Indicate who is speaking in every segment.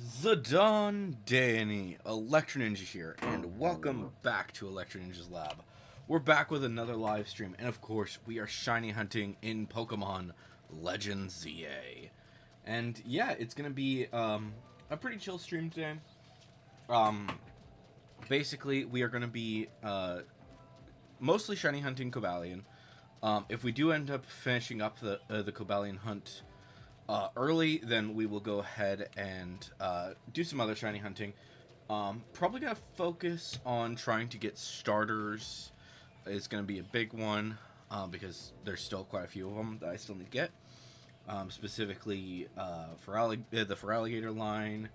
Speaker 1: Zidane Danny, Electro Ninja here, and welcome back to Electro Ninja's Lab. We're back with another live stream, and of course, we are shiny hunting in Pokemon Legends ZA. And yeah, it's gonna be a pretty chill stream today. Um, Basically, we are gonna be mostly shiny hunting Cobalion. If we do end up finishing up the Cobalion hunt early, then we will go ahead and do some other shiny hunting. Probably gonna focus on trying to get starters. Is gonna be a big one because there's still quite a few of them that I still need to get. Specifically the Feraligatr line.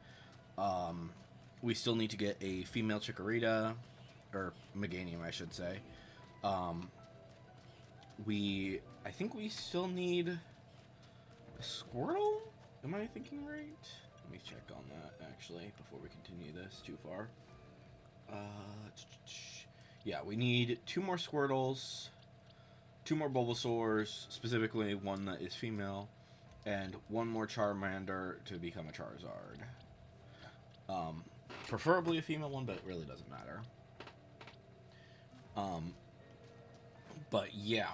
Speaker 1: We still need to get a female Chikorita, or Meganium, I should say. Um, I think we still need a Squirtle? Am I thinking right? Let me check on that, actually, before we continue this too far. Yeah, we need 2 more Squirtles, 2 more Bulbasaurs, specifically one that is female, and 1 more Charmander to become a Charizard. Preferably a female one, but it really doesn't matter. But yeah.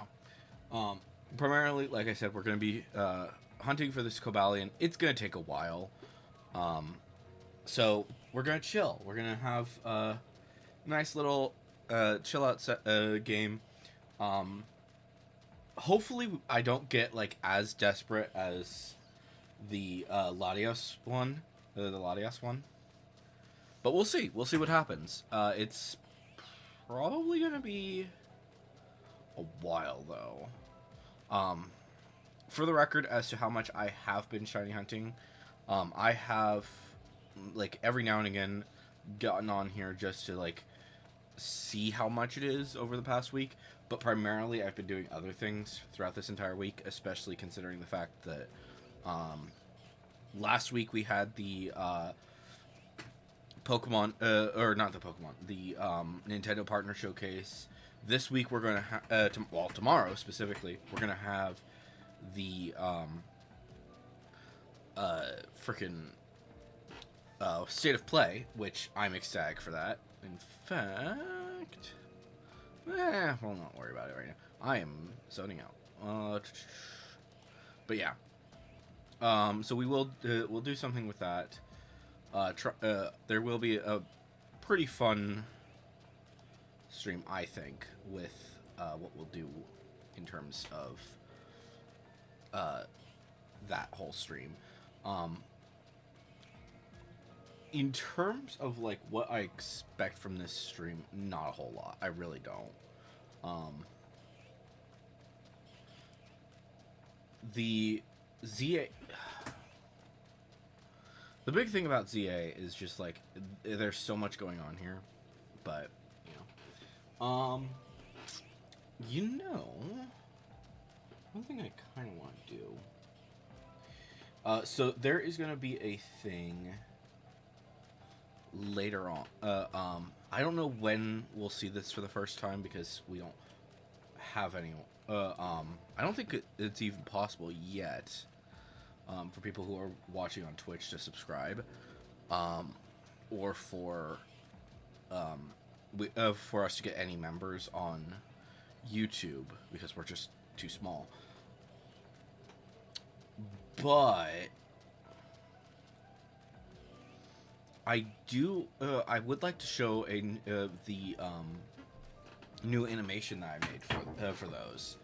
Speaker 1: Primarily, like I said, we're going to be hunting for this Cobalion. It's going to take a while. So we're going to chill. We're going to have a nice little chill out game. Hopefully I don't get like as desperate as the Latios one. The Latias one. But we'll see. We'll see what happens. It's probably going to be a while, though. For the record, as to how much I have been shiny hunting, I have, like, every now and again gotten on here just to, like, see how much it is over the past week. But primarily, I've been doing other things throughout this entire week, especially considering the fact that last week we had the Pokemon, or not the Pokemon, the Nintendo Partner Showcase. This week we're going to tomorrow specifically, we're going to have the freaking State of Play, which I'm ecstatic for that. In fact, we'll not worry about it right now. I am zoning out. But yeah. So we'll do something with that. There will be a pretty fun stream, I think, with what we'll do in terms of that whole stream. In terms of like what I expect from this stream, not a whole lot. I really don't. The ZA. The big thing about ZA is just like there's so much going on here, but one thing I kind of want to do. So there is going to be a thing later on. I don't know when we'll see this for the first time because we don't have any. I don't think it's even possible yet for people who are watching on Twitch to subscribe, or for us to get any members on YouTube because we're just too small. But I would like to show the new animation that I made for those.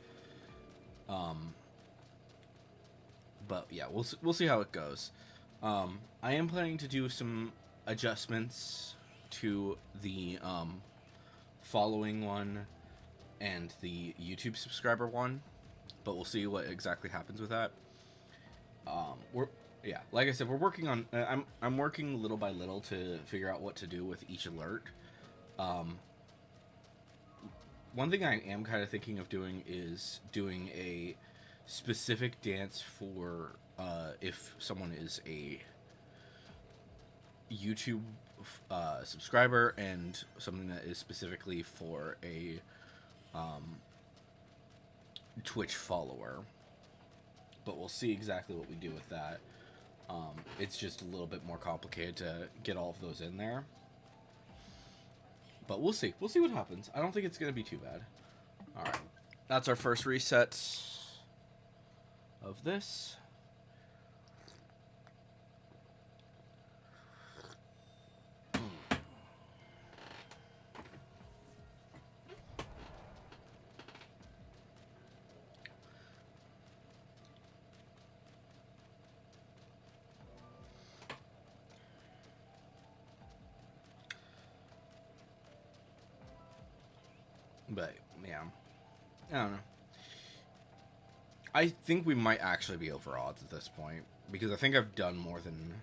Speaker 1: But yeah, we'll see how it goes. I am planning to do some adjustments to the following one and the YouTube subscriber one, but we'll see what exactly happens with that. Like I said, we're working on. I'm working little by little to figure out what to do with each alert. One thing I am kind of thinking of doing is doing a specific dance for if someone is a YouTube subscriber, and something that is specifically for a Twitch follower. But we'll see exactly what we do with that. It's just a little bit more complicated to get all of those in there. But we'll see. We'll see what happens. I don't think it's going to be too bad. All right. That's our first reset of this. But, yeah. I don't know. I think we might actually be over odds at this point. Because I think I've done more than...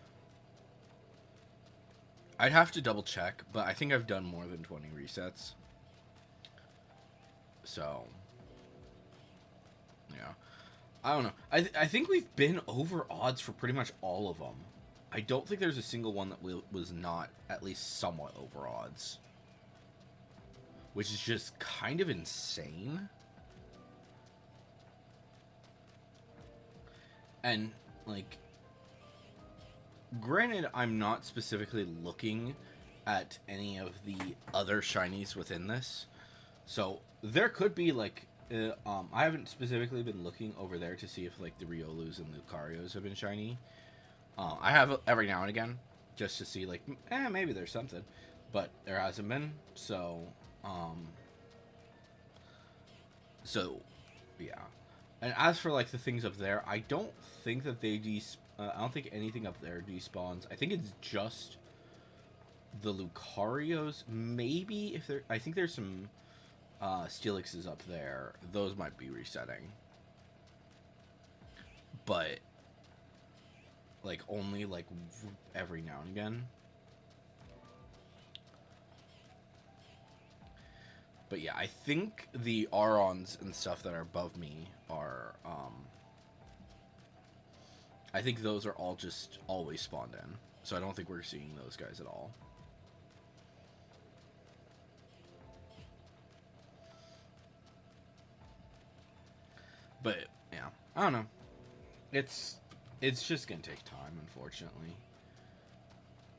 Speaker 1: I'd have to double check, but I think I've done more than 20 resets. So... yeah. I don't know. I think we've been over odds for pretty much all of them. I don't think there's a single one that was not at least somewhat over odds. Which is just kind of insane. And, like, granted, I'm not specifically looking at any of the other shinies within this. So, there could be, like, I haven't specifically been looking over there to see if, like, the Riolus and Lucarios have been shiny. I have every now and again, just to see, like, maybe there's something. But there hasn't been, so... So, yeah. And as for, like, the things up there, I don't think that they I don't think anything up there despawns. I think it's just the Lucarios. Maybe if there... I think there's some Steelixes up there. Those might be resetting. But, like, only, like, every now and again. But yeah, I think the Arons and stuff that are above me are, I think those are all just always spawned in. So I don't think we're seeing those guys at all. But, yeah, I don't know. It's just gonna take time, unfortunately.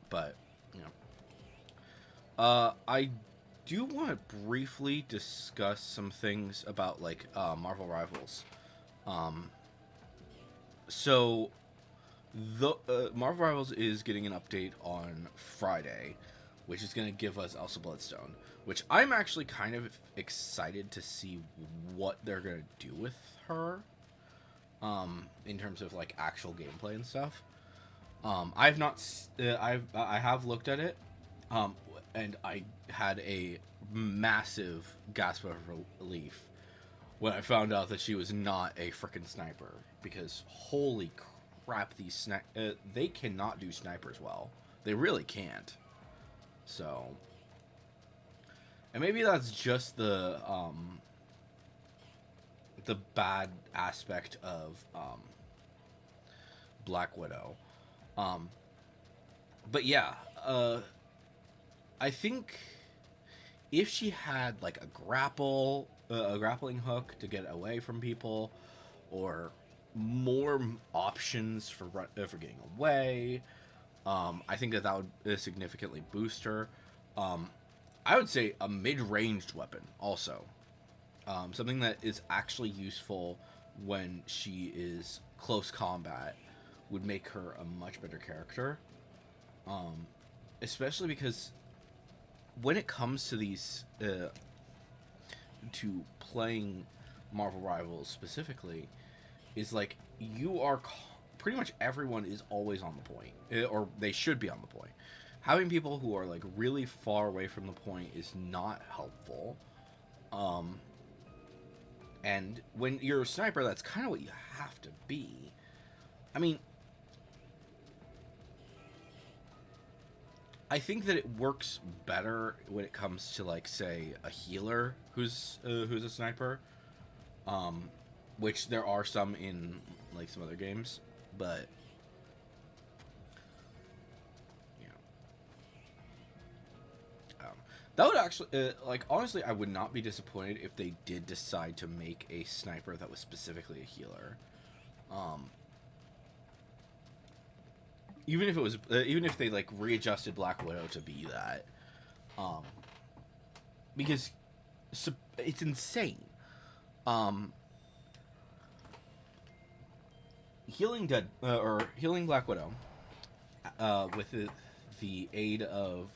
Speaker 1: But, you know. I do want to briefly discuss some things about, like, Marvel Rivals. So, the Marvel Rivals is getting an update on Friday, which is going to give us Elsa Bloodstone, which I'm actually kind of excited to see what they're going to do with her, in terms of, like, actual gameplay and stuff. I have looked at it, and I had a massive gasp of relief when I found out that she was not a frickin' sniper, because holy crap, these they cannot do snipers well. They really can't. So, and maybe that's just the bad aspect of Black Widow. But yeah, I think if she had, like, a grappling hook to get away from people, or more options for getting away, I think that would significantly boost her. I would say a mid-ranged weapon also. Something that is actually useful when she is close combat would make her a much better character. Especially because when it comes to these, to playing Marvel Rivals specifically, is like, you are pretty much everyone is always on the point, or they should be on the point. Having people who are, like, really far away from the point is not helpful. And when you're a sniper, that's kind of what you have to be. I mean, I think that it works better when it comes to, like, say, a healer who's a sniper, which there are some in, like, some other games, but yeah, that would actually, like, honestly, I would not be disappointed if they did decide to make a sniper that was specifically a healer. even if it was even if they like readjusted Black Widow to be that, um, because it's insane. Um, healing Black Widow with the aid of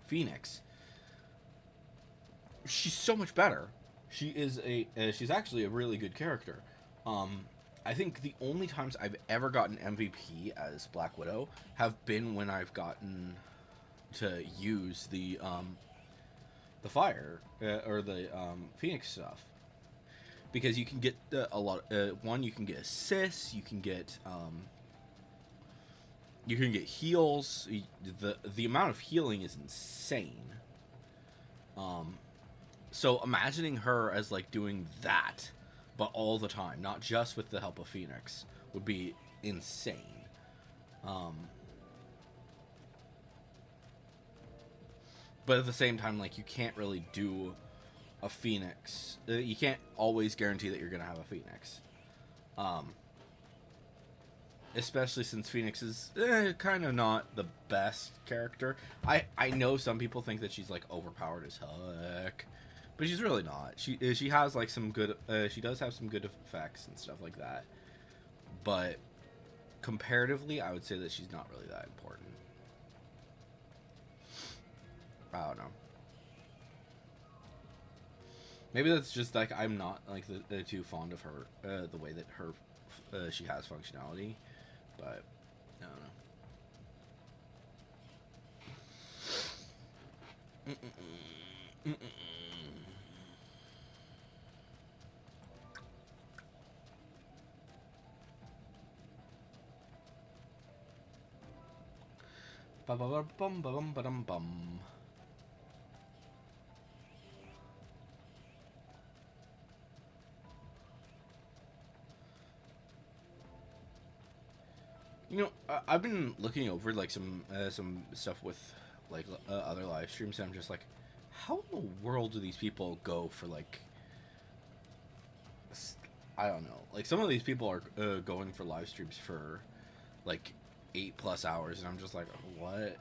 Speaker 1: Phoenix, she's so much better. She's actually a really good character. I think the only times I've ever gotten MVP as Black Widow have been when I've gotten to use the fire or the Phoenix stuff, because you can get a lot. One, you can get assists, you can get heals. The amount of healing is insane. So imagining her as like doing that, but all the time, not just with the help of Phoenix, would be insane. But at the same time, like, you can't really do a Phoenix. You can't always guarantee that you're gonna have a Phoenix. Especially since Phoenix is kind of not the best character. I know some people think that she's like overpowered as heck, but she's really not. She has like some good. She does have some good effects and stuff like that. But comparatively, I would say that she's not really that important. I don't know. Maybe that's just like I'm not like too fond of her, the way that her she has functionality, but I don't know. Mm-mm-mm. Mm-mm-mm. Ba-ba-ba-bum, ba-bum, ba-dum, bum. You know, I've been looking over like some stuff with like other live streams, and I'm just like, how in the world do these people go for like? I don't know. Like some of these people are going for live streams for like 8+ hours, and I'm just like, what?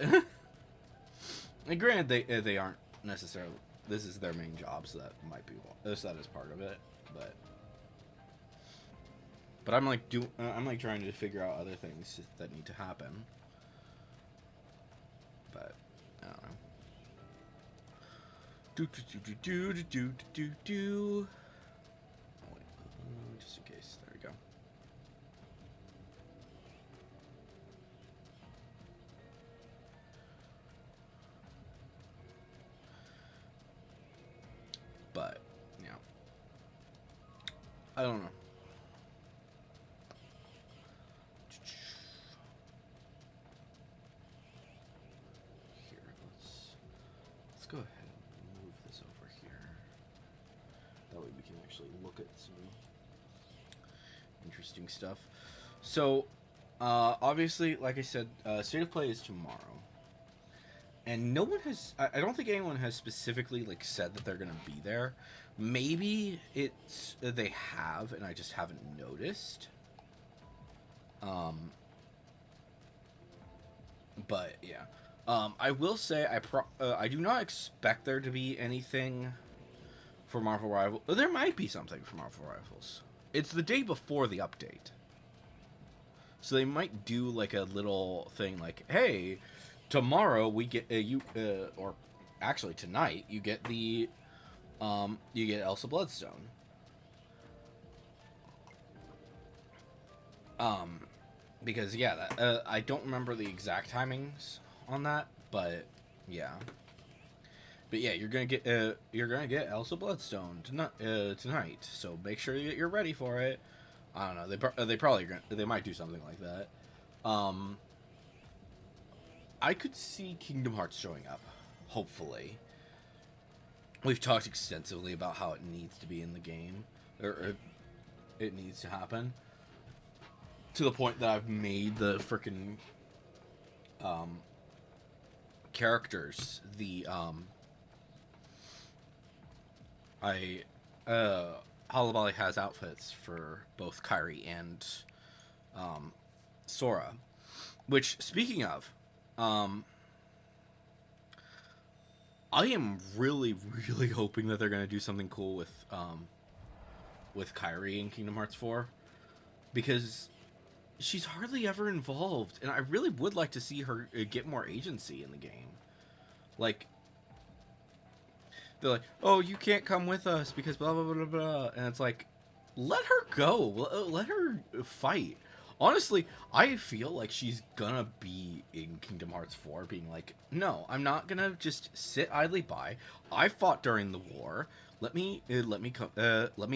Speaker 1: And granted, they aren't necessarily. This is their main job, so that might be that is part of it, but. But I'm like I'm like trying to figure out other things that need to happen. But I don't know. Do do do do do do do do. Oh wait, just in case. There we go. But yeah, I don't know. Go ahead and move this over here. That way we can actually look at some interesting stuff. So, obviously, like I said, State of Play is tomorrow. And no one has... I don't think anyone has specifically, like, said that they're going to be there. Maybe it's... they have, and I just haven't noticed. But, yeah. I will say I do not expect there to be anything for Marvel Rivals. There might be something for Marvel Rivals. It's the day before the update, so they might do like a little thing like, "Hey, tomorrow we get or actually tonight you get the you get Elsa Bloodstone." Because yeah, that, I don't remember the exact timings on that, but yeah. But yeah, you're gonna get Elsa Bloodstone tonight. So make sure you're ready for it. I don't know. They might do something like that. I could see Kingdom Hearts showing up. Hopefully. We've talked extensively about how it needs to be in the game, or it needs to happen. To the point that I've made the freaking characters Holobali has outfits for both Kairi and Sora. Which, speaking of, um, I am really, really hoping that they're gonna do something cool with Kairi in Kingdom Hearts 4, because she's hardly ever involved, and I really would like to see her get more agency in the game. Like, they're like, "Oh, you can't come with us because blah blah blah blah blah," and it's like, let her go, let her fight. Honestly, I feel like she's gonna be in Kingdom Hearts 4, being like, "No, I'm not gonna just sit idly by. I fought during the war. Let me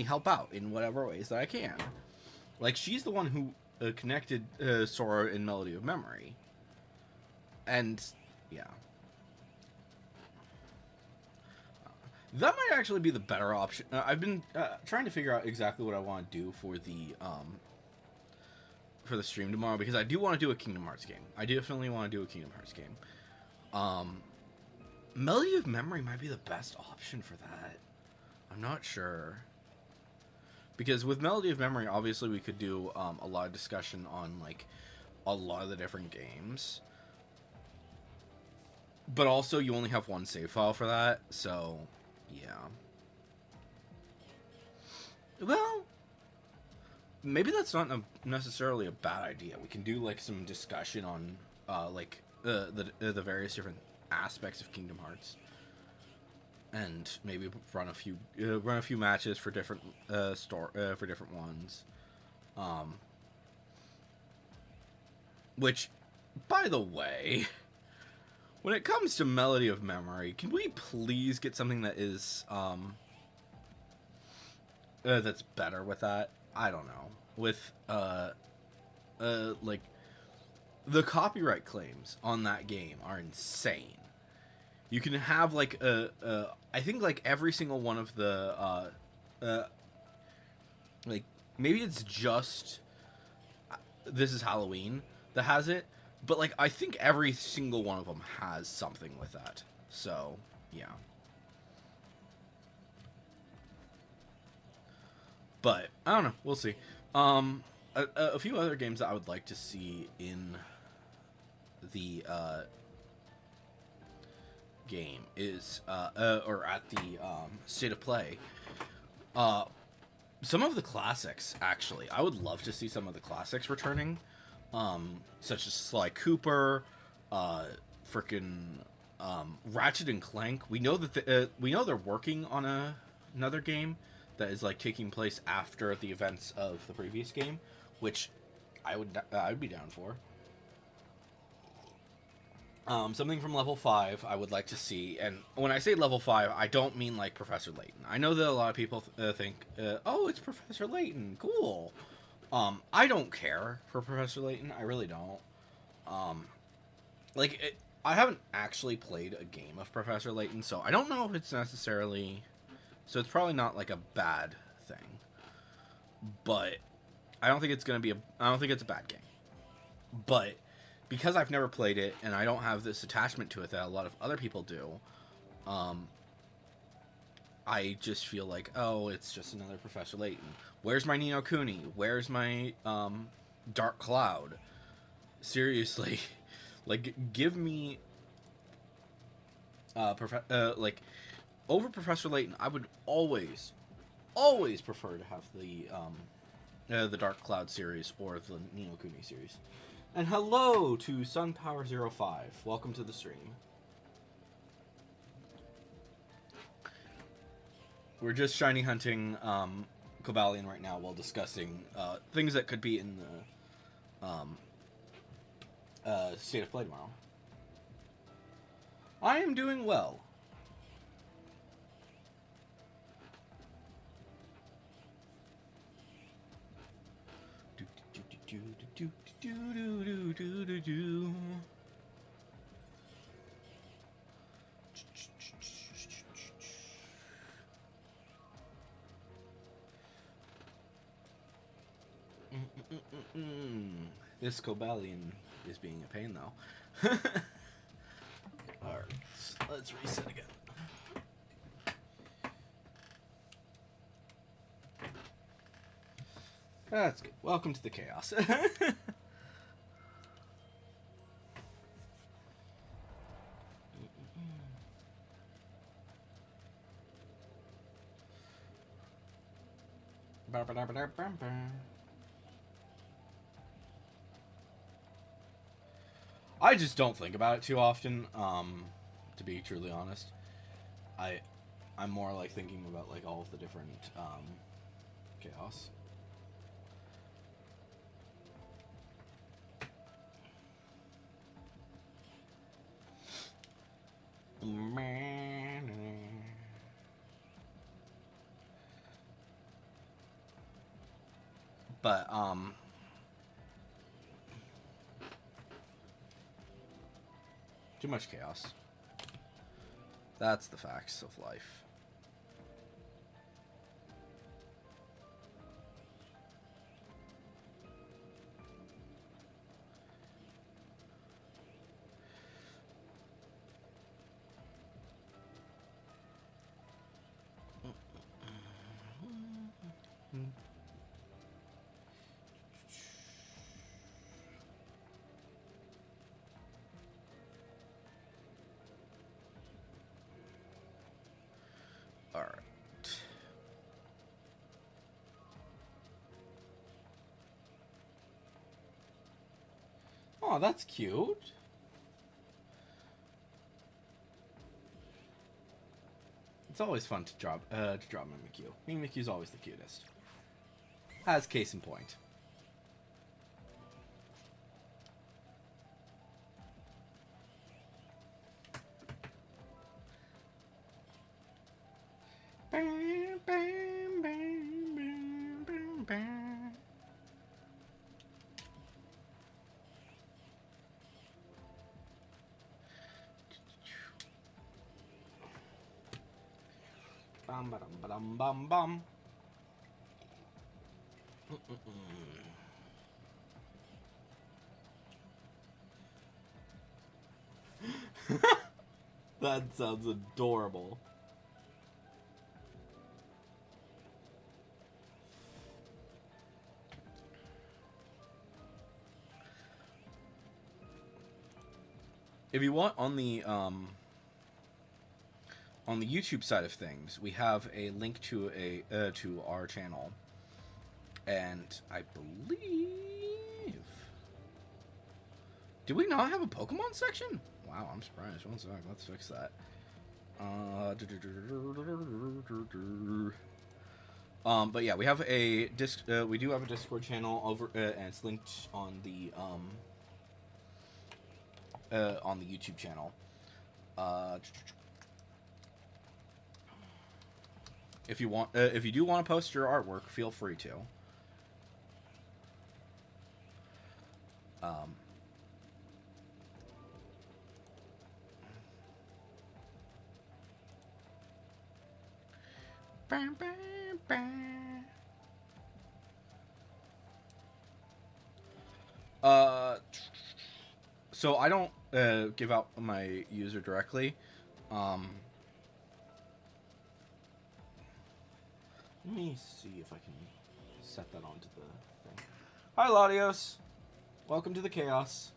Speaker 1: help out in whatever ways that I can." Like, she's the one who connected Sora in Melody of Memory, and yeah, that might actually be the better option. I've been trying to figure out exactly what I want to do for the stream tomorrow, because I do want to do a Kingdom Hearts game. I definitely want to do a Kingdom Hearts game. Melody of Memory might be the best option for that. I'm not sure. Because with Melody of Memory, obviously we could do a lot of discussion on like a lot of the different games. But also you only have one save file for that, so yeah. Well, maybe that's not necessarily a bad idea. We can do like some discussion on the various different aspects of Kingdom Hearts, and maybe run a few matches for different for different ones. Which, by the way, when it comes to Melody of Memory, can we please get something that is that's better with that? I don't know. With like, the copyright claims on that game are insane. You can have like I think like every single one of the like, maybe it's just This Is Halloween that has it, but like I think every single one of them has something with that. So yeah. But I don't know. We'll see. A few other games that I would like to see in the game is or at the state of play. Some of the classics, actually. I would love to see some of the classics returning, such as Sly Cooper, freaking Ratchet and Clank. We know that we know they're working on another game that is like taking place after the events of the previous game, which I would be down for. Something from level 5 I would like to see, and when I say level 5, I don't mean like Professor Layton. I know that a lot of people think, oh, it's Professor Layton, cool. I don't care for Professor Layton, I really don't. I haven't actually played a game of Professor Layton, so I don't know if it's necessarily, so it's probably not like a bad thing, but I don't think it's a bad game, but because I've never played it and I don't have this attachment to it that a lot of other people do, I just feel like, oh, it's just another Professor Layton. Where's my Ni no Kuni? Where's my Dark Cloud? Seriously, like, give me like, over Professor Layton. I would always prefer to have the Dark Cloud series or the Ni no Kuni series. And hello to SunPower05. Welcome to the stream. We're just shiny hunting Cobalion right now while discussing things that could be in the state of play tomorrow. I am doing well. This Cobalion is being a pain, though. Alright, let's reset again. That's good. Welcome to the chaos. I just don't think about it too often. To be truly honest, I'm more like thinking about like all of the different chaos. But too much chaos. That's the facts of life. All right. Oh, that's cute. It's always fun to drop Mimikyu. Mimikyu's always the cutest. As case in point. Bam, bam, bam, bam, bam, bam. Bum, ba-dum, ba-dum, bum, bum. That sounds adorable. If you want on the YouTube side of things, we have a link to to our channel, and I believe, do we not have a Pokemon section? Wow, I'm surprised. One sec, let's fix that. But yeah, we have a we do have a Discord channel over, and it's linked on the YouTube channel. If you want, if you do want to post your artwork, feel free to. Bam, bam, bam. So I don't give out my user directly. Let me see if I can set that onto the thing. Hi, Latios. Welcome to the chaos.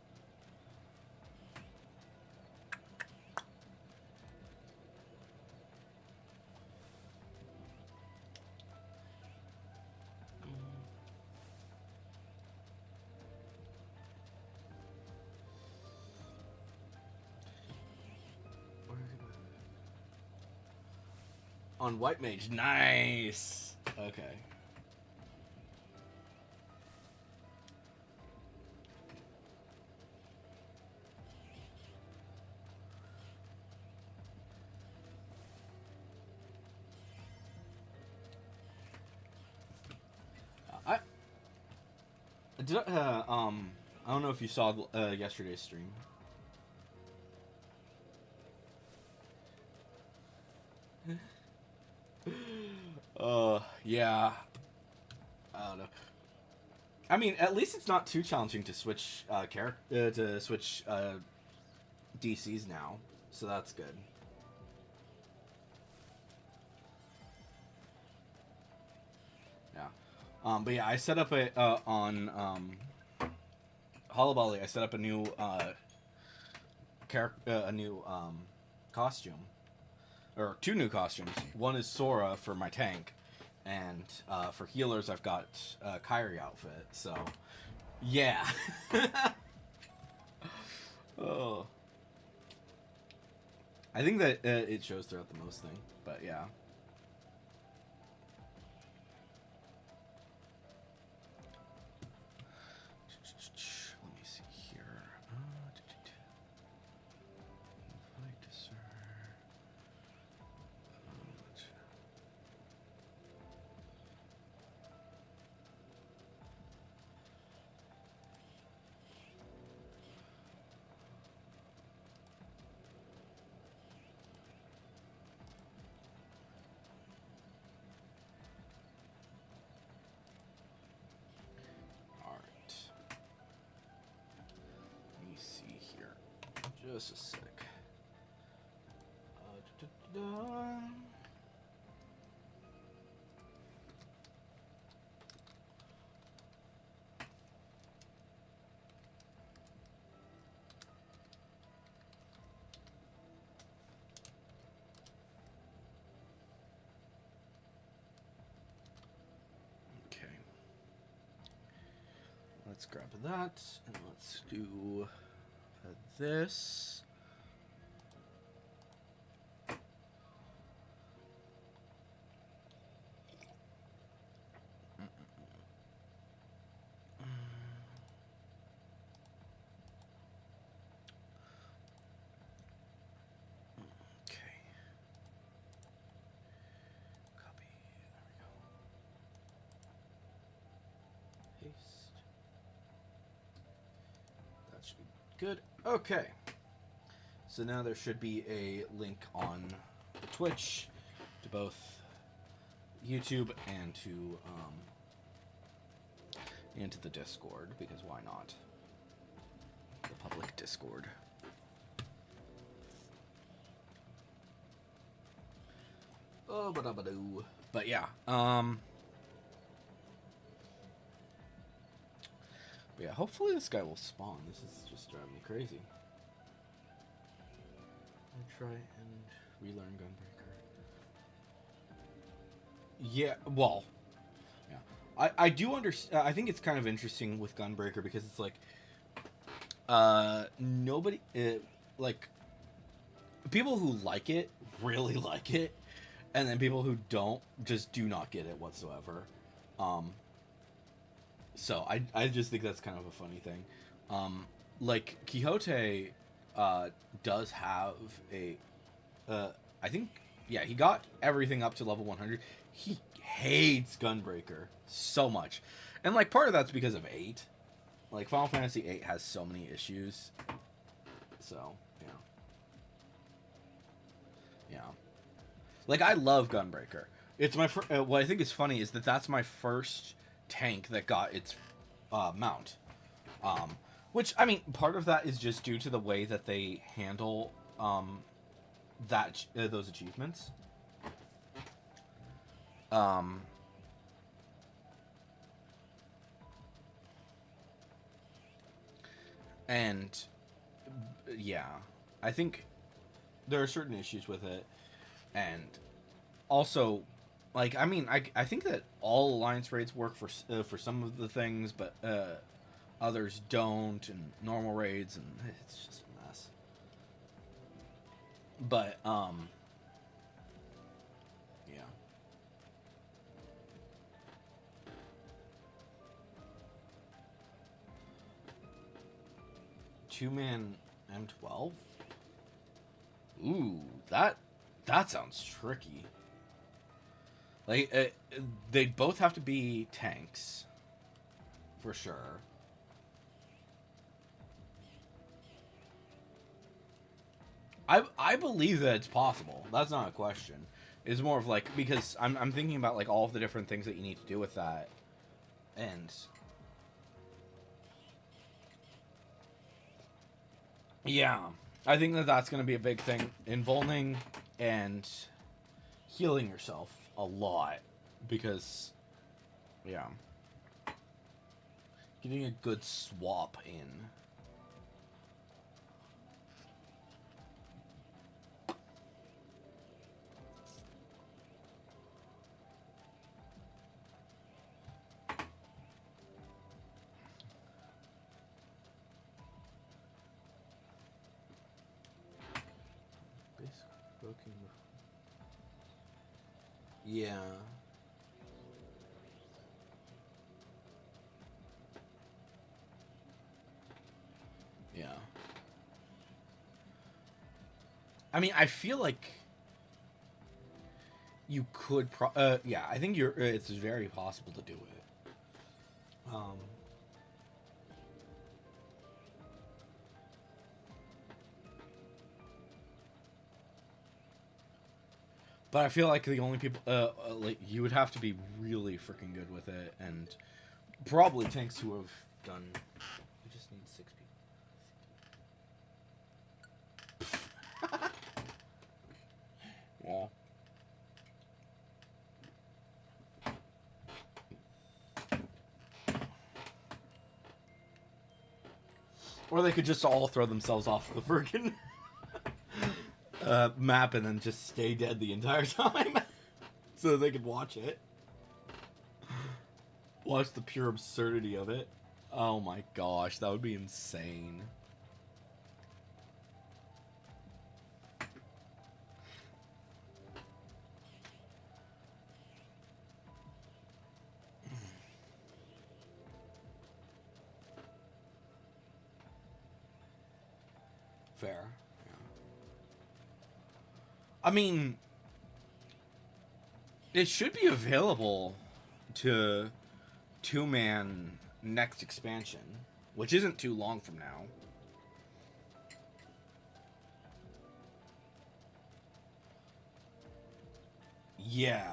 Speaker 1: On White Mage, nice. Okay. I don't know if you saw yesterday's stream. Yeah. I don't know. I mean, at least it's not too challenging to switch DCs now, so that's good. Yeah. But yeah, I set up on Hollow Volley. I set up a new costume, or two new costumes. One is Sora for my tank, And for healers, I've got Kyrie outfit. So, yeah. Oh. I think that it shows throughout the most thing, but yeah. Let me see here. Just a sec. Okay. Let's grab that and let's do this. That should be good. Okay. So now there should be a link on the Twitch to both YouTube and to into the Discord, because why not? The public Discord. Oh, but yeah. But yeah, hopefully this guy will spawn. This is just driving me crazy. I'll try and relearn Gunbreaker. Yeah, well, yeah. I do understand. I think it's kind of interesting with Gunbreaker because it's like, nobody, like, people who like it really like it, and then people who don't just do not get it whatsoever. So I just think that's kind of a funny thing. Like Quixote does have a I think, yeah, he got everything up to level 100. He hates Gunbreaker so much. And like part of that's because of 8. Like Final Fantasy 8 has so many issues. So, yeah. Yeah. Like I love Gunbreaker. It's my what I think is funny is that that's my first tank that got its mount. Which, I mean, part of that is just due to the way that they handle those achievements. And yeah, I think there are certain issues with it, and also, like, I mean, I think that all alliance raids work for some of the things, but others don't, and normal raids, and it's just a mess. But yeah. Two-man M12? Ooh, that sounds tricky. Like, they both have to be tanks, for sure. I believe that it's possible. That's not a question. It's more of like, because I'm thinking about like all of the different things that you need to do with that, and yeah, I think that that's going to be a big thing, involving and healing yourself a lot, because yeah, getting a good swap in. Yeah. Yeah. I mean, I feel like you could yeah, I think it's very possible to do it. But I feel like the only people like you would have to be really freaking good with it, and probably tanks who have done. We just need 6 people. Yeah. Or they could just all throw themselves off the freaking map and then just stay dead the entire time, so they could watch it. Watch the pure absurdity of it. Oh my gosh, that would be insane. Fair. Yeah. I mean, it should be available to 2-man next expansion, which isn't too long from now. Yeah.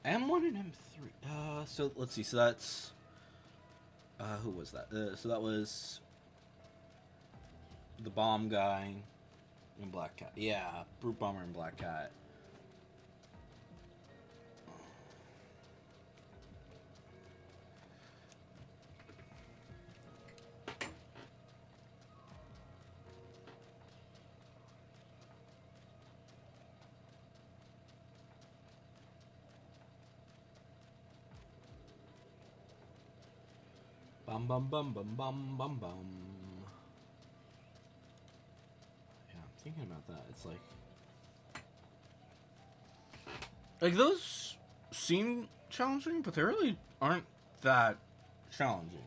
Speaker 1: M1 and M3. So let's see. So that's who was that? So that was the bomb guy and Black Cat. Yeah, Brute Bomber and Black Cat. Bum bum bum bum bum bum bum. Yeah, I'm thinking about that. It's like those seem challenging, but they really aren't that challenging.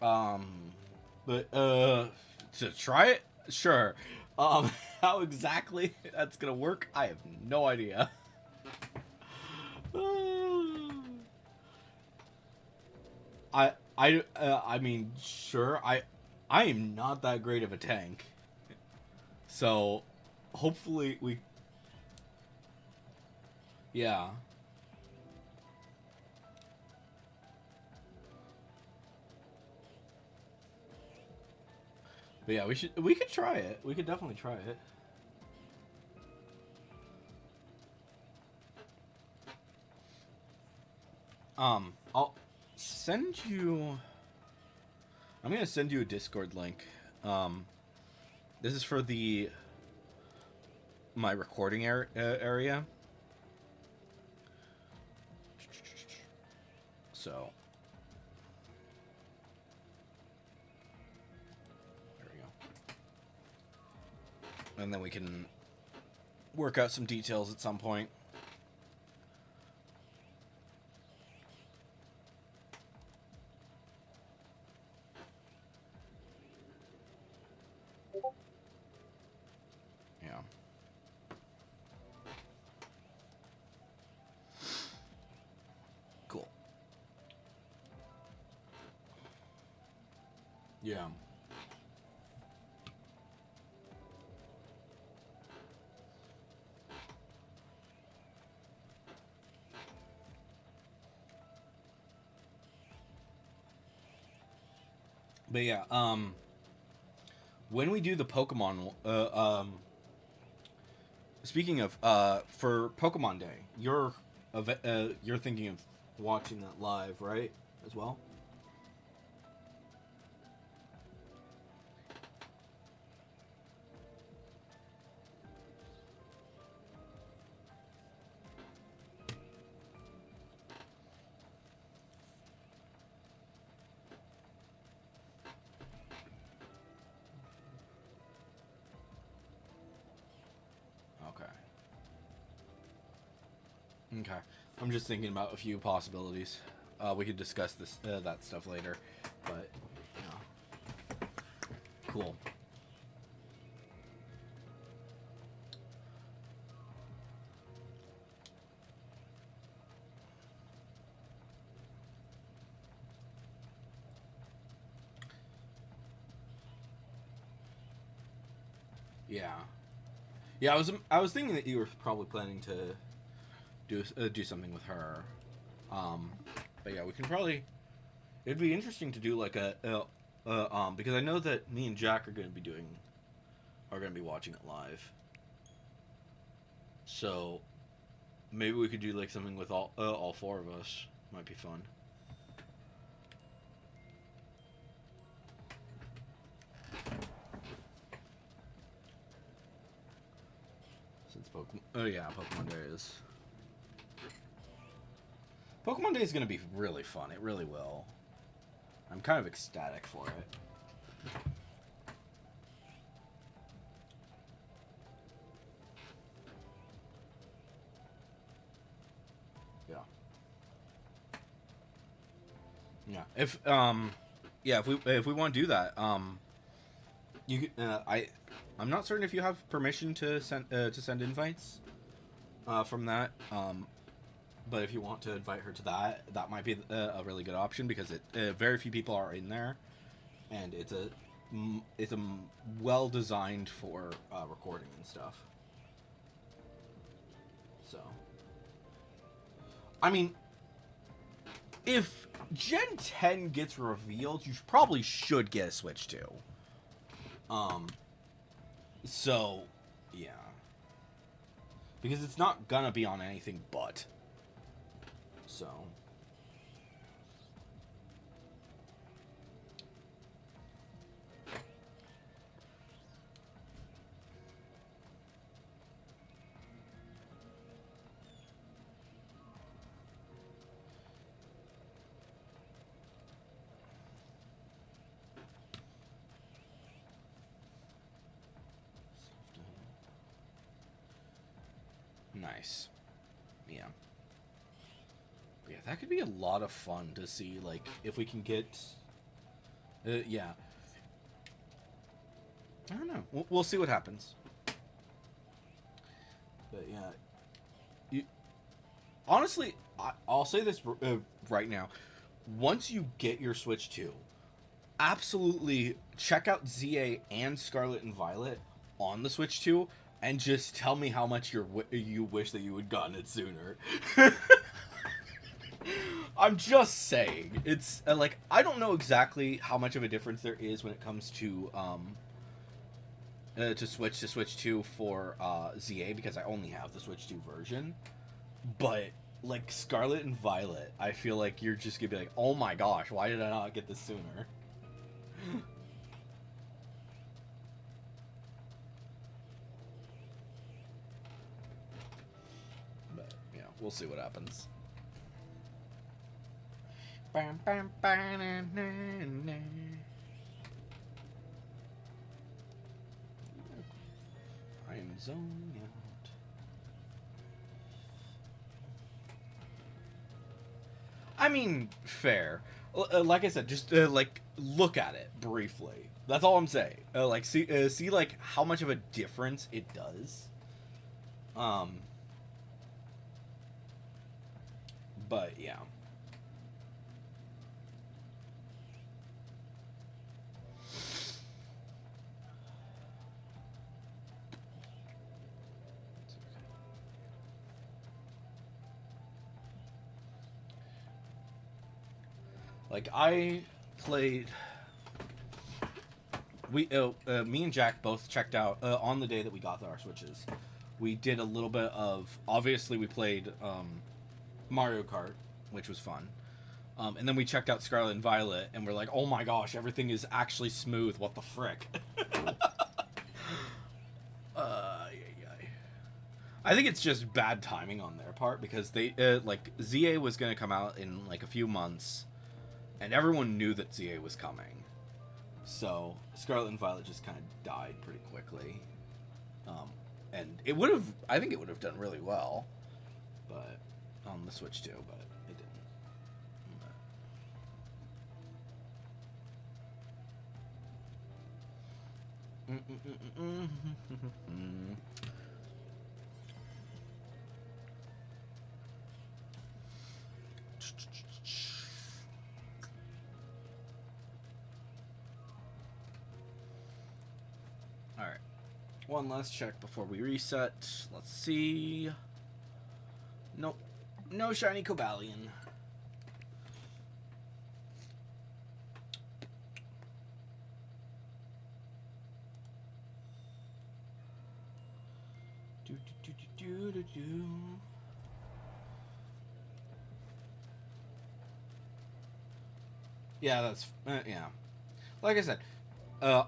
Speaker 1: But to try it, sure. How exactly that's gonna work, I have no idea. I mean, sure. I am not that great of a tank, so hopefully we. Yeah. But yeah, we could try it. We could definitely try it. I'll send you. I'm gonna send you a Discord link. This is for my recording area. So there we go. And then we can work out some details at some point. Yeah. Cool. Yeah. But yeah, when we do the Pokemon, speaking of, for Pokemon Day, you're thinking of watching that live, right? As well. Okay. I'm just thinking about a few possibilities. We could discuss this that stuff later, but yeah. Cool. Yeah. Yeah, I was thinking that you were probably planning to do something with her. Um, but yeah, we can probably. It'd be interesting to do like because I know that me and Jack are going to be watching it live. So maybe we could do like something with all four of us. Might be fun. Since Pokemon, oh yeah, Pokemon Day is. Pokemon Day is going to be really fun. It really will. I'm kind of ecstatic for it. Yeah. Yeah. If we want to do that, you I'm not certain if you have permission to send invites from that. But if you want to invite her to that, that might be a really good option because very few people are in there, and it's a well designed for recording and stuff. So, I mean, if Gen 10 gets revealed, you probably should get a Switch 2. So, yeah. Because it's not gonna be on anything but. So. Nice. Yeah. Yeah, that could be a lot of fun to see, like, if we can get... yeah. I don't know. We'll see what happens. But, yeah. Honestly, I'll say this right now. Once you get your Switch 2, absolutely check out ZA and Scarlet and Violet on the Switch 2 and just tell me how much you wish that you had gotten it sooner. I'm just saying. It's like I don't know exactly how much of a difference there is when it comes to switch to Switch 2 for ZA because I only have the Switch 2 version. But like Scarlet and Violet, I feel like you're just gonna be like, oh my gosh, why did I not get this sooner? But yeah, we'll see what happens. I am zoning out. I mean, fair. Like I said, just like look at it briefly. That's all I'm saying. Like see like how much of a difference it does. Um. But yeah. Like I played. Me and Jack both checked out on the day that we got our Switches. We did a little bit of. Obviously, we played Mario Kart, which was fun. And then we checked out Scarlet and Violet, and we're like, oh my gosh, everything is actually smooth. What the frick? I think it's just bad timing on their part because they like ZA was gonna come out in like a few months, and everyone knew that ZA was coming. So Scarlet and Violet just kind of died pretty quickly, and I think it would have done really well, but on the Switch too, but it didn't. Alright. One last check before we reset. Let's see. Nope. No shiny Cobalion. Yeah, that's yeah. Like I said, yeah.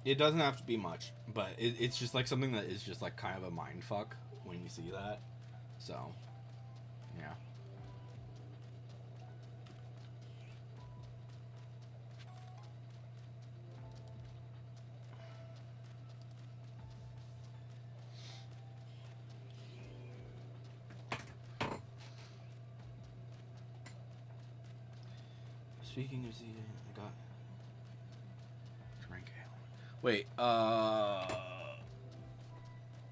Speaker 1: It doesn't have to be much, but it's just like something that is just like kind of a mind fuck when you see that. So, yeah. Speaking of Z, I got rank. Wait,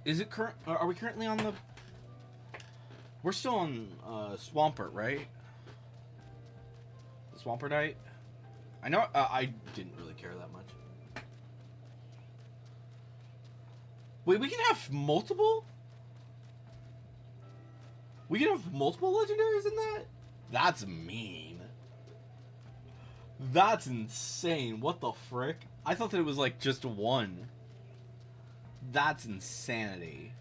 Speaker 1: is it current? Are we currently on the? We're still on Swampert, right? The Swamperdite. I know. I didn't really care that much. Wait, we can have multiple. We can have multiple legendaries in that. That's mean. That's insane. What the frick? I thought that it was like just one. That's insanity.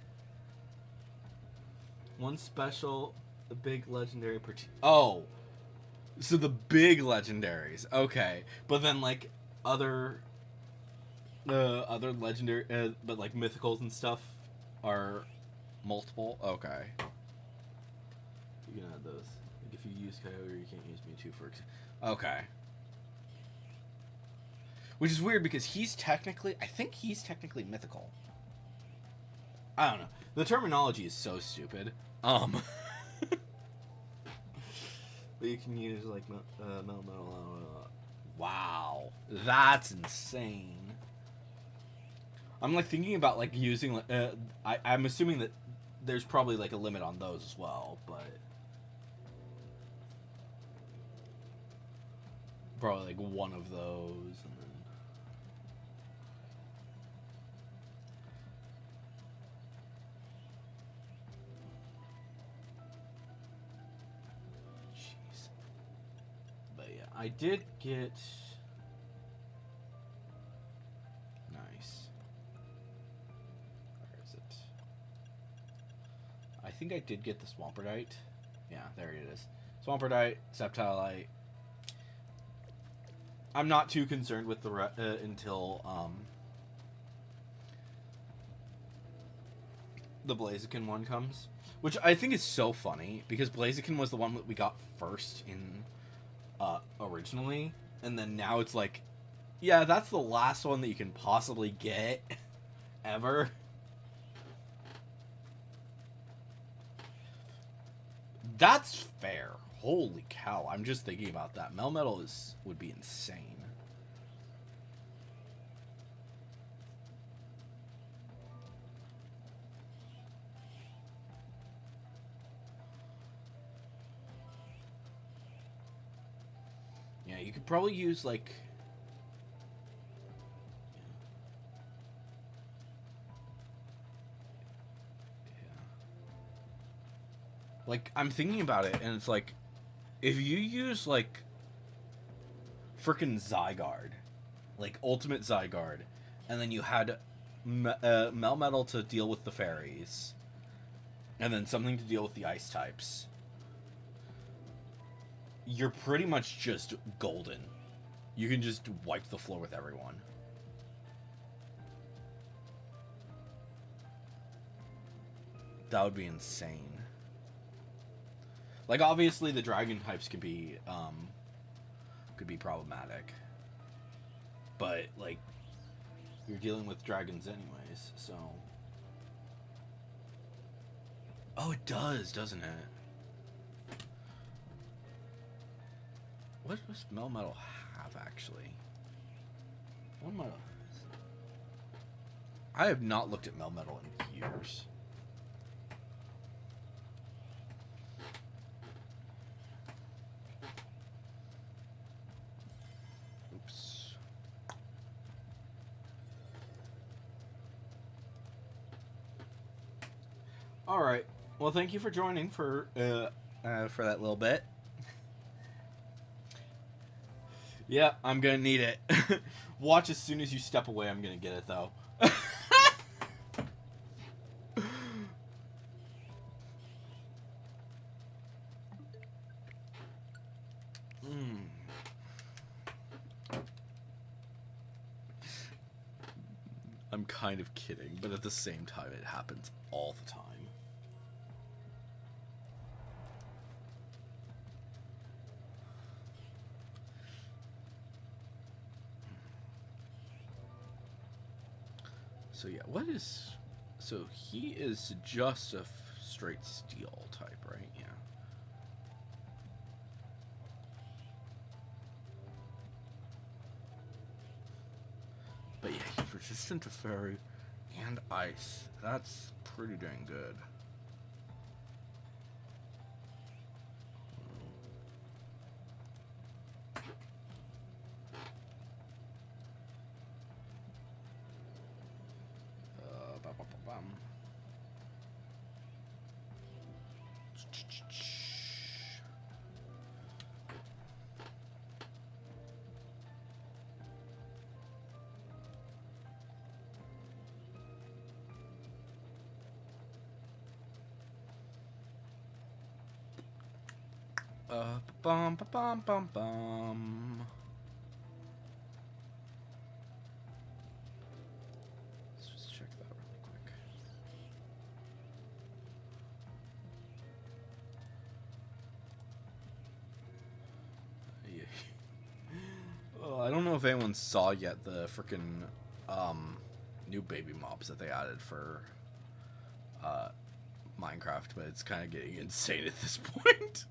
Speaker 1: One special, the big legendary per team. Oh. So the big legendaries. Okay. But then like other legendary but like mythicals and stuff are multiple. Okay. You can add those. Like if you use Kyogre, you can't use Mewtwo for example. Okay. Which is weird because I think he's technically mythical. I don't know. The terminology is so stupid. But you can use like metal. Wow, that's insane. I'm like thinking about like using. I'm assuming that there's probably like a limit on those as well, but probably like one of those. And then... Jeez. But yeah, I did get. Nice. Where is it? I think I did get the Swamperdite. Yeah, there it is. Swamperdite, Sceptilite. I'm not too concerned with the until the Blaziken one comes, which I think is so funny because Blaziken was the one that we got first in originally, and then now it's like, yeah, that's the last one that you can possibly get ever. That's fair. Holy cow! I'm just thinking about that. Melmetal would be insane. Yeah, you could probably use like. Like, I'm thinking about it, and it's like, if you use, like, frickin' Zygarde, like, Ultimate Zygarde, and then you had Melmetal to deal with the fairies, and then something to deal with the ice types, you're pretty much just golden. You can just wipe the floor with everyone. That would be insane. Like, obviously, the dragon types could be problematic. But, like, you're dealing with dragons anyways, so... Oh, it does, doesn't it? What does Melmetal have, actually? What Melmetal? I have not looked at Melmetal in years. Oops. All right. Well, thank you for joining for that little bit. Yeah, I'm gonna need it. Watch as soon as you step away. I'm gonna get it though. I'm kind of kidding, but at the same time, it happens all the time. So yeah, what is... So he is just a straight steel type, right? Yeah. But yeah, he's resistant to fairy and ice. That's pretty dang good. Bum. Bum bum bum bum. Let's just check that really quick. Yeah. Oh, I don't know if anyone saw yet the freaking new baby mobs that they added for Minecraft, but it's kind of getting insane at this point.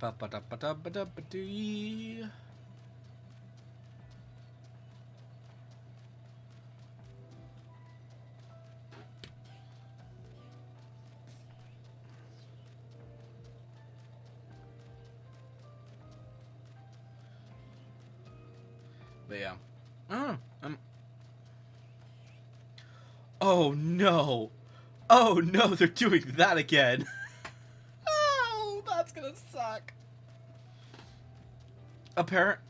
Speaker 1: Ba-ba-da-ba-da-ba-da-ba-dee. But yeah. Oh, oh no. Oh no, they're doing that again. Oh, that's gonna suck.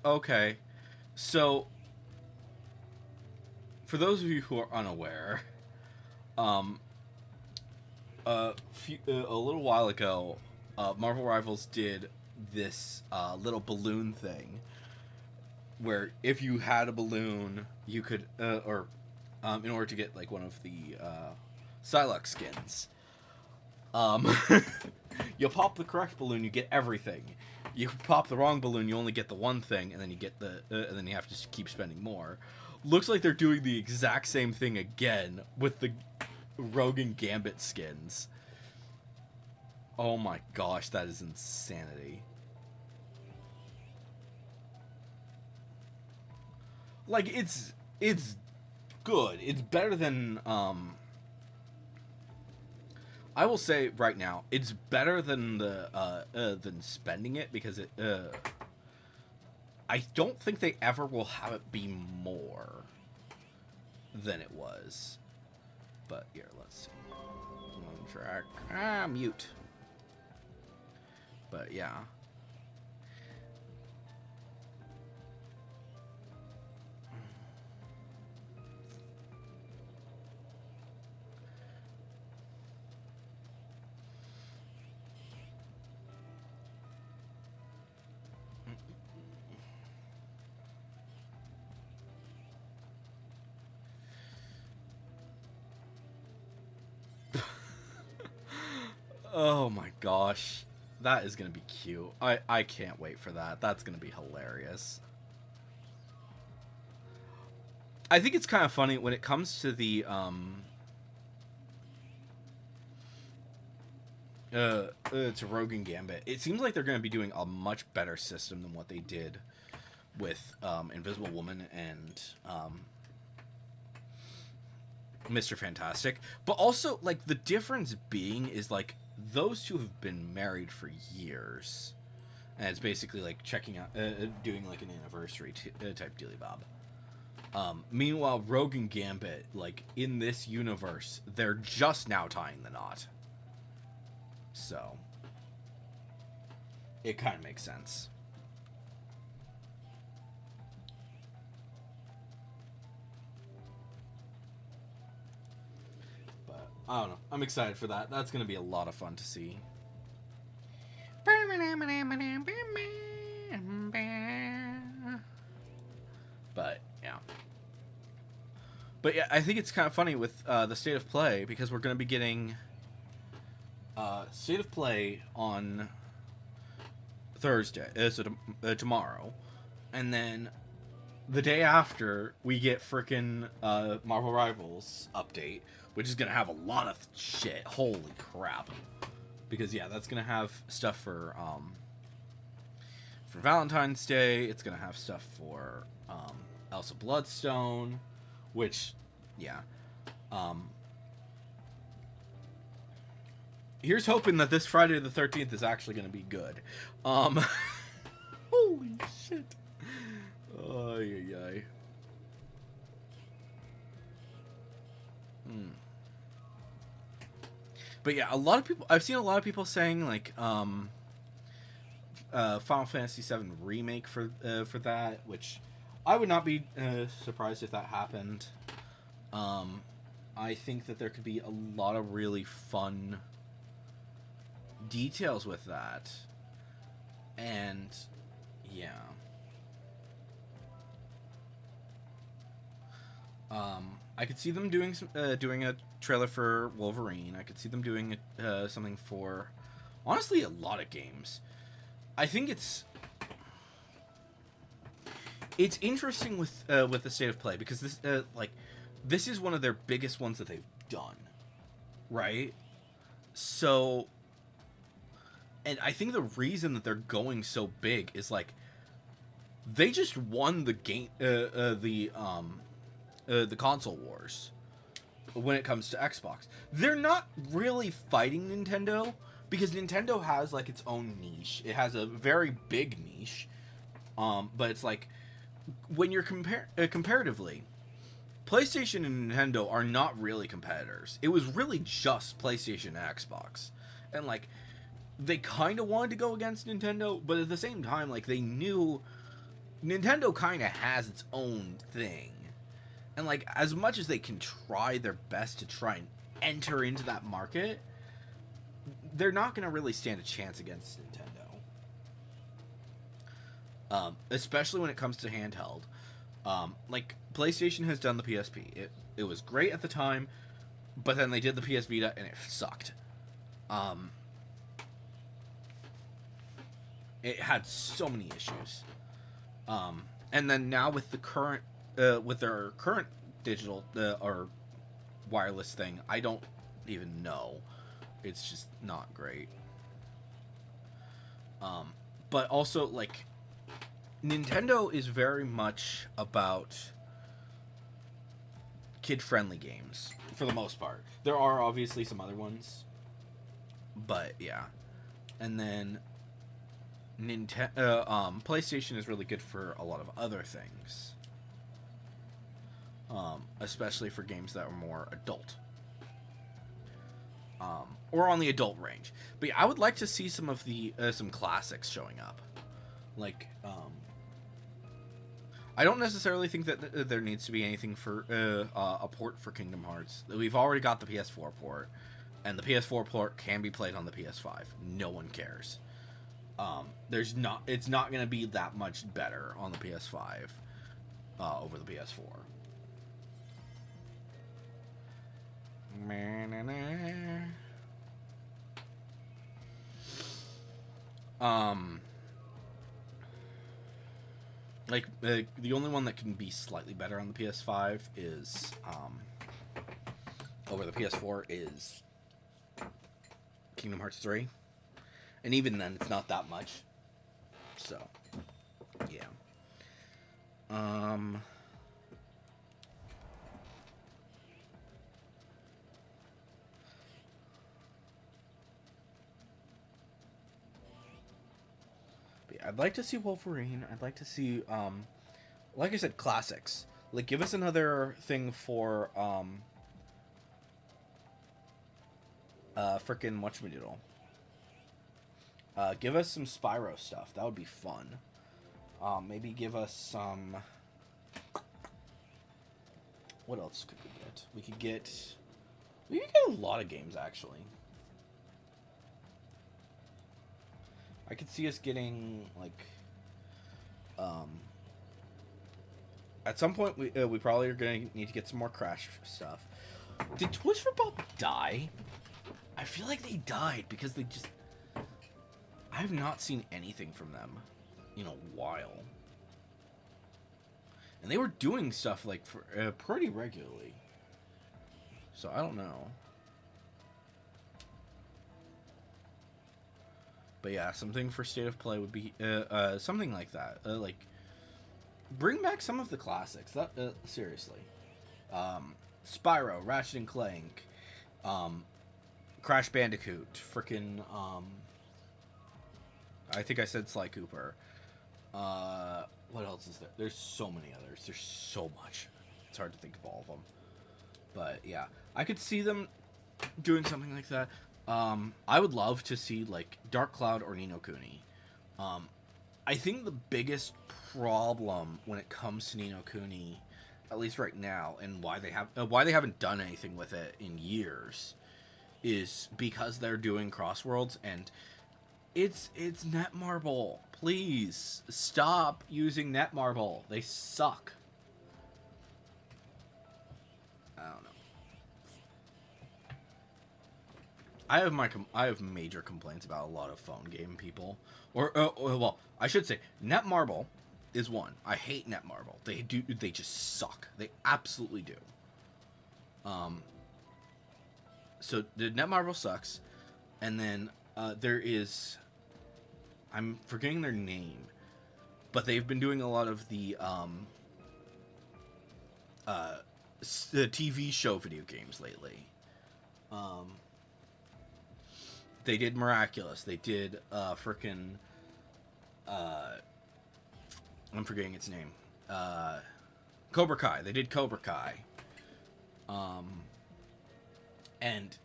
Speaker 1: Okay. So, for those of you who are unaware, a little while ago, Marvel Rivals did this little balloon thing where if you had a balloon, you could, in order to get like one of the Psylocke skins, you pop the correct balloon, you get everything. You pop the wrong balloon, you only get the one thing, and then you get and then you have to keep spending more. Looks like they're doing the exact same thing again with the Rogue and Gambit skins. Oh my gosh, that is insanity. Like it's good. It's better than I will say right now, it's better than than spending it because it. I don't think they ever will have it be more than it was. But here, let's see. One track. Mute. But yeah. Oh my gosh. That is going to be cute. I can't wait for that. That's going to be hilarious. I think it's kind of funny when it comes to the to Rogue and Gambit. It seems like they're going to be doing a much better system than what they did with Invisible Woman and Mr. Fantastic. But also, like, the difference being is, like, those two have been married for years. And it's basically, like, checking out, doing, like, an anniversary type dealy bob. Meanwhile, Rogue and Gambit, like, in this universe, they're just now tying the knot. So, it kind of makes sense. But, I don't know. I'm excited for that. That's going to be a lot of fun to see. But, yeah. But, yeah, I think it's kind of funny with the State of Play, because we're going to be getting State of Play on Thursday, so tomorrow, and then the day after we get frickin' Marvel Rivals update, which is gonna have a lot of shit. Holy crap! Because yeah, that's gonna have stuff for Valentine's Day. It's gonna have stuff for Elsa Bloodstone, which yeah. Here's hoping that this Friday the 13th is actually going to be good. Holy shit. Ay, ay, ay. But yeah, I've seen a lot of people saying, like, Final Fantasy VII Remake for that, which I would not be surprised if that happened. I think that there could be a lot of really fun details with that, and yeah, I could see them doing doing a trailer for Wolverine. I could see them doing something for, honestly, a lot of games. I think it's interesting with the State of Play, because this this is one of their biggest ones that they've done, right? So. And I think the reason that they're going so big is, like, they just won the game, the console wars when it comes to Xbox. They're not really fighting Nintendo, because Nintendo has, like, its own niche. It has a very big niche, but it's like, when you're comparatively, PlayStation and Nintendo are not really competitors. It was really just PlayStation and Xbox, and like, they kind of wanted to go against Nintendo, but at the same time, like, they knew Nintendo kind of has its own thing. And, like, as much as they can try their best to try and enter into that market, they're not going to really stand a chance against Nintendo. Especially when it comes to handheld. Like, PlayStation has done the PSP. It was great at the time, but then they did the PS Vita, and it sucked. It had so many issues. And then now with the current, with their current digital or wireless thing, I don't even know. It's just not great. But also, like, Nintendo is very much about kid-friendly games for the most part. There are obviously some other ones, but yeah. And then PlayStation is really good for a lot of other things, especially for games that are more adult, or on the adult range. But yeah, I would like to see some of the some classics showing up. Like, I don't necessarily think that there needs to be anything for a port for Kingdom Hearts. We've already got the PS4 port, and the PS4 port can be played on the PS5. No one cares. It's not going to be that much better on the PS5 over the PS4. Um, the only one that can be slightly better on the PS5 is over the PS4 is Kingdom Hearts 3, and even then, it's not that much. So, yeah. I'd like to see Wolverine. I'd like to see, like I said, classics. Like, give us another thing for, frickin' whatchamadoodle. Give us some Spyro stuff. That would be fun. Maybe give us some... What else could we get? We could get a lot of games, actually. I could see us getting, like... At some point, we probably are going to need to get some more Crash stuff. Did Toys for Bob die? I feel like they died because they just... I have not seen anything from them in a while. And they were doing stuff, like, for, pretty regularly. So, I don't know. But yeah, something for State of Play would be, something like that. Like, bring back some of the classics. That, seriously. Spyro, Ratchet and Clank, Crash Bandicoot, frickin', I think I said Sly Cooper. What else is there? There's so many others. There's so much. It's hard to think of all of them. But yeah, I could see them doing something like that. I would love to see like Dark Cloud or Ni no Kuni. I think the biggest problem when it comes to Ni no Kuni, at least right now, and why they haven't done anything with it in years, is because they're doing Crossworlds and it's Netmarble. Please stop using Netmarble. They suck. I don't know. I have major complaints about a lot of phone game people, or well, I should say Netmarble is one. I hate Netmarble. They just suck. They absolutely do. So the Netmarble sucks, and then there is, I'm forgetting their name, but they've been doing a lot of the TV show video games lately. They did Miraculous. They did frickin' I'm forgetting its name. Cobra Kai. They did Cobra Kai. And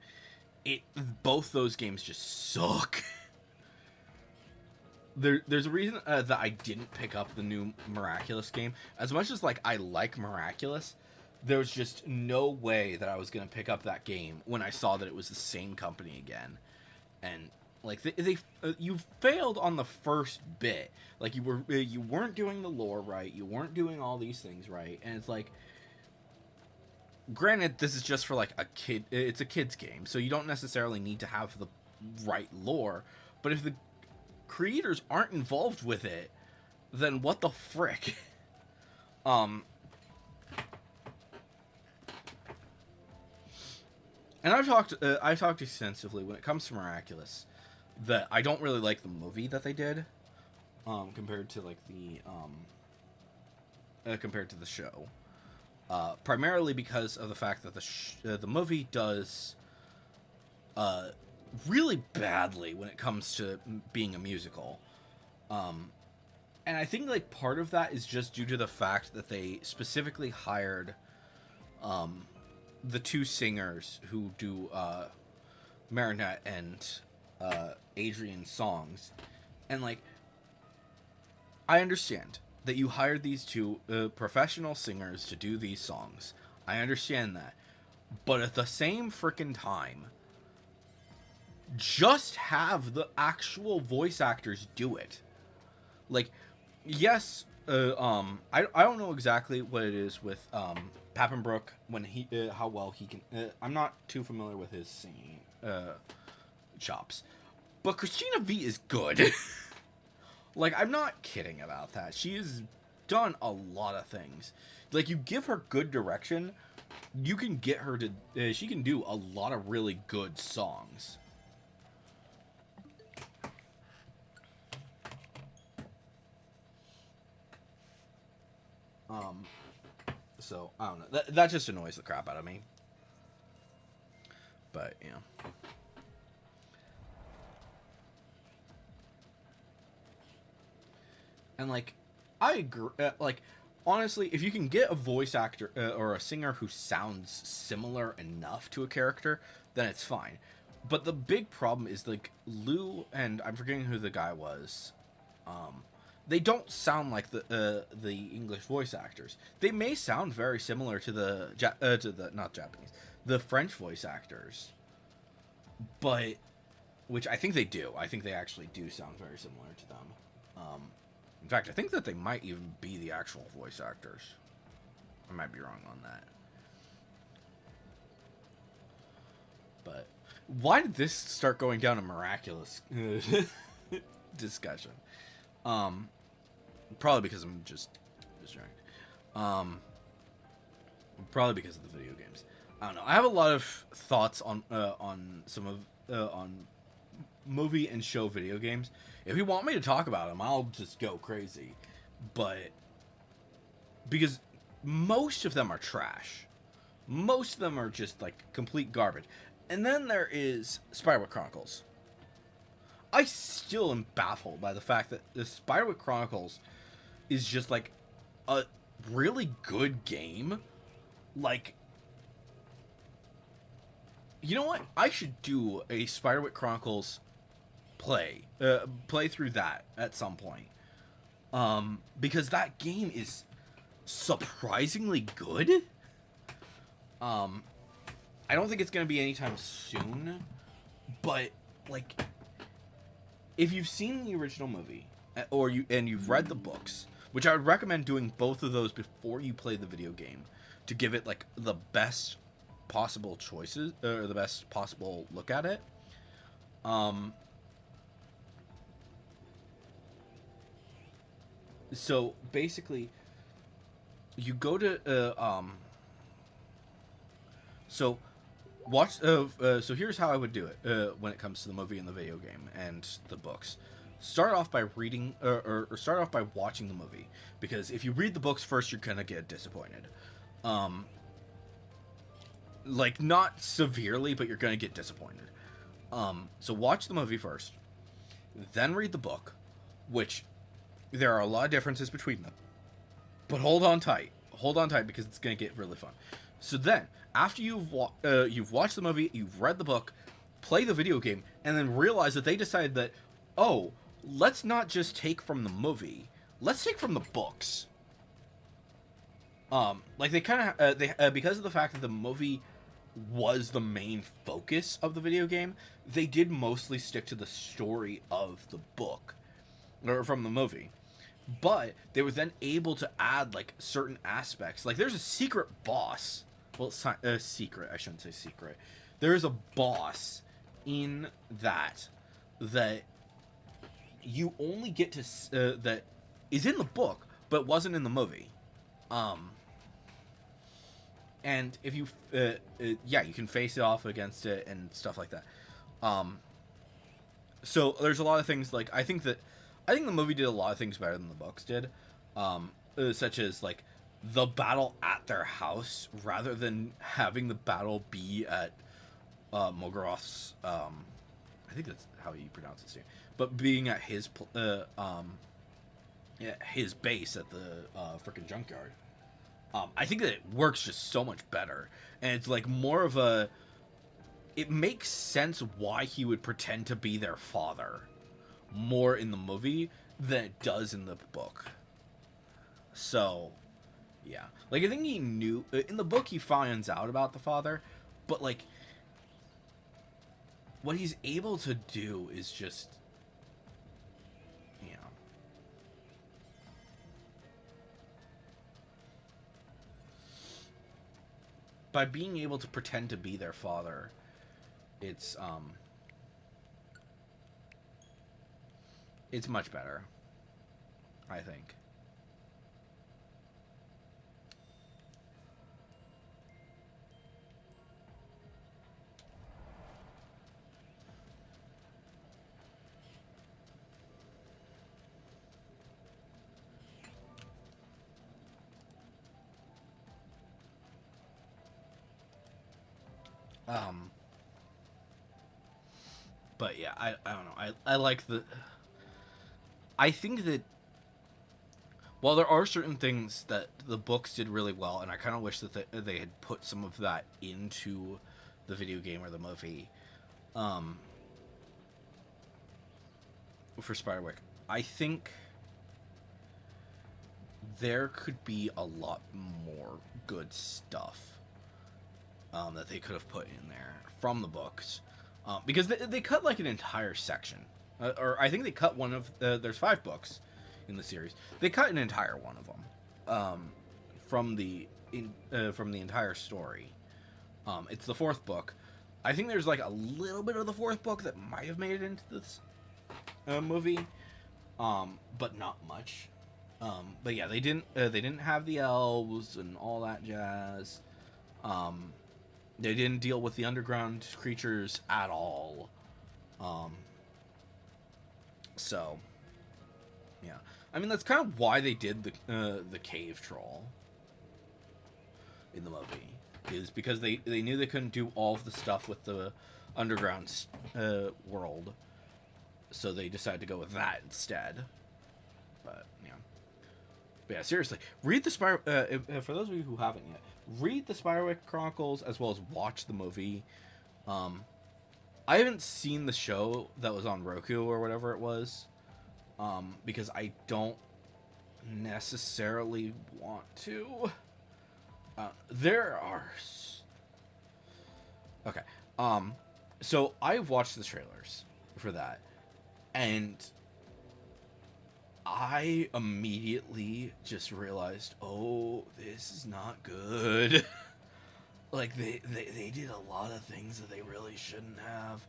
Speaker 1: both those games just suck. There's a reason that I didn't pick up the new Miraculous game. As much as like I like Miraculous, there was just no way that I was gonna pick up that game when I saw that it was the same company again. And like you failed on the first bit. Like you weren't doing the lore right. You weren't doing all these things right. And it's like, granted, this is just for like a kid. It's a kid's game, so you don't necessarily need to have the right lore. But if the creators aren't involved with it, then what the frick? And I've talked extensively when it comes to Miraculous that I don't really like the movie that they did, compared to like compared to the show. Primarily because of the fact that the movie does really badly when it comes to being a musical. And I think like part of that is just due to the fact that they specifically hired the two singers who do Marinette and Adrian's songs. And like, I understand that you hired these two professional singers to do these songs. I understand that. But at the same frickin' time, just have the actual voice actors do it. Like, yes, I don't know exactly what it is with Pappenbrook when he how well he can. I'm not too familiar with his singing chops, But Christina V is good. Like, I'm not kidding about that. She has done a lot of things. Like, you give her good direction, you can get her to... she can do a lot of really good songs. So, I don't know. That just annoys the crap out of me. But, yeah. And, like, I agree. Like, honestly, if you can get a voice actor or a singer who sounds similar enough to a character, then it's fine. But the big problem is, like, Lou and I'm forgetting who the guy was. They don't sound like the English voice actors. They may sound very similar to the not Japanese, the French voice actors, but which I think they do. I think they actually do sound very similar to them. In fact, I think that they might even be the actual voice actors. I might be wrong on that. But why did this start going down a miraculous discussion? Probably because I'm just distracted. Probably because of the video games. I don't know. I have a lot of thoughts on some of on movie and show video games. If you want me to talk about them, I'll just go crazy. But because most of them are trash. Most of them are just like complete garbage. And then there is Spiderwick Chronicles. I still am baffled by the fact that the Spiderwick Chronicles is just like a really good game. Like, you know what? I should do a Spiderwick Chronicles play through that at some point. Because that game is surprisingly good. I don't think it's going to be anytime soon, but like, if you've seen the original movie or you've read the books, which I would recommend doing both of those before you play the video game to give it like the best possible choices or the best possible look at it. So basically, you go to so watch. So here's how I would do it when it comes to the movie and the video game and the books. Start off by reading or start off by watching the movie, because if you read the books first, you're gonna get disappointed. Like, not severely, but you're gonna get disappointed. So watch the movie first, then read the book, which there are a lot of differences between them. But hold on tight because it's gonna get really fun. So then, after you've watched the movie, you've read the book, play the video game, and then realize that they decided that, oh, let's not just take from the movie, let's take from the books. Like, they kind of because of the fact that the movie was the main focus of the video game, they did mostly stick to the story of the book or from the movie. But they were then able to add like certain aspects. Like, there's a secret boss. Well, it's not a secret. I shouldn't say secret. There is a boss in that you only get to that is in the book but wasn't in the movie. And if you you can face it off against it and stuff like that. So there's a lot of things, like, I think the movie did a lot of things better than the books did, such as like the battle at their house rather than having the battle be at Morgoth's, I think that's how you pronounce his name, but being at his base at the frickin' junkyard. I think that it works just so much better, and it's like more of a. It makes sense why he would pretend to be their father more in the movie than it does in the book. So, yeah. Like, I think he knew... In the book, he finds out about the father, but, like, what he's able to do is just... You know... By being able to pretend to be their father, it's, it's much better, I think. Um, but yeah, I don't know. I like the. I think that while there are certain things that the books did really well, and I kind of wish that they had put some of that into the video game or the movie, um, for Spiderwick, I think there could be a lot more good stuff that they could have put in there from the books, because they cut like an entire section, or I think they cut one of there's 5 books in the series. They cut an entire one of them from the entire story. It's the 4th book. I think there's like a little bit of the 4th book that might have made it into this movie, but not much. But yeah, they didn't have the elves and all that jazz. They didn't deal with the underground creatures at all. So yeah, I mean that's kind of why they did the cave troll in the movie, is because they knew they couldn't do all of the stuff with the underground world, so they decided to go with that instead. But yeah, seriously, read the for those of you who haven't yet, read the Spiderwick Chronicles as well as watch the movie. I haven't seen the show that was on Roku or whatever it was, because I don't necessarily want to. There are... Okay. So I've watched the trailers for that, and I immediately just realized, oh, this is not good. Like, they did a lot of things that they really shouldn't have.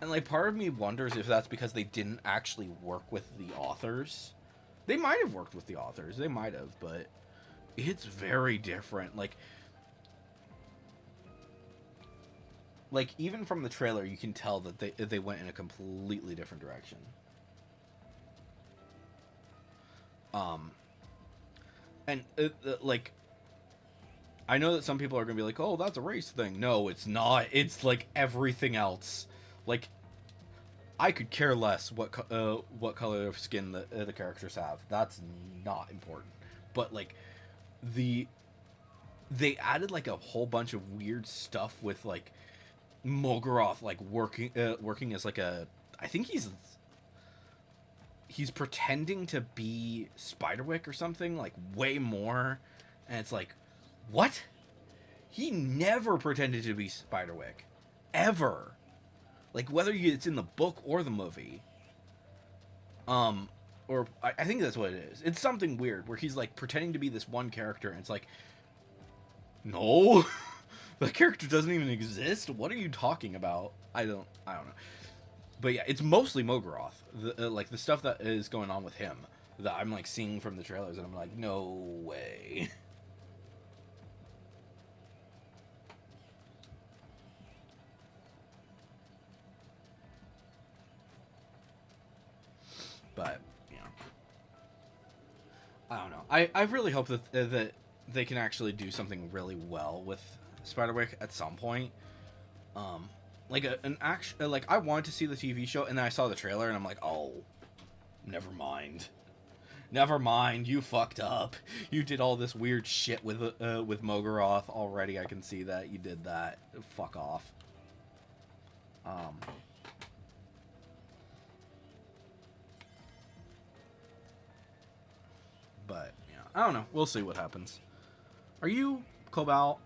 Speaker 1: And, like, part of me wonders if that's because they didn't actually work with the authors. They might have worked with the authors. They might have, but it's very different. Like, even from the trailer, you can tell that they went in a completely different direction. And, like, I know that some people are going to be like, oh, that's a race thing. No, it's not. It's, like, everything else. Like, I could care less what color of skin the characters have. That's not important. But, like, they added, like, a whole bunch of weird stuff with, like, Moguroth, like, working as, like, a... I think he's pretending to be Spiderwick or something, like, way more. And it's like, what? He never pretended to be Spiderwick. Ever. Like, whether it's in the book or the movie. Or, I think that's what it is. It's something weird, where he's, like, pretending to be this one character, and it's like, no! That character doesn't even exist? What are you talking about? I don't know. But yeah, it's mostly Moguroth. Like, the stuff that is going on with him, that I'm, like, seeing from the trailers, and I'm like, no way. But, I don't know. I really hope that they can actually do something really well with Spiderwick at some point. Like I wanted to see the TV show, and then I saw the trailer, and I'm like, oh, never mind. Never mind, you fucked up. You did all this weird shit with Moguroth already. I can see that you did that. Fuck off. But yeah, I don't know. We'll see what happens. Are you Cobalt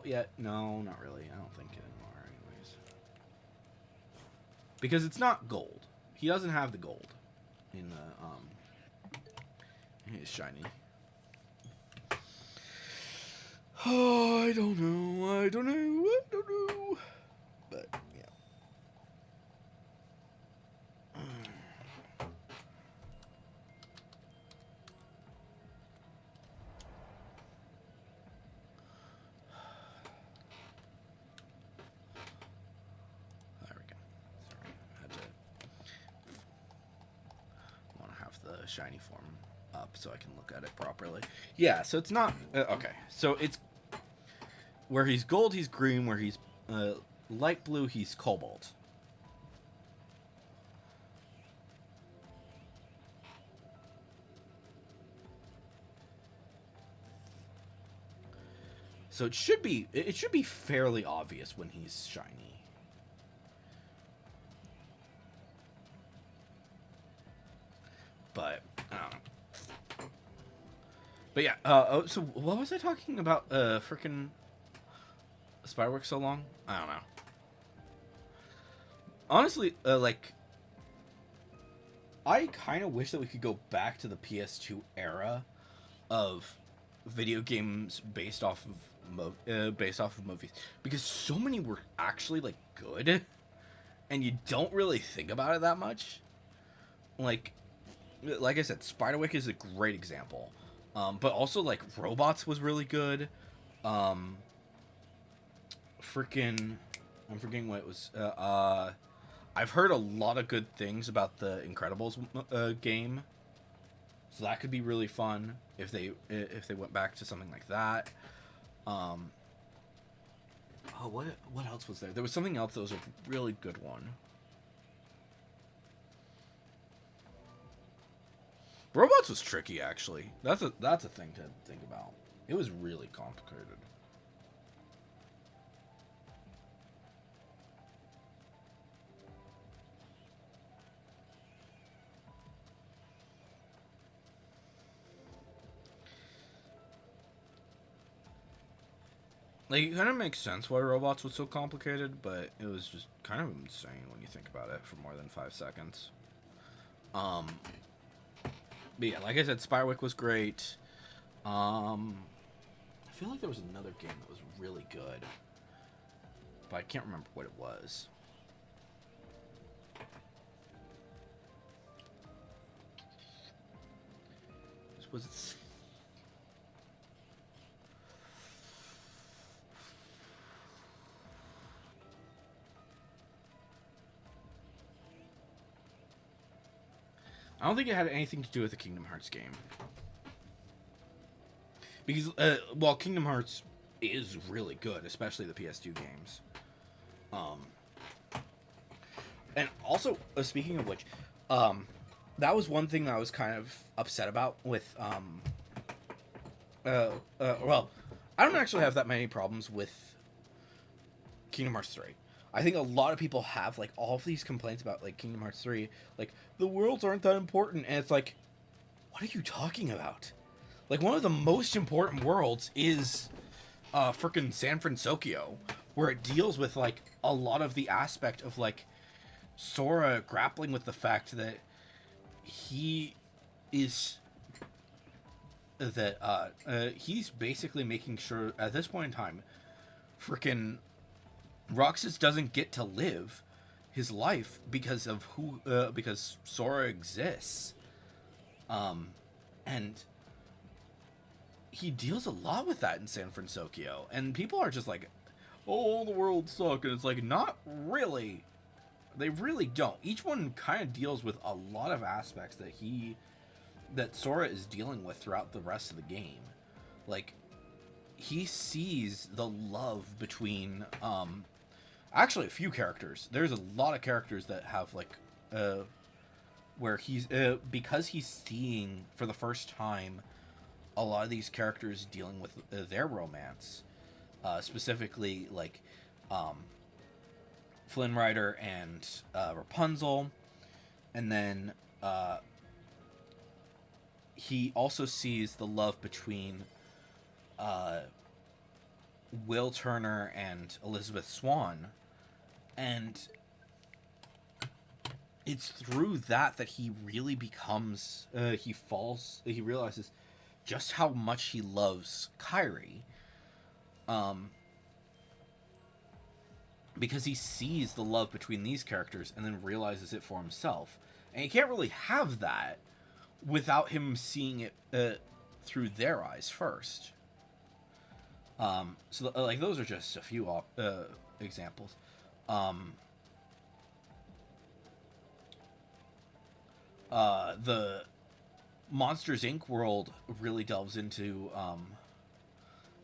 Speaker 1: yet? No, not really. I don't think anymore, anyways. Because it's not gold. He doesn't have the gold in the It's shiny. Oh, I don't know. But yeah. shiny form up so I can look at it properly. Yeah, so it's not okay. So it's where he's gold, he's green. Where he's light blue, he's cobalt. So it should be fairly obvious when he's shiny. But I don't know. But yeah, so what was I talking about? Freaking Spiderwick so long? I don't know. Honestly, like, I kind of wish that we could go back to the PS2 era of video games based off of movies, because so many were actually like good, and you don't really think about it that much. Like I said, Spiderwick is a great example, but also like Robots was really good. Freaking, I'm forgetting what it was. I've heard a lot of good things about the Incredibles game, so that could be really fun if they went back to something like that. Oh, what else was there? There was something else that was a really good one. Robots was tricky, actually. That's a thing to think about. It was really complicated. Like, it kind of makes sense why Robots was so complicated, but it was just kind of insane when you think about it for more than 5 seconds. But yeah, like I said, Spiderwick was great. I feel like there was another game that was really good, but I can't remember what it was. Was it... I don't think it had anything to do with the Kingdom Hearts game. Because, while Kingdom Hearts is really good, especially the PS2 games. And also, speaking of which, that was one thing that I was kind of upset about with, well, I don't actually have that many problems with Kingdom Hearts 3. I think a lot of people have, like, all of these complaints about, like, Kingdom Hearts 3. Like, the worlds aren't that important. And it's like, what are you talking about? Like, one of the most important worlds is frickin' San Francisco, where it deals with, like, a lot of the aspect of, like, Sora grappling with the fact that he is... that, he's basically making sure, at this point in time, frickin' Roxas doesn't get to live his life because of because Sora exists. And he deals a lot with that in San Francisco, and people are just like, oh, the world sucks, and it's like, not really. They really don't. Each one kind of deals with a lot of aspects that Sora is dealing with throughout the rest of the game. Like, he sees the love between, actually a few characters. There's a lot of characters that have, like, where he's, because he's seeing for the first time a lot of these characters dealing with their romance, specifically, like, Flynn Rider and Rapunzel, and then he also sees the love between Will Turner and Elizabeth Swann, and it's through that he really becomes, he realizes just how much he loves Kairi, because he sees the love between these characters and then realizes it for himself. And you can't really have that without him seeing it through their eyes first. So, like, those are just a few examples. Monsters Inc. world really delves into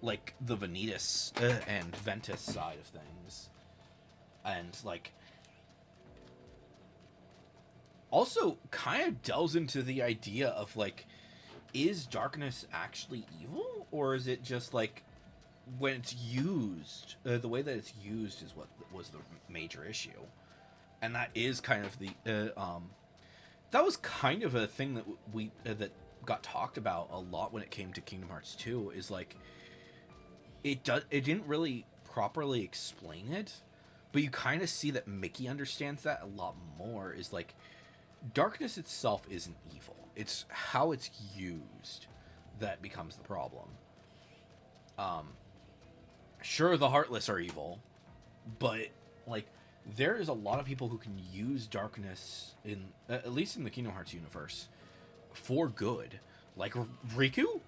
Speaker 1: like the Vanitas and Ventus side of things, and like also kind of delves into the idea of like, is darkness actually evil, or is it just like when it's used, the way that it's used is what was the major issue, and that is kind of the that was kind of a thing that we that got talked about a lot when it came to Kingdom Hearts 2, is like it didn't really properly explain it, but you kind of see that Mickey understands that a lot more, is like darkness itself isn't evil. It's how it's used that becomes the problem. Sure, the Heartless are evil, but like there is a lot of people who can use darkness in at least in the Kingdom Hearts universe for good. Like Riku,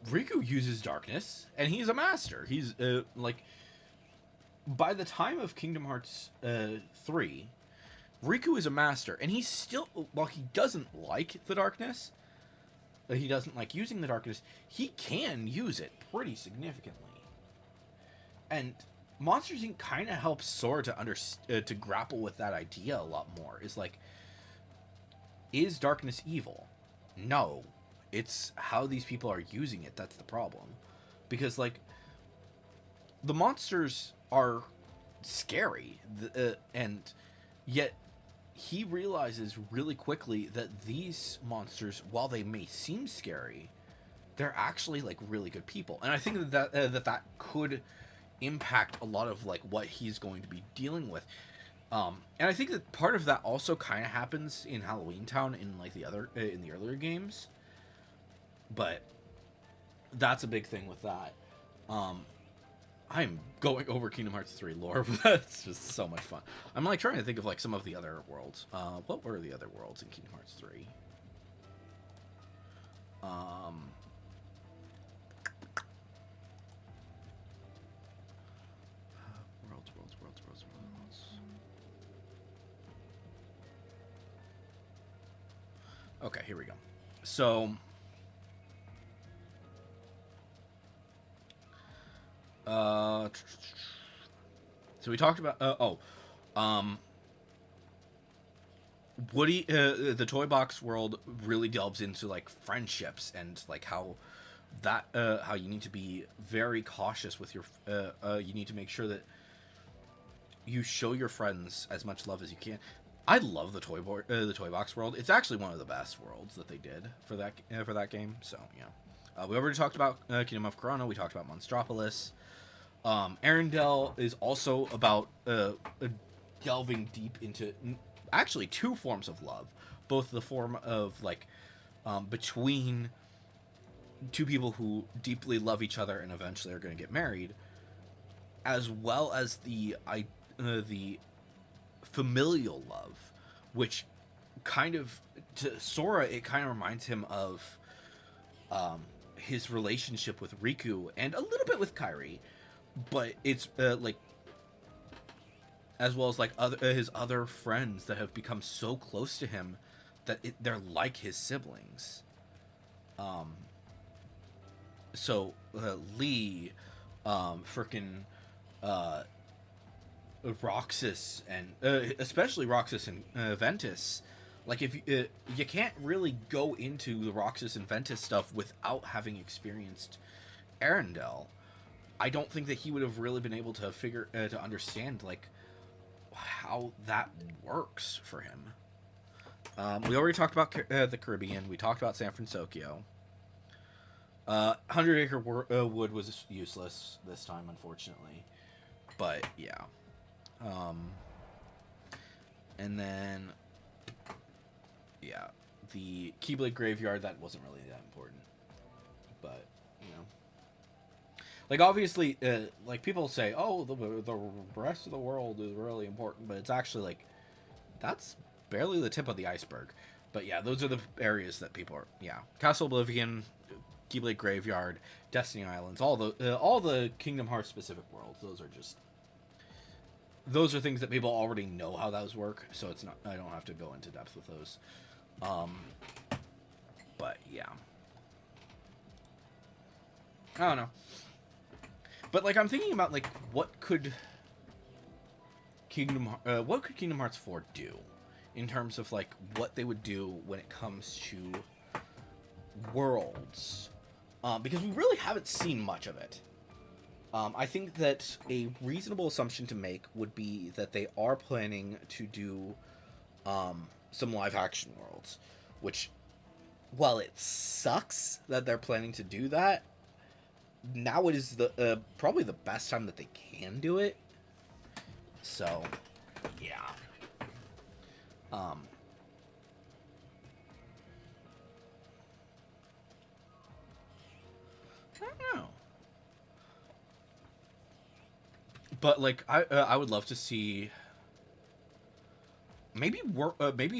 Speaker 1: Riku uses darkness, and he's a master. He's like by the time of Kingdom Hearts 3, Riku is a master, and he's still, while he doesn't like the darkness, he doesn't like using the darkness, he can use it pretty significantly. And Monsters Inc. kind of helps Sora to grapple with that idea a lot more. Is like, is darkness evil? No, it's how these people are using it that's the problem. Because like, the monsters are scary, and yet he realizes really quickly that these monsters, while they may seem scary, they're actually like really good people. And I think that could impact a lot of like what he's going to be dealing with. And I think that part of that also kind of happens in Halloween Town in like the other in the earlier games, but that's a big thing with that. I'm going over Kingdom Hearts 3 lore, but that's just so much fun. I'm like trying to think of like some of the other worlds. What were the other worlds in Kingdom Hearts 3? Worlds. Okay, here we go. So, so we talked about Woody, the Toy Box world really delves into like friendships and like how you need to be very cautious with your you need to make sure that you show your friends as much love as you can. I love the Toy Box world. It's actually one of the best worlds that they did for that game. So yeah, we already talked about Kingdom of Corona. We talked about Monstropolis. Arendelle is also about delving deep into actually two forms of love, both the form of like between two people who deeply love each other and eventually are going to get married, as well as the familial love, which kind of, to Sora, it kind of reminds him of his relationship with Riku and a little bit with Kairi, but it's like, as well as like his other friends that have become so close to him that they're like his siblings. So Lee, frickin' Roxas, and especially Roxas and Ventus. Like, if you can't really go into the Roxas and Ventus stuff without having experienced Arendelle. I don't think that he would have really been able to to understand like how that works for him. We already talked about the Caribbean. We talked about San Francisco. 100 Acre Wood was useless this time, unfortunately. But yeah. And then, yeah, the Keyblade Graveyard, that wasn't really that important. But, like, obviously, like, people say, oh, the rest of the world is really important, but it's actually, like, that's barely the tip of the iceberg. But yeah, those are the areas that people are, Castle Oblivion, Keyblade Graveyard, Destiny Islands, all the Kingdom Hearts specific worlds. Those are things that people already know how those work, so it's not, I don't have to go into depth with those. But yeah, I don't know. But like I'm thinking about like what could Kingdom Hearts 4 do in terms of like what they would do when it comes to worlds, because we really haven't seen much of it. I think that a reasonable assumption to make would be that they are planning to do some live action worlds, which, while it sucks that they're planning to do that, now it is the probably the best time that they can do it. So, yeah. I don't know. But like I would love to see maybe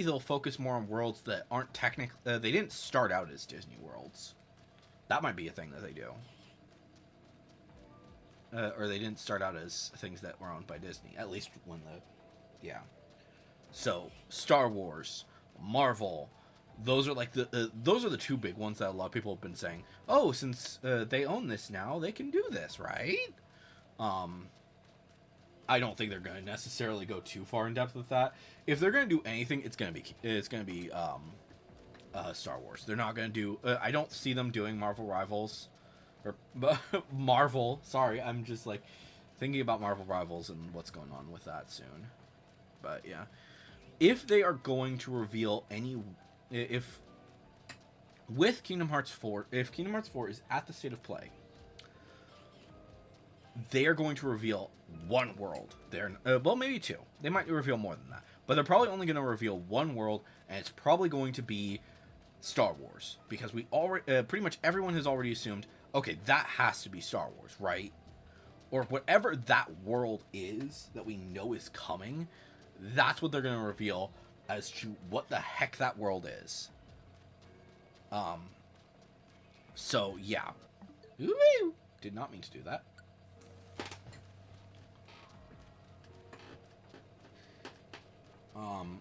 Speaker 1: they'll focus more on worlds that aren't technically they didn't start out as Disney worlds. That might be a thing that they do. Or they didn't start out as things that were owned by Disney, at least when yeah. So Star Wars, Marvel, those are like those are the two big ones that a lot of people have been saying. Oh, since they own this now, they can do this, right? I don't think they're going to necessarily go too far in depth with that. If they're going to do anything, it's going to be Star Wars. They're not going to do. I don't see them doing Marvel Rivals, or Marvel. Sorry, I'm just like thinking about Marvel Rivals and what's going on with that soon. But yeah, if they are going to reveal if with Kingdom Hearts 4, if Kingdom Hearts 4 is at the state of play, they are going to reveal one world. Well, maybe two. They might reveal more than that, but they're probably only going to reveal one world, and it's probably going to be Star Wars, because we already pretty much everyone has already assumed, okay, that has to be Star Wars, right? Or whatever that world is that we know is coming, that's what they're going to reveal as to what the heck that world is. So yeah. Ooh, did not mean to do that.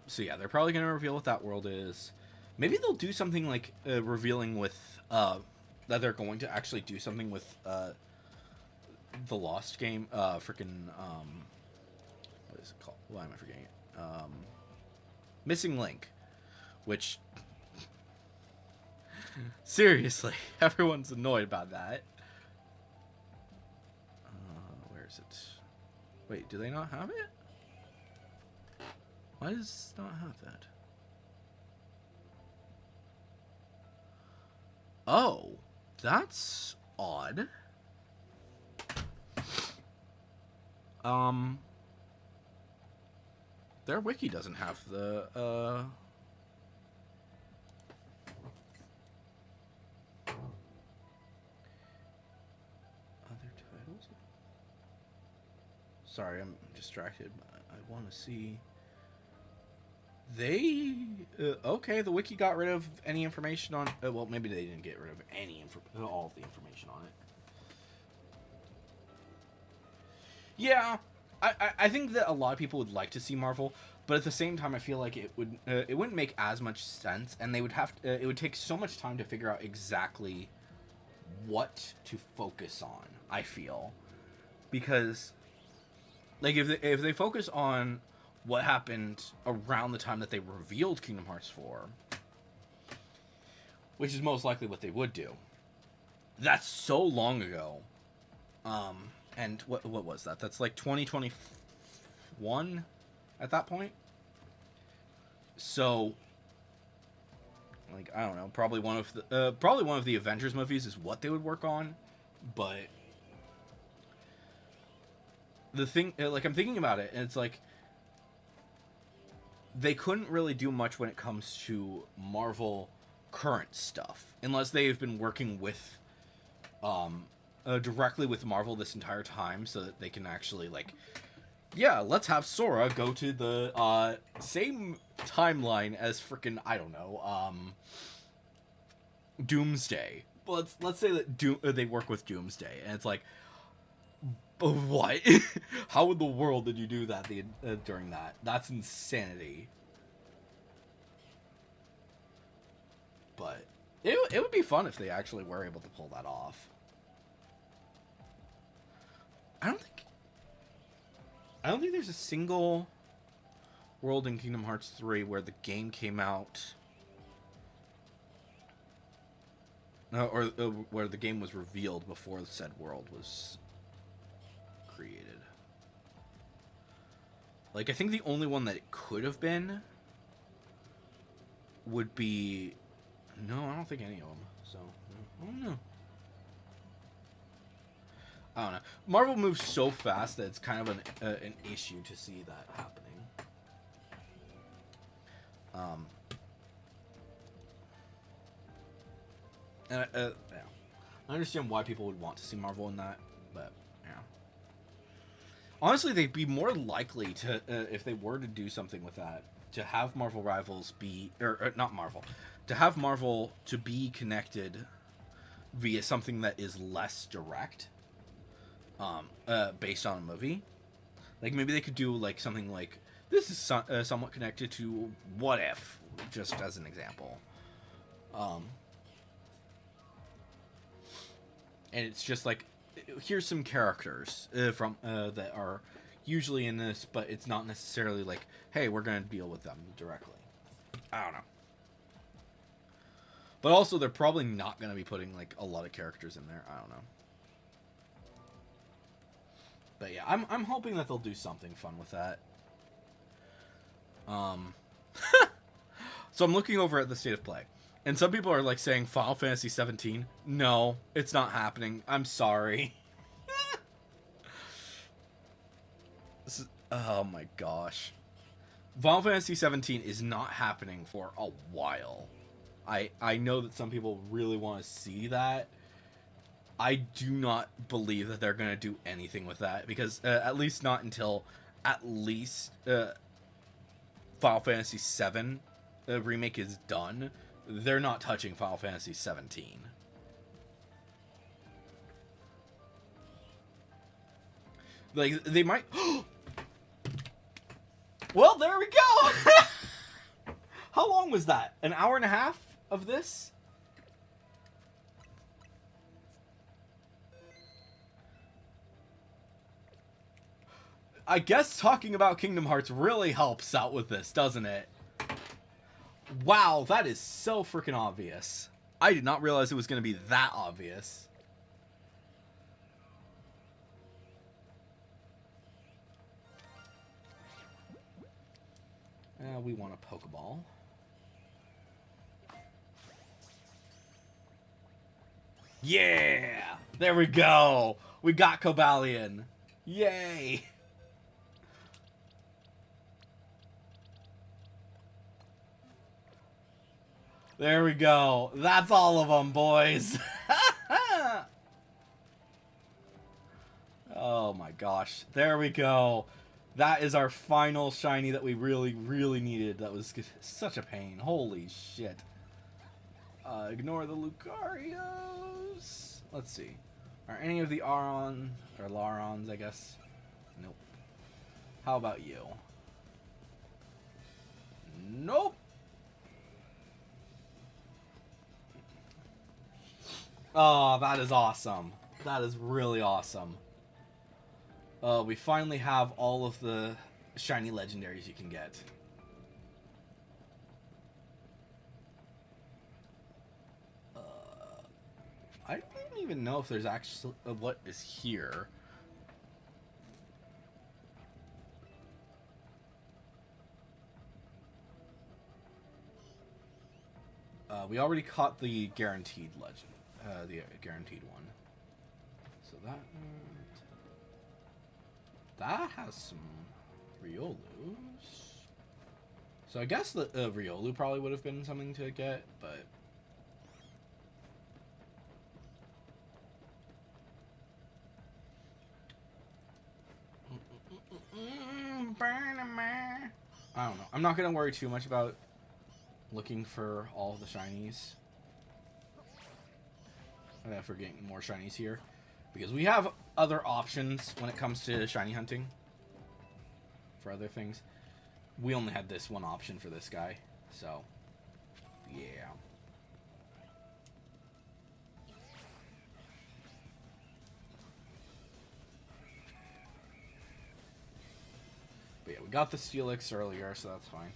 Speaker 1: So yeah, they're probably going to reveal what that world is. Maybe they'll do something like revealing with that they're going to actually do something with the Lost game, freaking what is it called? Why am I forgetting it? Missing Link, which seriously, everyone's annoyed about that. Where is it? Wait, do they not have it? Why does it not have that? Oh, that's odd. Their wiki doesn't have the other titles. Sorry, I'm distracted. I want to see. They okay. The wiki got rid of any information on. Well, maybe they didn't get rid of all of the information on it. Yeah, I think that a lot of people would like to see Marvel, but at the same time, I feel like it wouldn't make as much sense, and they would it would take so much time to figure out exactly what to focus on. I feel, because like if they focus on what happened around the time that they revealed Kingdom Hearts 4, which is most likely what they would do. That's so long ago. And what was that? That's like 2021 at that point. So, like, I don't know, probably one of the Avengers movies is what they would work on, but the thing, like, I'm thinking about it, and it's like they couldn't really do much when it comes to Marvel current stuff unless they've been working with directly with Marvel this entire time, so that they can actually, like, yeah, let's have Sora go to the same timeline as freaking, I don't know, Doomsday. Let's say that they work with Doomsday, and it's like, what? How in the world did you do that during that? That's insanity. But It would be fun if they actually were able to pull that off. I don't think there's a single world in Kingdom Hearts 3 where the game came out, or where the game was revealed before the said world was created. Like, I think the only one that it could have been would be... No, I don't think any of them. So, I don't know. I don't know. Marvel moves so fast that it's kind of an issue to see that happening. And yeah. I understand why people would want to see Marvel in that, but yeah. Honestly, they'd be more likely to, if they were to do something with that, to have Marvel Rivals be, or not Marvel, to have Marvel to be connected via something that is less direct, based on a movie. Like, maybe they could do, like, something like, this is somewhat connected to What If, just as an example. And it's just like, here's some characters from that are usually in this, but it's not necessarily like, hey, we're going to deal with them directly. I don't know. But also, they're probably not going to be putting, like, a lot of characters in there. I don't know. But yeah, I'm hoping that they'll do something fun with that. So I'm looking over at the state of play. And some people are, like, saying Final Fantasy 17. No, it's not happening. I'm sorry. Oh my gosh. Final Fantasy 17 is not happening for a while. I know that some people really want to see that. I do not believe that they're going to do anything with that. Because, at least not until at least Final Fantasy 7 remake is done. They're not touching Final Fantasy 17. Like, they might... Well, there we go! How long was that? An hour and a half of this? I guess talking about Kingdom Hearts really helps out with this, doesn't it? Wow, that is so freaking obvious. I did not realize it was going to be that obvious. We want a Pokeball. Yeah! There we go! We got Cobalion! Yay! There we go. That's all of them, boys. Oh my gosh. There we go. That is our final shiny that we really, really needed. That was such a pain. Holy shit. Ignore the Lucarios. Let's see. Are any of the Aron, or Larons, I guess? Nope. How about you? Nope. Oh, that is awesome. That is really awesome. We finally have all of the shiny legendaries you can get. I don't even know if there's actually what is here. We already caught the guaranteed legend. The guaranteed one. So that has some Riolus. So I guess the Riolu probably would have been something to get, but I don't know. I'm not gonna worry too much about looking for all the shinies. For getting more shinies here, because we have other options when it comes to shiny hunting for other things. We only had this one option for this guy, so yeah. got the Steelix earlier, so that's fine.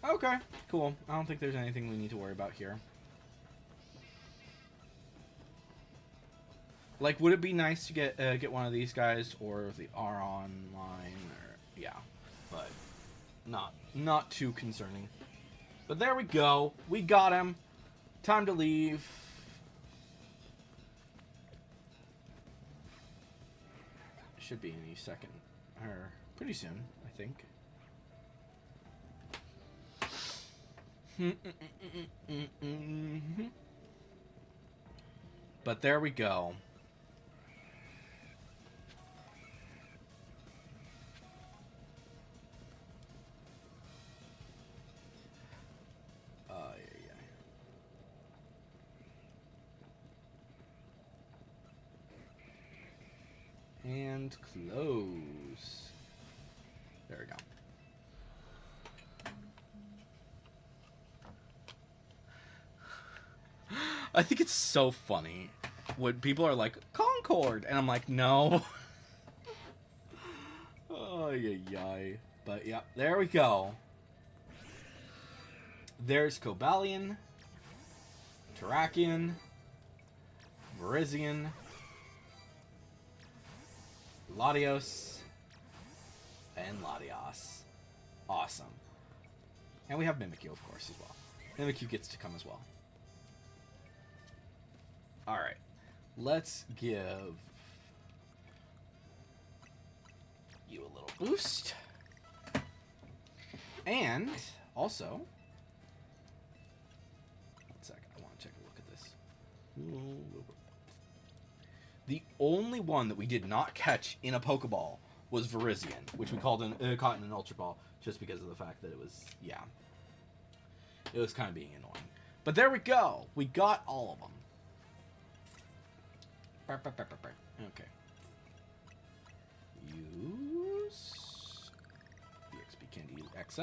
Speaker 1: Okay, cool. I don't think there's anything we need to worry about here. Like, would it be nice to get one of these guys or the R online? Or yeah, but not too concerning. But there we go. We got him. Time to leave. Should be any second, or pretty soon, I think. But there we go. And close. There we go. I think it's so funny when people are like, Concord! And I'm like, no. Oh, yeah. But yeah, there we go. There's Cobalion, Terrakion, Virizion, Latios, and Latios. Awesome. And we have Mimikyu, of course, as well. Mimikyu gets to come as well. Alright. Let's give you a little boost. And also, one second, I want to take a look at this. The only one that we did not catch in a Pokeball was Virizion, which we caught in an Ultra Ball, just because of the fact that it was, yeah, it was kind of being annoying. But there we go. We got all of them. Okay. Use EXP Candy XL.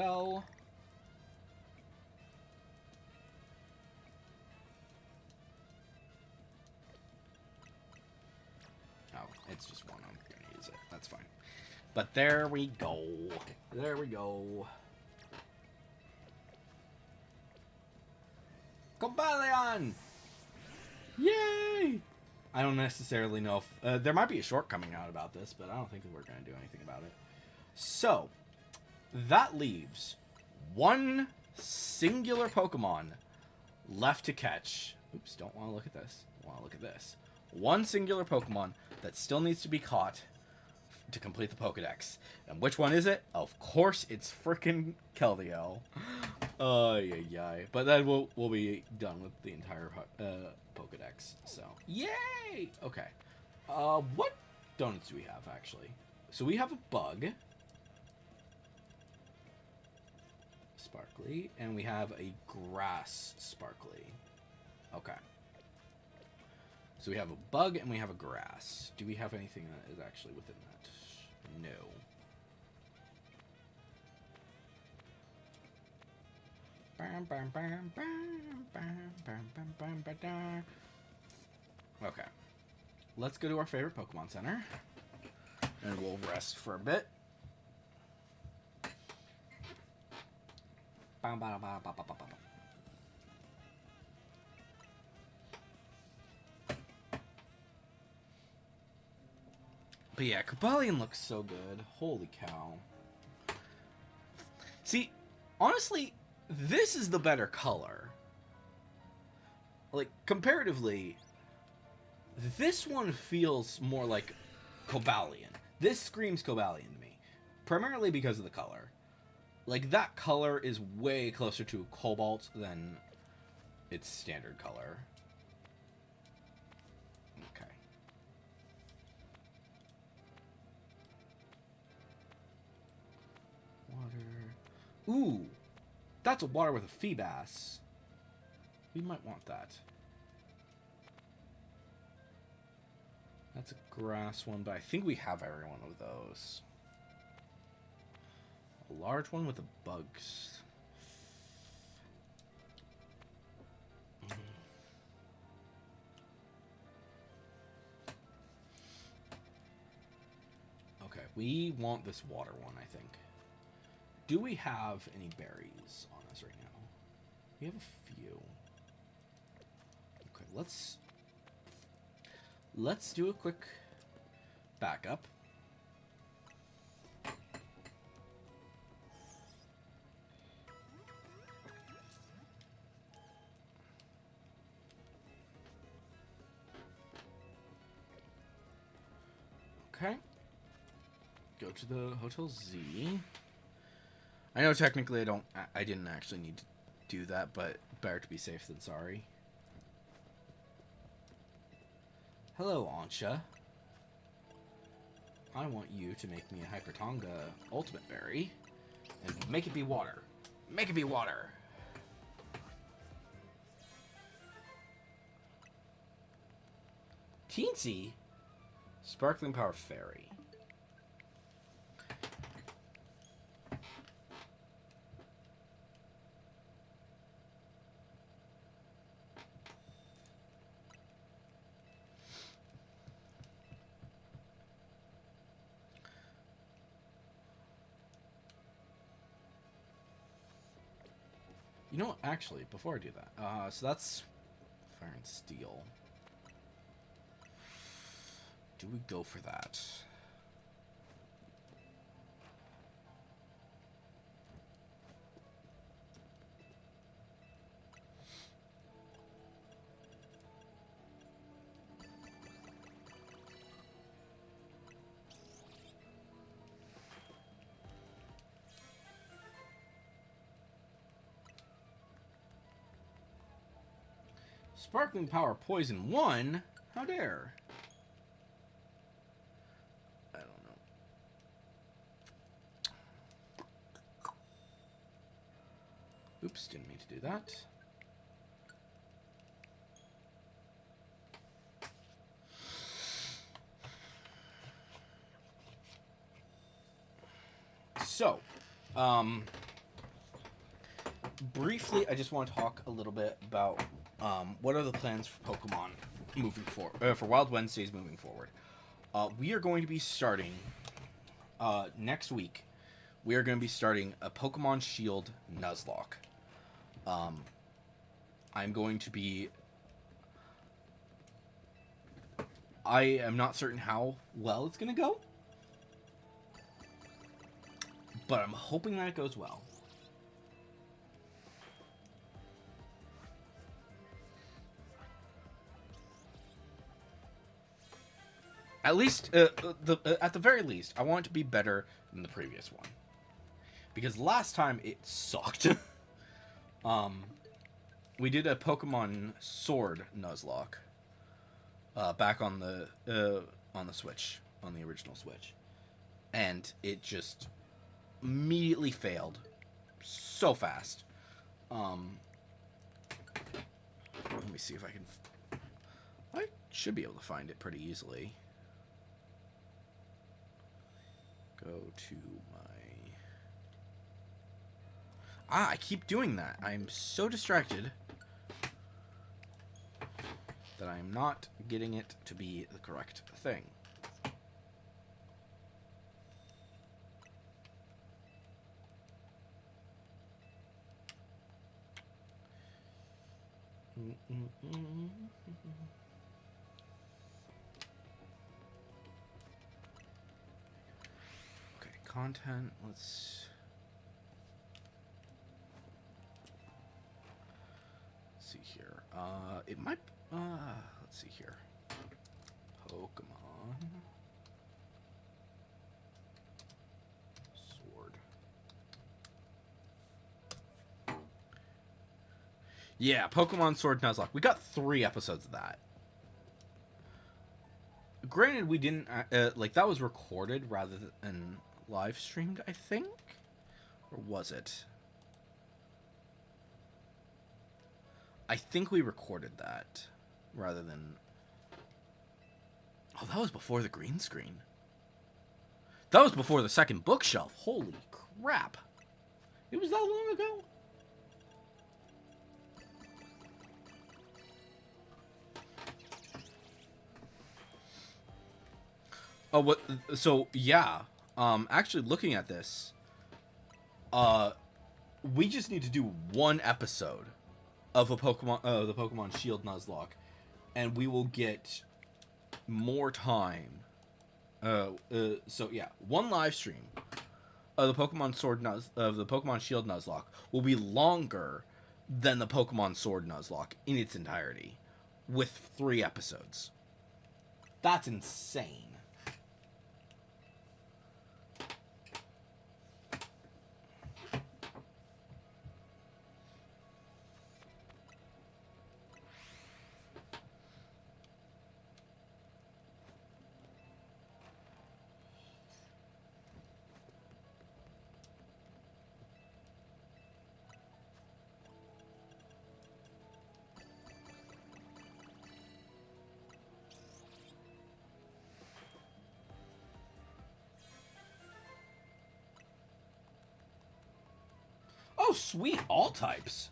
Speaker 1: Oh, it's just one. I'm gonna use it. That's fine. But there we go. There we go. Cobalion! Yay! I don't necessarily know if... there might be a short coming out about this, but I don't think we're going to do anything about it. So, that leaves one singular Pokemon left to catch. Oops, don't want to look at this. Want to look at this. One singular Pokemon that still needs to be caught to complete the Pokedex. And which one is it? Of course, it's frickin' Keldeo. Yay. But then we'll be done with the entire Pokedex. So, yay! Okay. What donuts do we have, actually? So we have a bug. Sparkly. And we have a grass Sparkly. Okay. So we have a bug and we have a grass. Do we have anything that is actually within that? No. Okay. Let's go to our favorite Pokemon Center. And we'll rest for a bit. But yeah, Cobalion looks so good. Holy cow. See, honestly, this is the better color. Like, comparatively, this one feels more like Cobalion. This screams Cobalion to me. Primarily because of the color. Like, that color is way closer to Cobalt than its standard color. Okay. Water. Ooh! That's a water with a Feebas. We might want that. That's a grass one, but I think we have every one of those. A large one with the bugs. Okay, we want this water one, I think. Do we have any berries on us right now? We have a few. Okay, let's do a quick backup. Okay. Go to the Hotel Z. I know technically I didn't actually need to do that, but better to be safe than sorry. Hello, Ansha. I want you to make me a Hypertonga Ultimate Berry. And make it be water. Make it be water. Teensy? Sparkling Power Fairy. You know what? Actually, before I do that, so that's Fire and Steel. Do we go for that? Sparkling Power Poison 1? How dare? I don't know. Oops, didn't mean to do that. So, briefly, I just want to talk a little bit about what are the plans for Pokemon moving forward, for Wild Wednesdays moving forward. We are going to be starting next week. We are going to be starting a Pokemon Shield Nuzlocke. I'm going to be. I am not certain how well it's going to go, but I'm hoping that it goes well. At least, at the very least, I want it to be better than the previous one. Because last time it sucked. We did a Pokemon Sword Nuzlocke back on the Switch, on the original Switch, and it just immediately failed so fast. Let me see if I can. I should be able to find it pretty easily. Go to my... I keep doing that. I'm so distracted that I'm not getting it to be the correct thing. Content, let's see here. It might, let's see here. Pokemon Sword. Yeah, Pokemon Sword Nuzlocke. We got 3 episodes of that. Granted, we didn't, like, that was recorded rather than live streamed, I think? Or was it? I think we recorded that rather than... Oh, that was before the green screen. That was before the second bookshelf. Holy crap. It was that long ago? Oh, what? So, yeah. Actually, looking at this, Uh, we just need to do one episode of the Pokemon Shield Nuzlocke, and we will get more time. So yeah, one live stream of the Pokemon Shield Nuzlocke will be longer than the Pokemon Sword Nuzlocke in its entirety, with 3 episodes. That's insane. Oh, sweet. All types.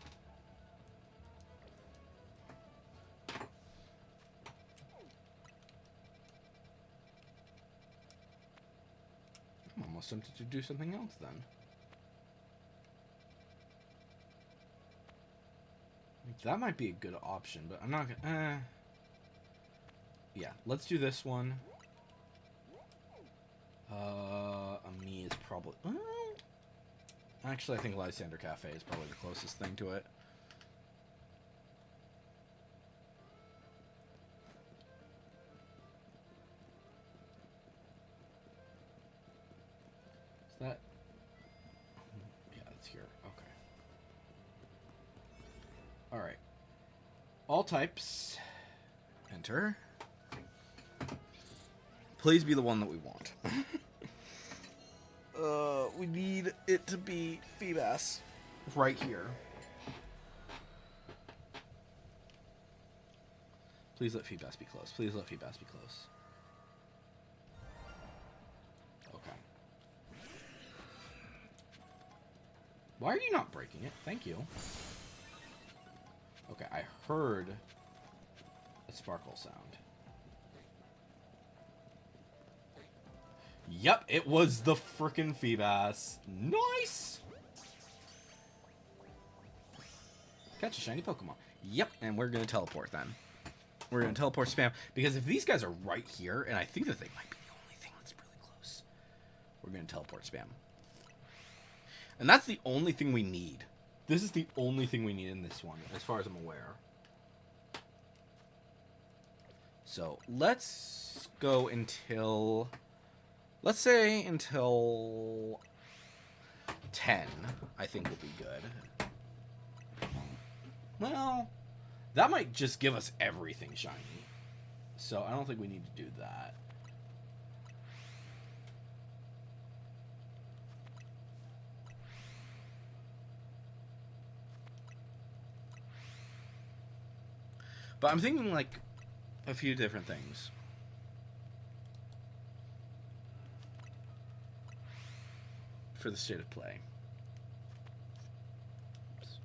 Speaker 1: I'm almost tempted to do something else then. That might be a good option, but I'm not gonna... Yeah, let's do this one. Me is probably... Actually, I think Lysander Cafe is probably the closest thing to it. Is that... Yeah, it's here. Okay. Alright. All types. Enter. Please be the one that we want. We need it to be Feebas. Right here. Please let Feebas be close. Please let Feebas be close. Okay. Why are you not breaking it? Thank you. Okay, I heard a sparkle sound. Yep, it was the frickin' Feebas. Nice! Catch a shiny Pokemon. Yep, and we're gonna teleport then. We're gonna teleport spam, because if these guys are right here, and I think that they might be the only thing that's really close, we're gonna teleport spam. And that's the only thing we need. This is the only thing we need in this one, as far as I'm aware. So, let's go until... Let's say until 10, I think will be good. Well, that might just give us everything shiny. So I don't think we need to do that. But I'm thinking like a few different things. For the state of play. Oops.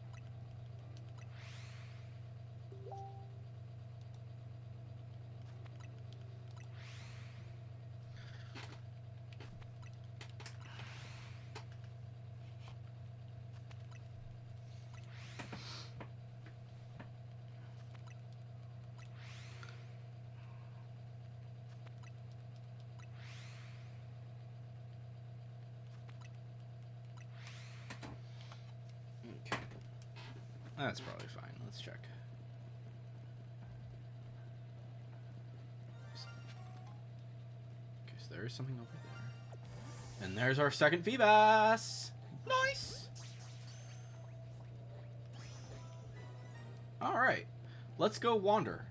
Speaker 1: That's probably fine. Let's check. Okay, so there is something over there. And there's our second Feebas! Nice! Alright. Let's go wander.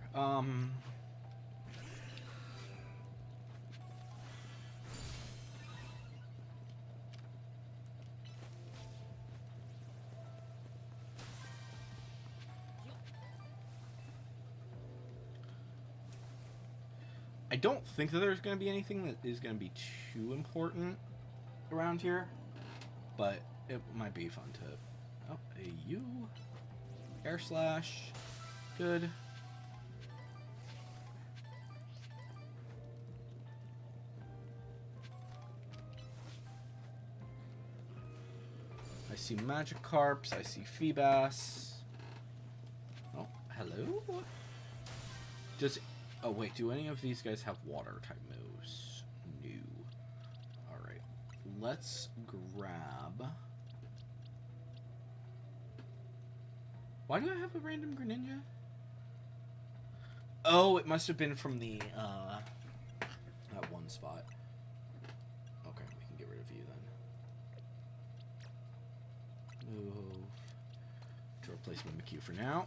Speaker 1: I don't think that there's going to be anything that is going to be too important around here, but it might be fun to... Oh, a U. Air Slash. Good. see Magikarps. I see Feebas. Oh, hello? Does... Oh, wait. Do any of these guys have water-type moves? No. Alright. Let's grab... Why do I have a random Greninja? Oh, it must have been from the, that one spot. Okay, we can get rid of you then. Move to replace Mimikyu for now.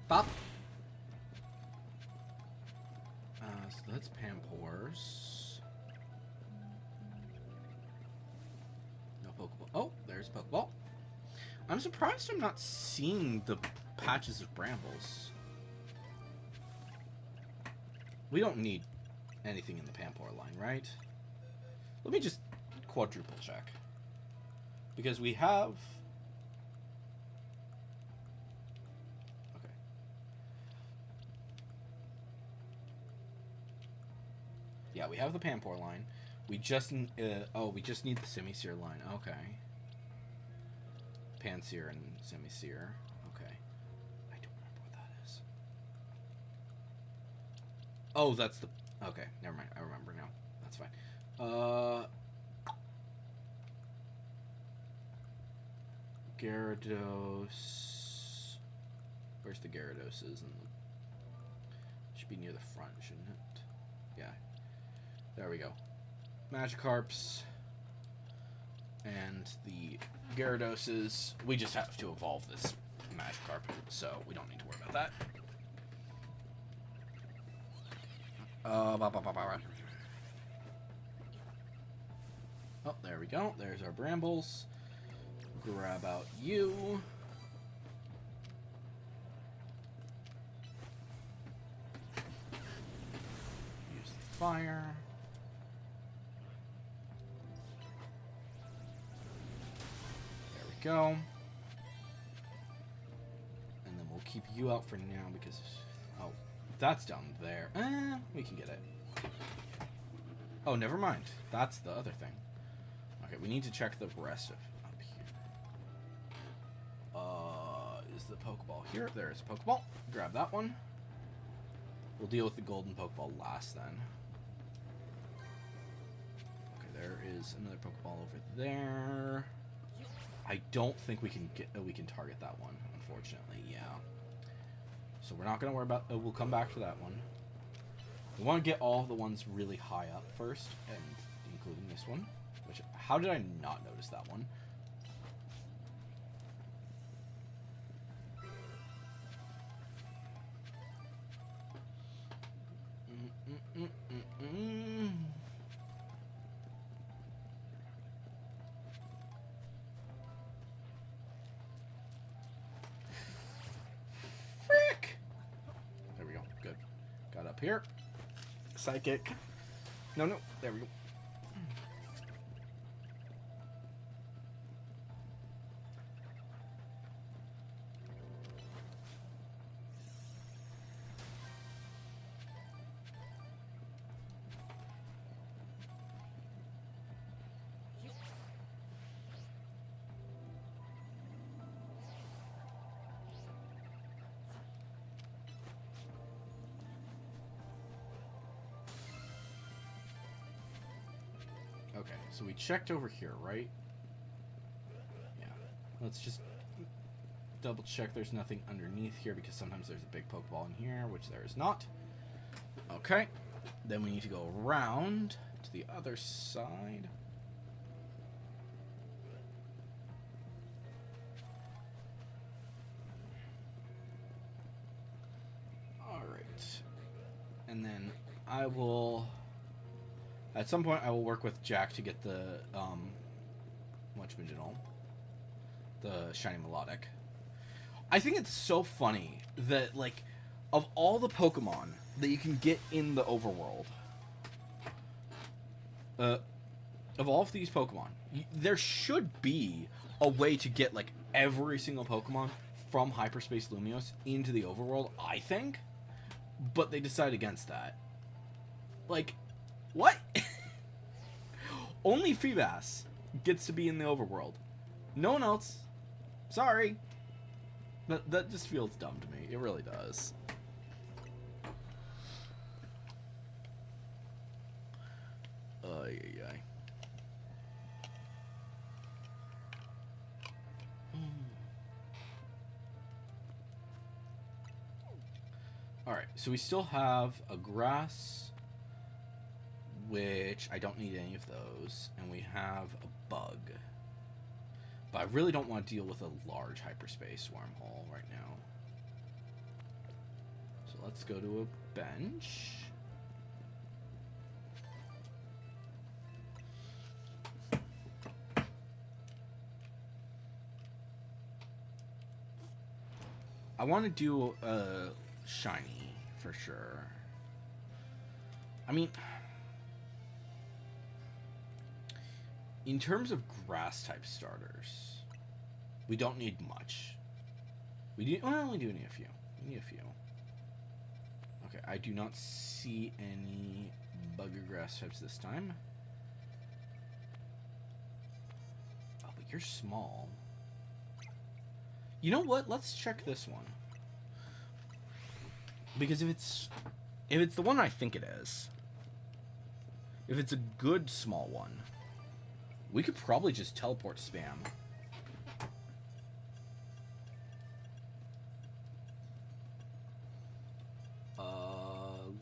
Speaker 1: Pop. So that's Pampors. No Pokeball. Oh, there's Pokeball. I'm surprised I'm not seeing the patches of brambles. We don't need anything in the Pampor line, right? Let me just quadruple check. Because we have... Yeah, we have the Pampor line. We just we just need the Simisear line. Okay. Pansear and Simisear. Okay. I don't remember what that is. Oh, that's the... Okay, never mind. I remember now. That's fine. Gyarados. Where's the Gyaradoses? Should be near the front, shouldn't it? Yeah. There we go. Magikarps and the Gyaradoses. We just have to evolve this Magikarp, so we don't need to worry about that. Oh, there we go. There's our Brambles. Grab out you. Use the fire. Go. And then we'll keep you out for now because... Oh, that's down there. We can get it. Oh, never mind. That's the other thing. Okay, we need to check the rest of up here. Is the Pokeball here? There is a Pokeball. Grab that one. We'll deal with the golden Pokeball last then. Okay, there is another Pokeball over there. I don't think we can target that one, unfortunately. Yeah. So we're not gonna worry about. We'll come back to that one. We want to get all of the ones really high up first, and including this one. Which, how did I not notice that one? Here. Psychic. No, no. There we go. Okay, so we checked over here, right? Yeah. Let's just double check there's nothing underneath here because sometimes there's a big Pokeball in here, which there is not. Okay. Then we need to go around to the other side. And then I will... At some point, I will work with Jack to get the, whatchamajinal, the Shiny Melodic. I think it's so funny that, like, of all the Pokemon that you can get in the overworld, of all of these Pokemon, there should be a way to get, like, every single Pokemon from Hyperspace Lumiose into the overworld, I think. But they decide against that. Like, what? Only Feebas gets to be in the overworld. No one else. Sorry. That just feels dumb to me. It really does. Ay, ay, ay. Alright, so we still have a grass, which I don't need any of those, and we have a bug. But I really don't want to deal with a large hyperspace wormhole right now. So let's go to a bench. I want to do a shiny for sure. I mean, in terms of grass type starters, we don't need much. We only do need a few. We need a few. Okay, I do not see any bugger grass types this time. Oh, but you're small. You know what? Let's check this one. Because if it's the one I think it is, if it's a good small one, we could probably just teleport spam.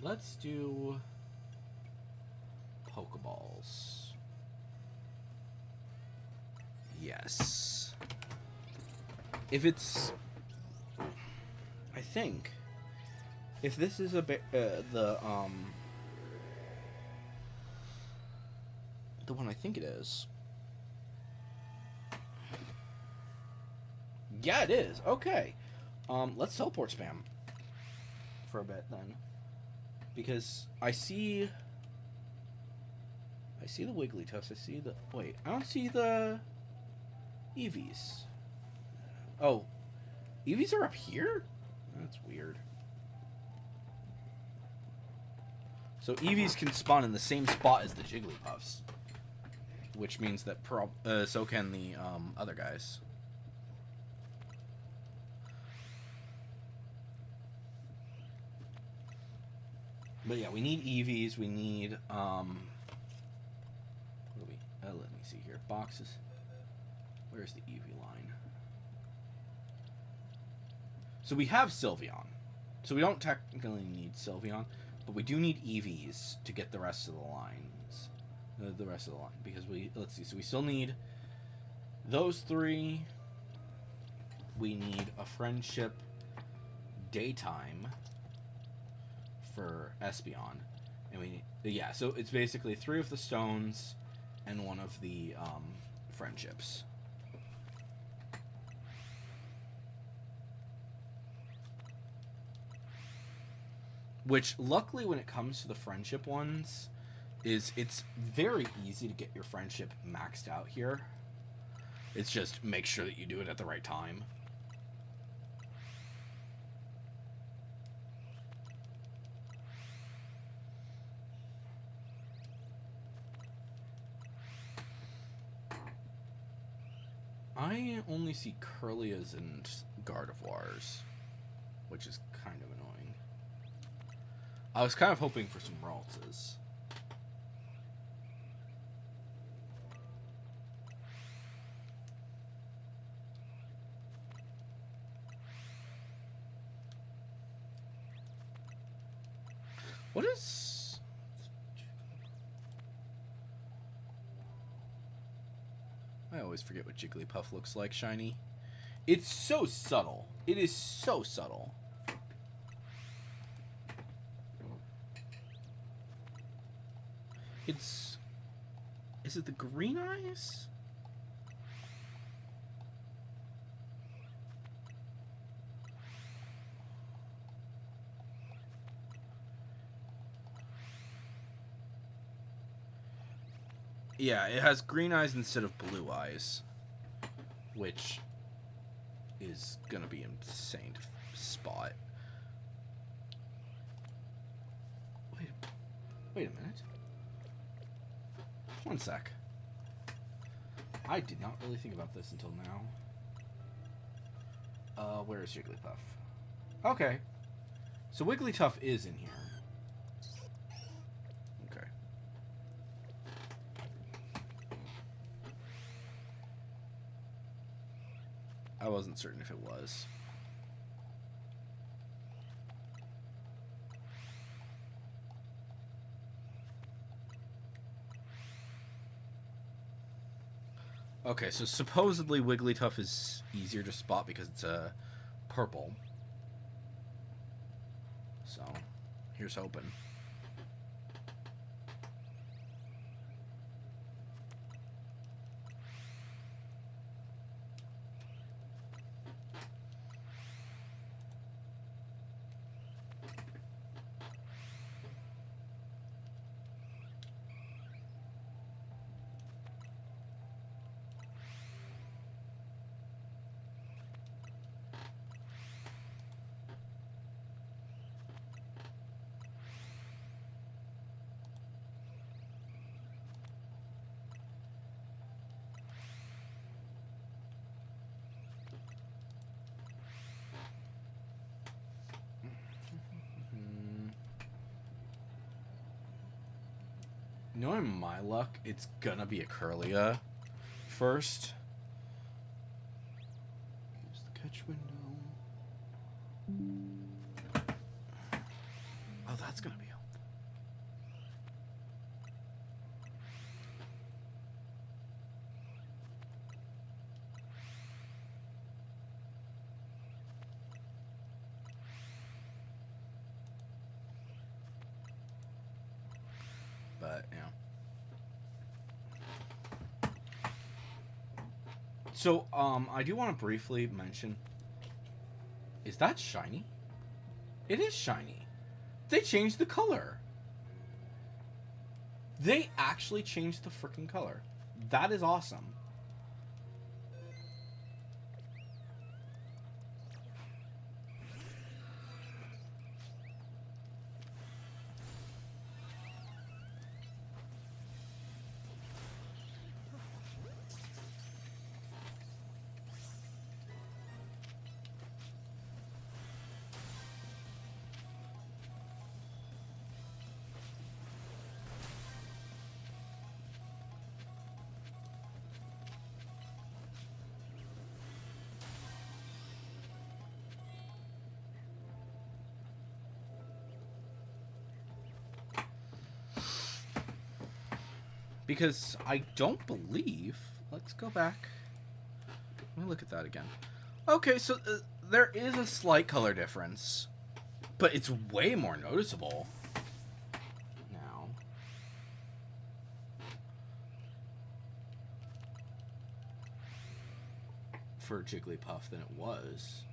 Speaker 1: Let's do Pokeballs. Yes. If it's, I think, if this is a bit the one I think it is. Yeah, it is. Okay. Let's teleport spam for a bit then. Because I see the Wigglytuffs, I see the... Wait, I don't see the Eevees. Oh, Eevees are up here? That's weird. So Eevees can spawn in the same spot as the Jigglypuffs. Which means that so can the other guys. But yeah, we need Eevees, we need, what do we, let me see here, boxes. Where's the Eevee line? So we have Sylveon. So we don't technically need Sylveon, but we do need Eevees to get the rest of the lines. The rest of the line, because let's see, so we still need those three. We need a Friendship Daytime for Espeon, and yeah, so it's basically 3 of the stones and 1 of the friendships. Which, luckily, when it comes to the friendship ones, it's very easy to get your friendship maxed out here. It's just make sure that you do it at the right time. I only see Kirlias and Gardevoirs, which is kind of annoying. I was kind of hoping for some Raltses. What is... I always forget what Jigglypuff looks like, shiny. It's so subtle. It is so subtle. it's... Is it the green eyes? Yeah, it has green eyes instead of blue eyes, which is gonna be insane to spot. Wait a minute. One sec. I did not really think about this until now. Where is Jigglypuff? Okay. So Wigglytuff is in here. Okay. I wasn't certain if it was. Okay, so supposedly Wigglytuff is easier to spot because it's purple. So, here's hoping. Knowing my luck, it's gonna be a Curlia first. Use the catch window. Oh, that's gonna be helpful. But, you know. So, I do want to briefly mention, is that shiny? It is shiny. They changed the color. They actually changed the freaking color. That is awesome. Because I don't believe... Let's go back. Let me look at that again. Okay, so there is a slight color difference. But it's way more noticeable now. For Jigglypuff than it was.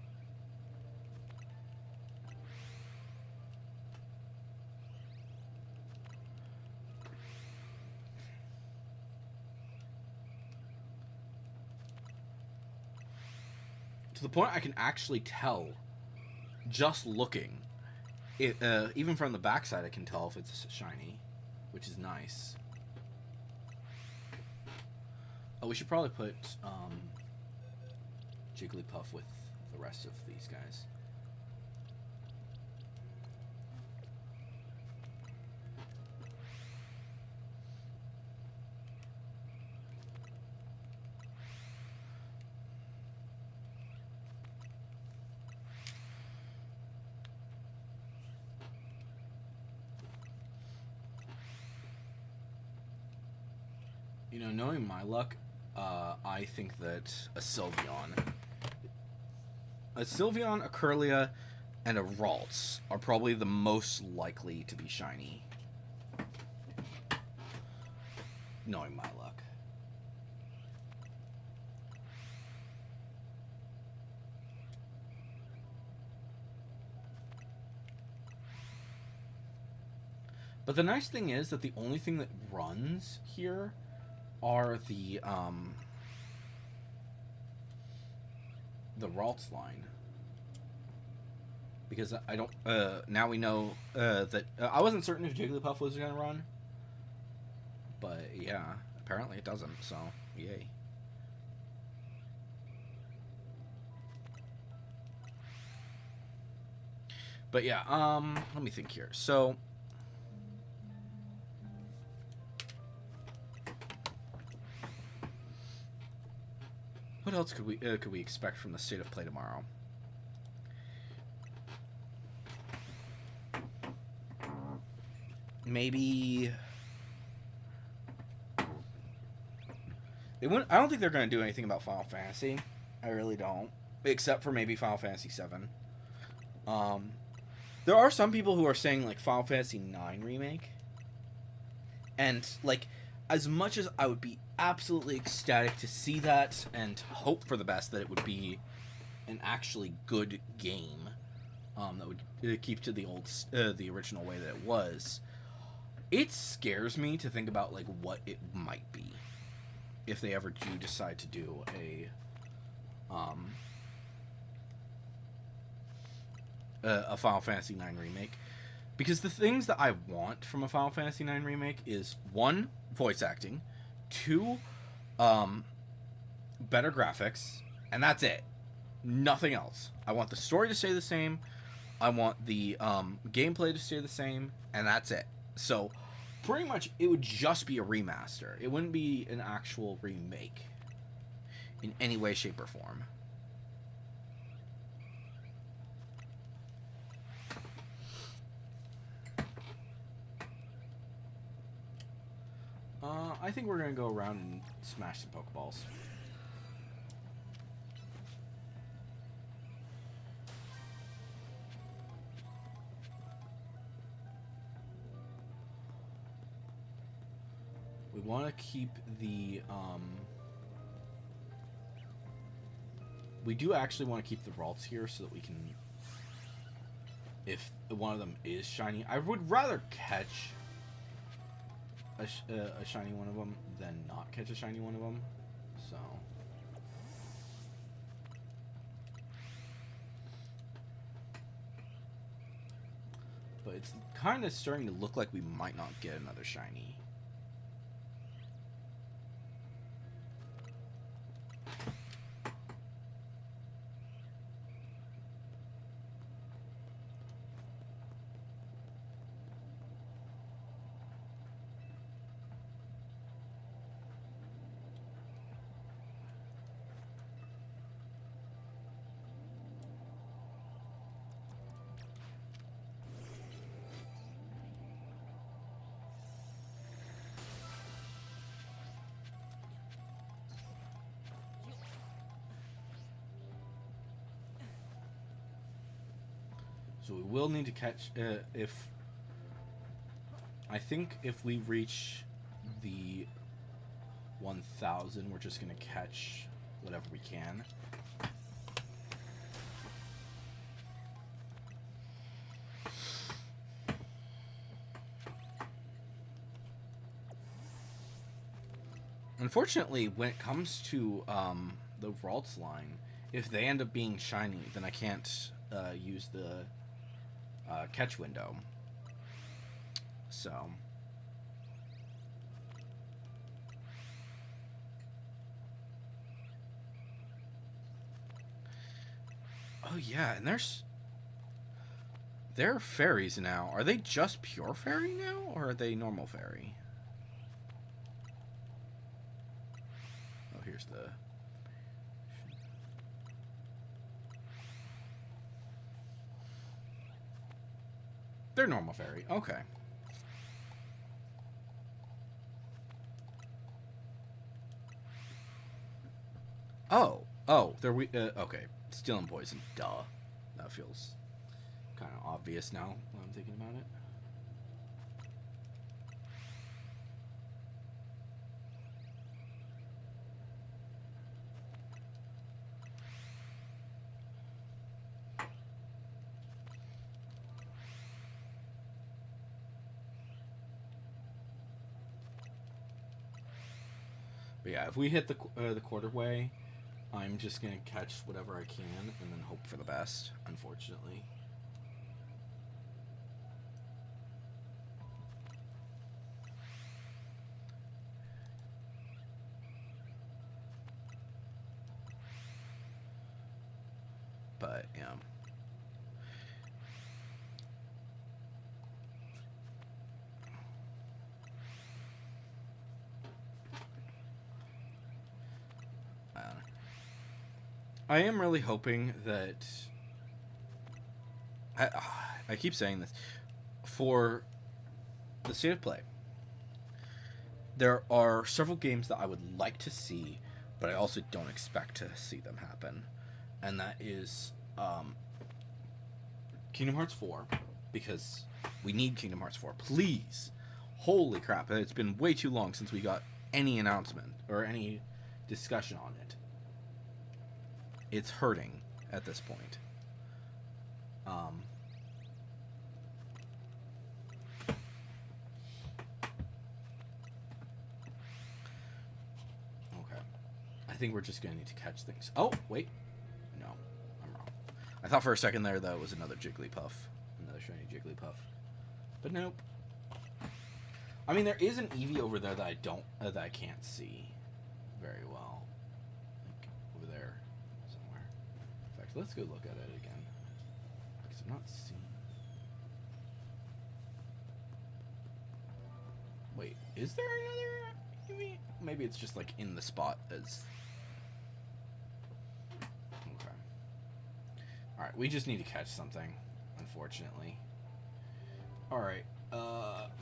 Speaker 1: To the point I can actually tell, just looking. It, even from the backside I can tell if it's shiny, which is nice. Oh, we should probably put Jigglypuff with the rest of these guys. You know, knowing my luck, I think that a Sylveon, a Curlia, and a Ralts are probably the most likely to be shiny. knowing my luck. But the nice thing is that the only thing that runs here are the Ralts line. Because I don't, now we know, that, I wasn't certain if Jigglypuff was going to run. But, yeah, apparently it doesn't, so, yay. But, yeah, let me think here. So, what else could we expect from the state of play tomorrow? Maybe they wouldn't. I don't think they're going to do anything about Final Fantasy. I really don't, except for maybe Final Fantasy VII. There are some people who are saying like Final Fantasy IX remake, and like, as much as I would be absolutely ecstatic to see that and hope for the best that it would be an actually good game, that would keep to the the original way that it was. It scares me to think about like what it might be if they ever do decide to do a Final Fantasy IX remake, because the things that I want from a Final Fantasy IX remake is 1, voice acting, 2, better graphics, and that's it. Nothing else. I want the story to stay the same. I want the gameplay to stay the same, and that's it. So, pretty much, it would just be a remaster. It wouldn't be an actual remake in any way, shape, or form. I think we're going to go around and smash some Pokeballs. We want to keep the, we do actually want to keep the Ralts here so that we can, if one of them is shiny, I would rather catch a shiny one of them than not catch a shiny one of them, so. But it's kind of starting to look like we might not get another shiny. So we will need to catch, I think if we reach the 1,000, we're just going to catch whatever we can. Unfortunately, when it comes to the Ralts line, if they end up being shiny, then I can't use the catch window. So oh yeah, and they're fairies now. Are they just pure fairy now, or are they normal fairy? Oh, here's the they're normal fairy. Okay. Oh, they're okay. Steel and poison. Duh. That feels kind of obvious now when I'm thinking about it. But yeah, if we hit the quarterway, I'm just gonna catch whatever I can and then hope for the best. Unfortunately. But yeah. I am really hoping that I keep saying this for the state of play. There are several games that I would like to see, but I also don't expect to see them happen, and that is Kingdom Hearts 4, because we need Kingdom Hearts 4. Please, holy crap! It's been way too long since we got any announcement or any discussion on it. It's hurting at this point. Okay. I think we're just going to need to catch things. Oh, wait. No, I'm wrong. I thought for a second there that it was another Jigglypuff. Another shiny Jigglypuff. But nope. I mean, there is an Eevee over there that I can't see very well. Like, over there somewhere. In fact, let's go look at it again. Because I'm not seeing... Wait, is there another Eevee? Maybe it's just, like, in the spot as... Okay. Alright, we just need to catch something, unfortunately. Alright,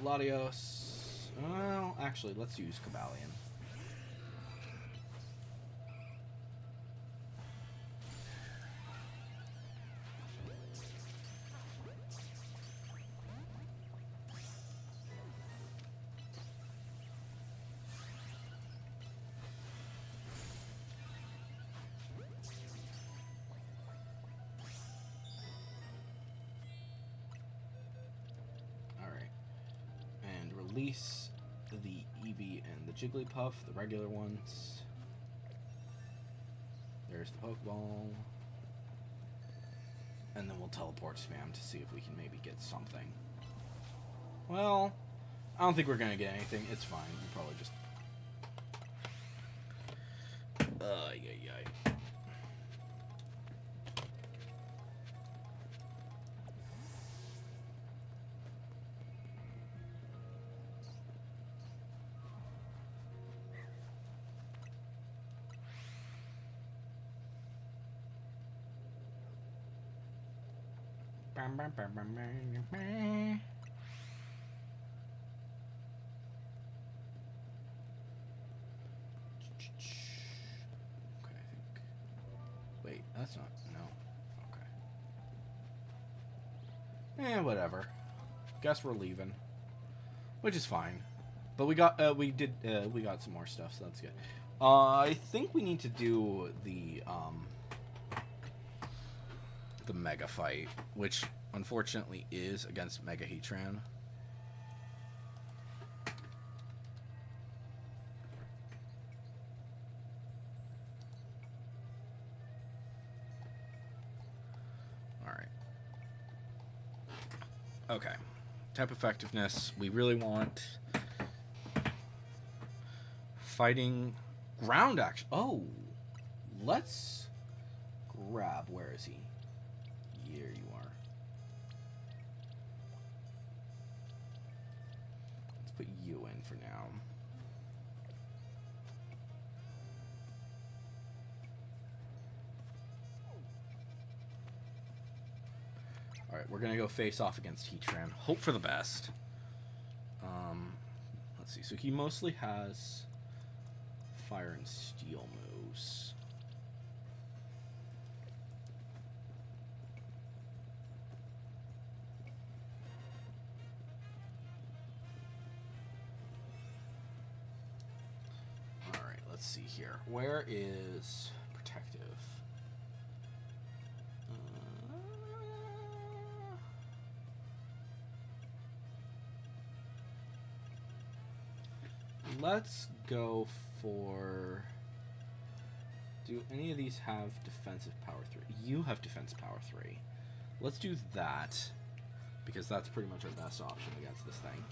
Speaker 1: Latios... Well, actually, let's use Cobalion. Release the Eevee and the Jigglypuff, the regular ones. There's the Pokeball. And then we'll teleport spam to see if we can maybe get something. Well, I don't think we're going to get anything. It's fine. We'll probably just... Okay, I think... Wait, that's not... No. Okay. Whatever. Guess we're leaving. Which is fine. But we got, we got some more stuff, so that's good. I think we need to do the Mega Fight, which unfortunately is against Mega Heatran. Alright. Okay. Type effectiveness. We really want fighting ground action. Oh! Let's grab... Where is he? Here you are. Let's put you in for now. Alright, we're gonna go face off against Heatran. Hope for the best. Let's see. So he mostly has fire and steel moves. Let's see here. Where is protective? Let's go for... Do any of these have defensive power 3? You have defense power 3. Let's do that, because that's pretty much our best option against this thing.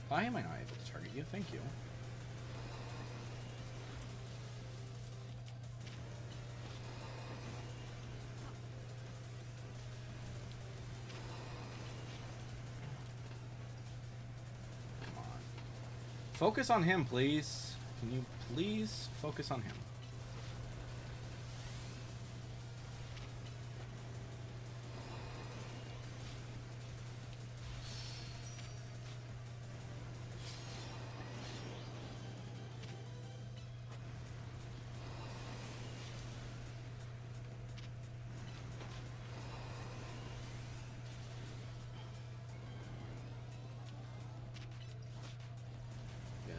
Speaker 1: Why am I not able to target you? Thank you. Come on. Focus on him, please. Can you please focus on him?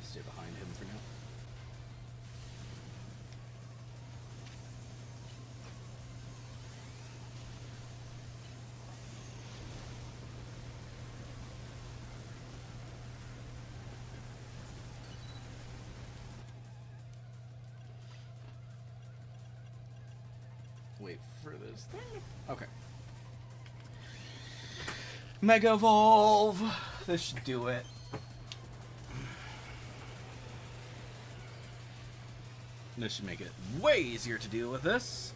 Speaker 1: Stay behind him for now. Wait for this thing. Okay. Mega Evolve! This should do it. This should make it way easier to deal with this.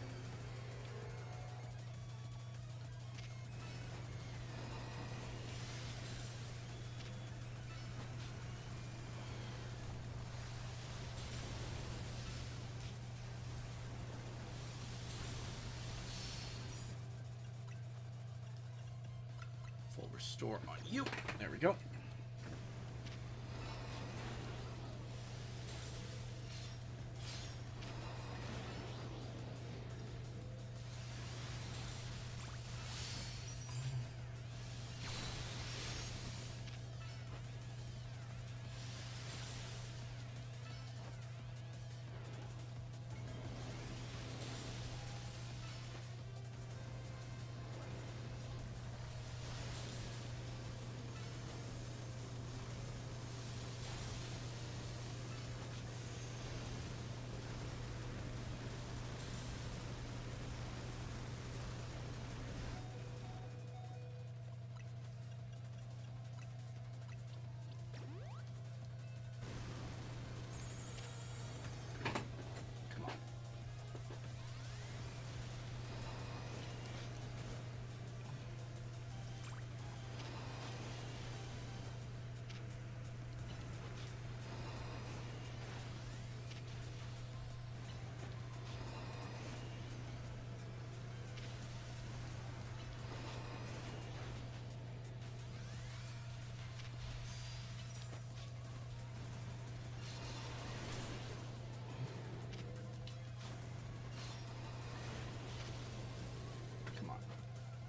Speaker 1: Full restore on you. There we go.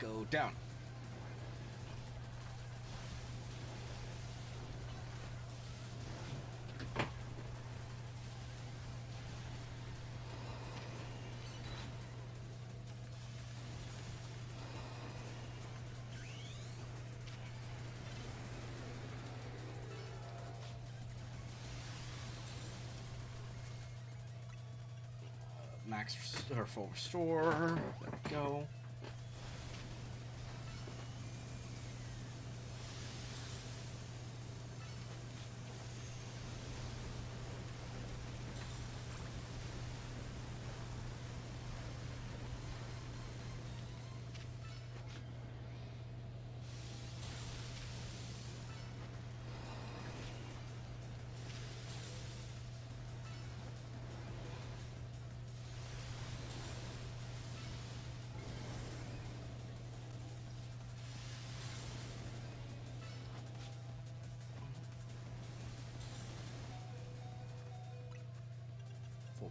Speaker 1: Go down. Max or full restore. There we go.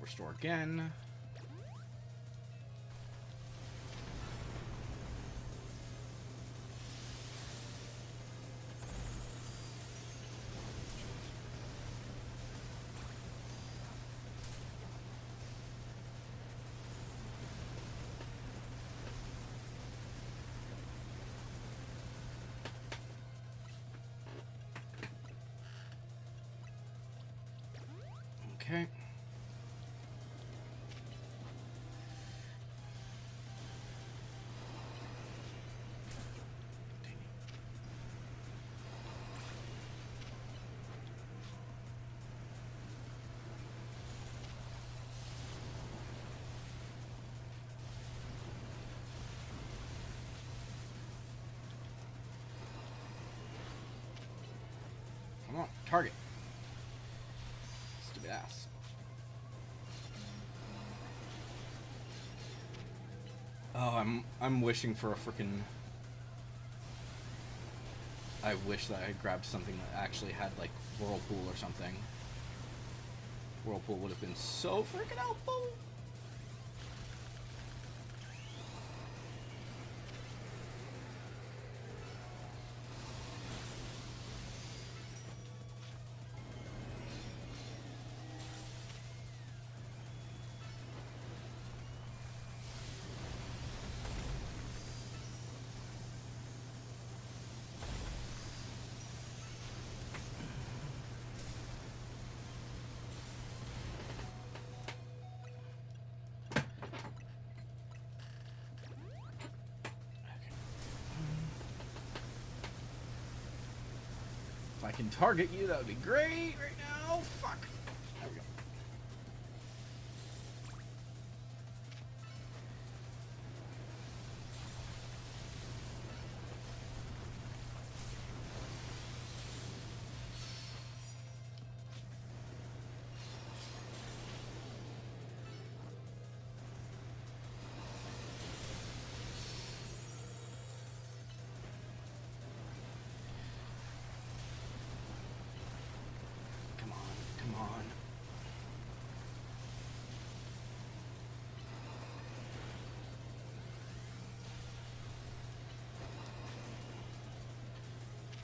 Speaker 1: restore again. Okay. Come on, target. Stupid ass. Oh, I'm wishing for a freaking. I wish that I had grabbed something that actually had like Whirlpool or something. Whirlpool would have been so freaking helpful. If I can target you, that would be great right now. Fuck. There we go. Come on, come on.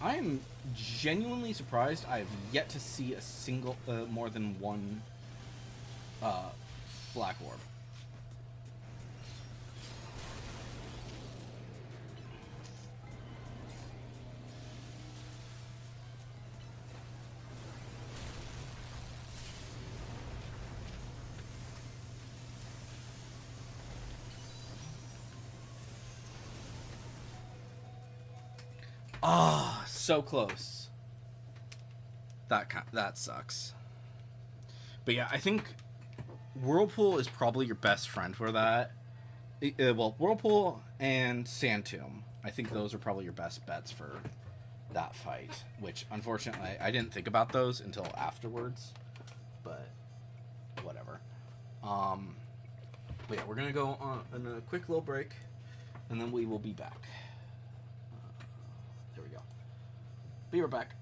Speaker 1: I am genuinely surprised I have yet to see a single, more than one, black orb. Ah, so close. That sucks. But yeah, I think Whirlpool is probably your best friend for that. Well, Whirlpool and Sand Tomb. I think those are probably your best bets for that fight. Which, unfortunately, I didn't think about those until afterwards. But whatever. But yeah, we're gonna go on a quick little break, and then we will be back. There we go. Be right back.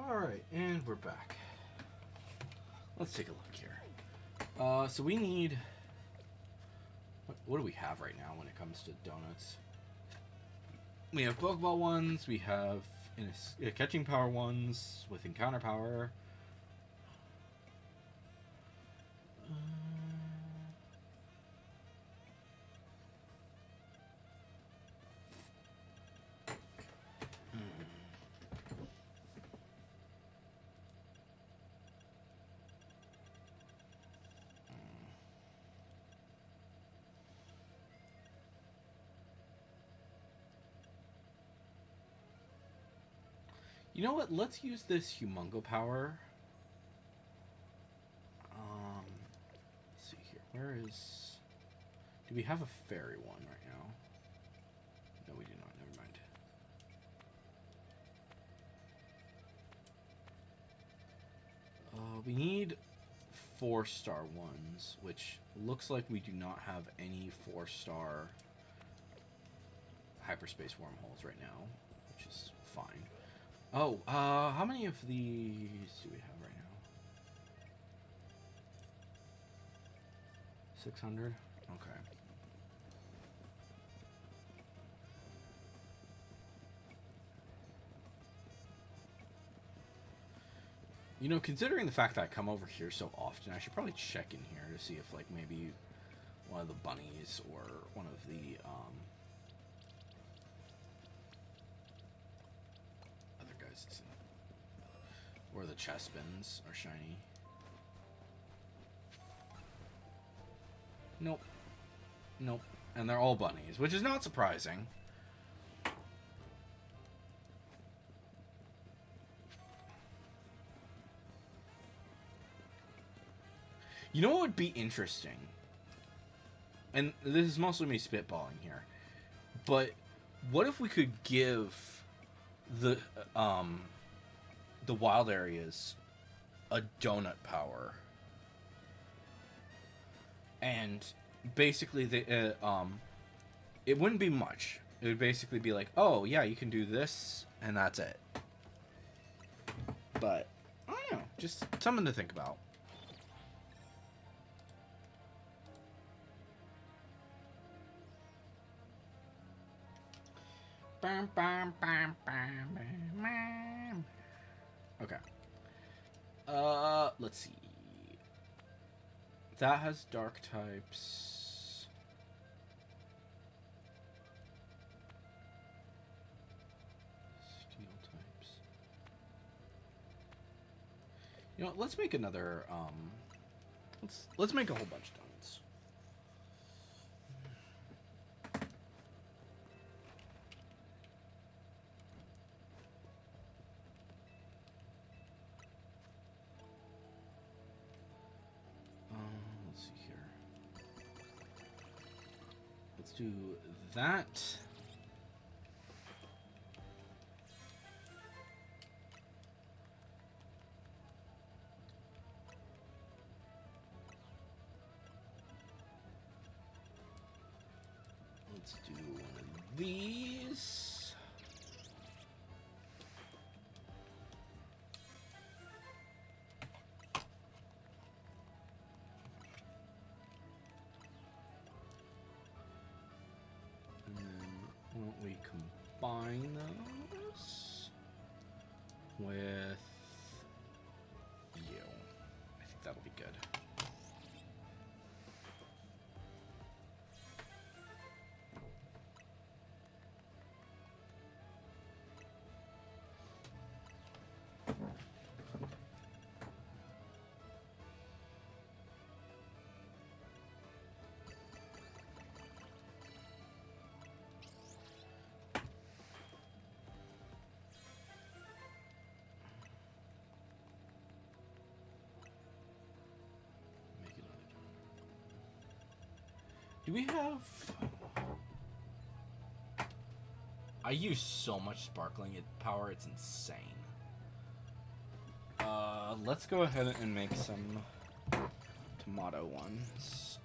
Speaker 1: Alright, and we're back. Let's take a look here. So we need... What do we have right now when it comes to donuts? We have Pokeball ones, we have catching power ones with encounter power. You know what? Let's use this Humongo power. Let's see here. Where is... Do we have a fairy one right now? No, we do not. Never mind. We need 4-star ones, which looks like we do not have any 4-star hyperspace wormholes right now, which is fine. Oh, how many of these do we have right now? 600? Okay. You know, considering the fact that I come over here so often, I should probably check in here to see if, like, maybe one of the bunnies or one of the, other guys is in, or the Chespins are shiny. Nope. Nope. And they're all bunnies, which is not surprising. You know what would be interesting? And this is mostly me spitballing here. But what if we could give the wild areas a donut power? And basically it wouldn't be much. It would basically be like, oh yeah, you can do this and that's it. But I don't know, just something to think about. Okay. Let's see. That has dark types. Steel types. You know, let's make another, let's make a whole bunch of donuts. Let's see here. Let's do that. Let's do one of these. And then why don't we combine those with you? I think that'll be good. Make another donut. Do we have... I use so much sparkling power, it's insane. Let's go ahead and make some tomato ones.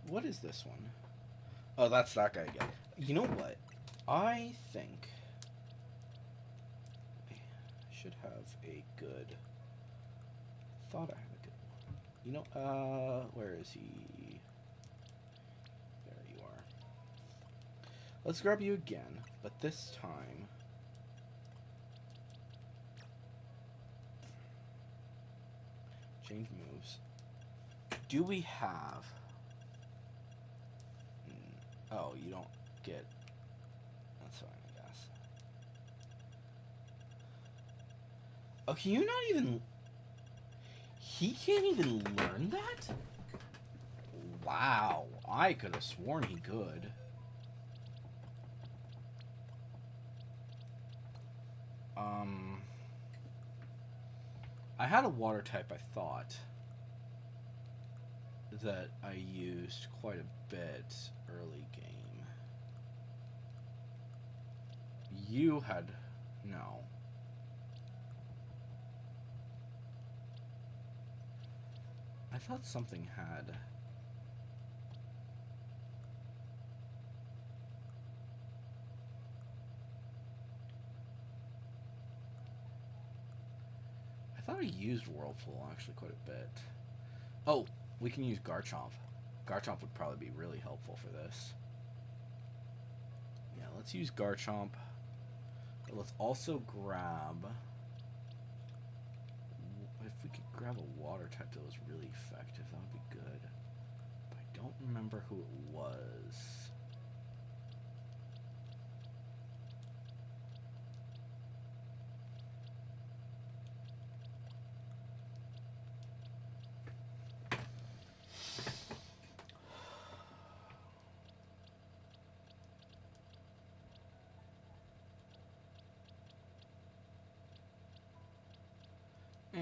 Speaker 1: What is this one? Oh, that's that guy again. You know what? I think I should have a good... thought I had a good one. You know, where is he? There you are. Let's grab you again, but this time... change moves. Do we have... oh, you don't get... that's fine, I guess. Oh, can you not even... he can't even learn that? Wow, I could have sworn he could. I had a water type, I thought, that I used quite a bit early game. You had... no. I thought something had... I thought I used Whirlpool actually quite a bit. Oh, we can use Garchomp. Garchomp would probably be really helpful for this. Yeah, let's use Garchomp. But let's also grab... if we could grab a water type that was really effective, that would be good. But I don't remember who it was.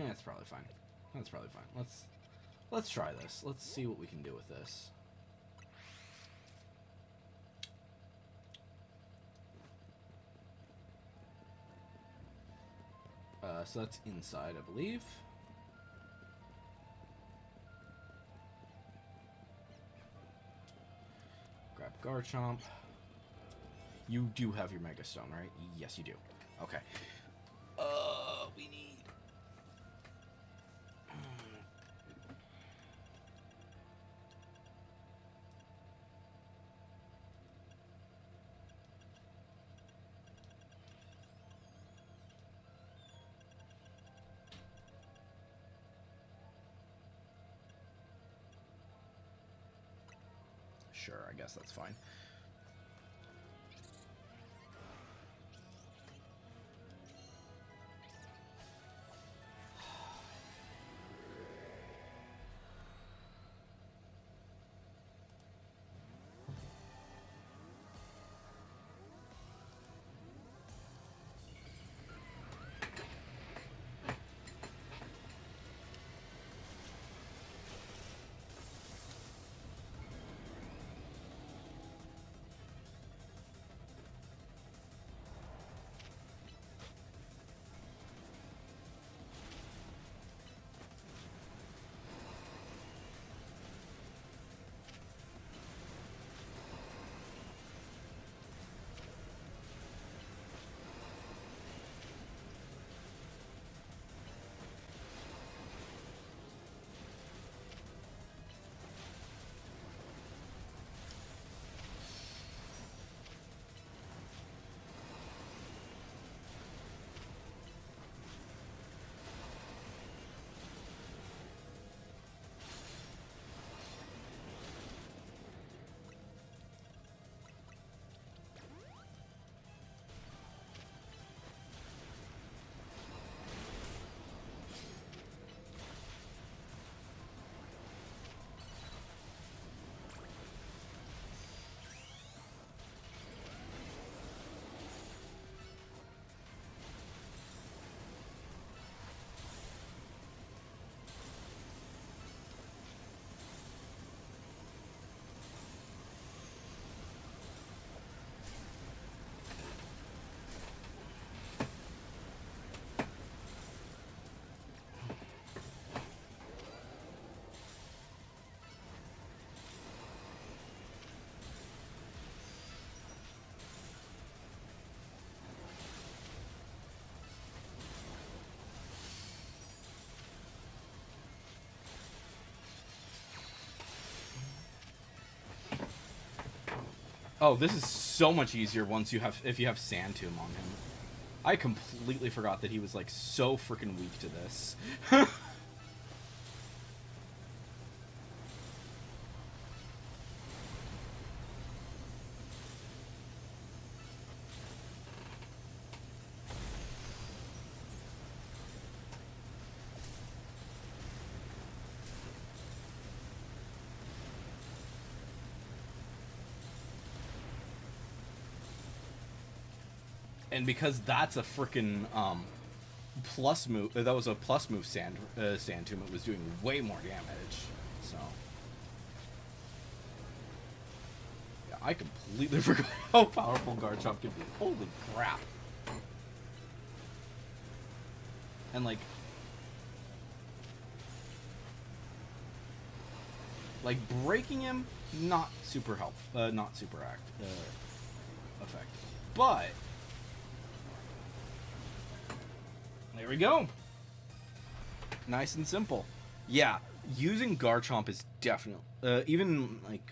Speaker 1: That's probably fine. That's probably fine. Let's try this. Let's see what we can do with this. So that's inside, I believe. Grab Garchomp. You do have your Mega Stone, right? Yes, you do. Okay. We need... sure, I guess that's fine. Oh, this is so much easier if you have Sand Tomb on him. I completely forgot that he was like so freaking weak to this. And because that's a freaking plus move, that was a plus move Sand Tomb, it was doing way more damage. So yeah, I completely forgot how powerful Garchomp can be. Holy crap! And like breaking him, not super not super effective, but there we go. Nice and simple. Yeah, using Garchomp is definitely even like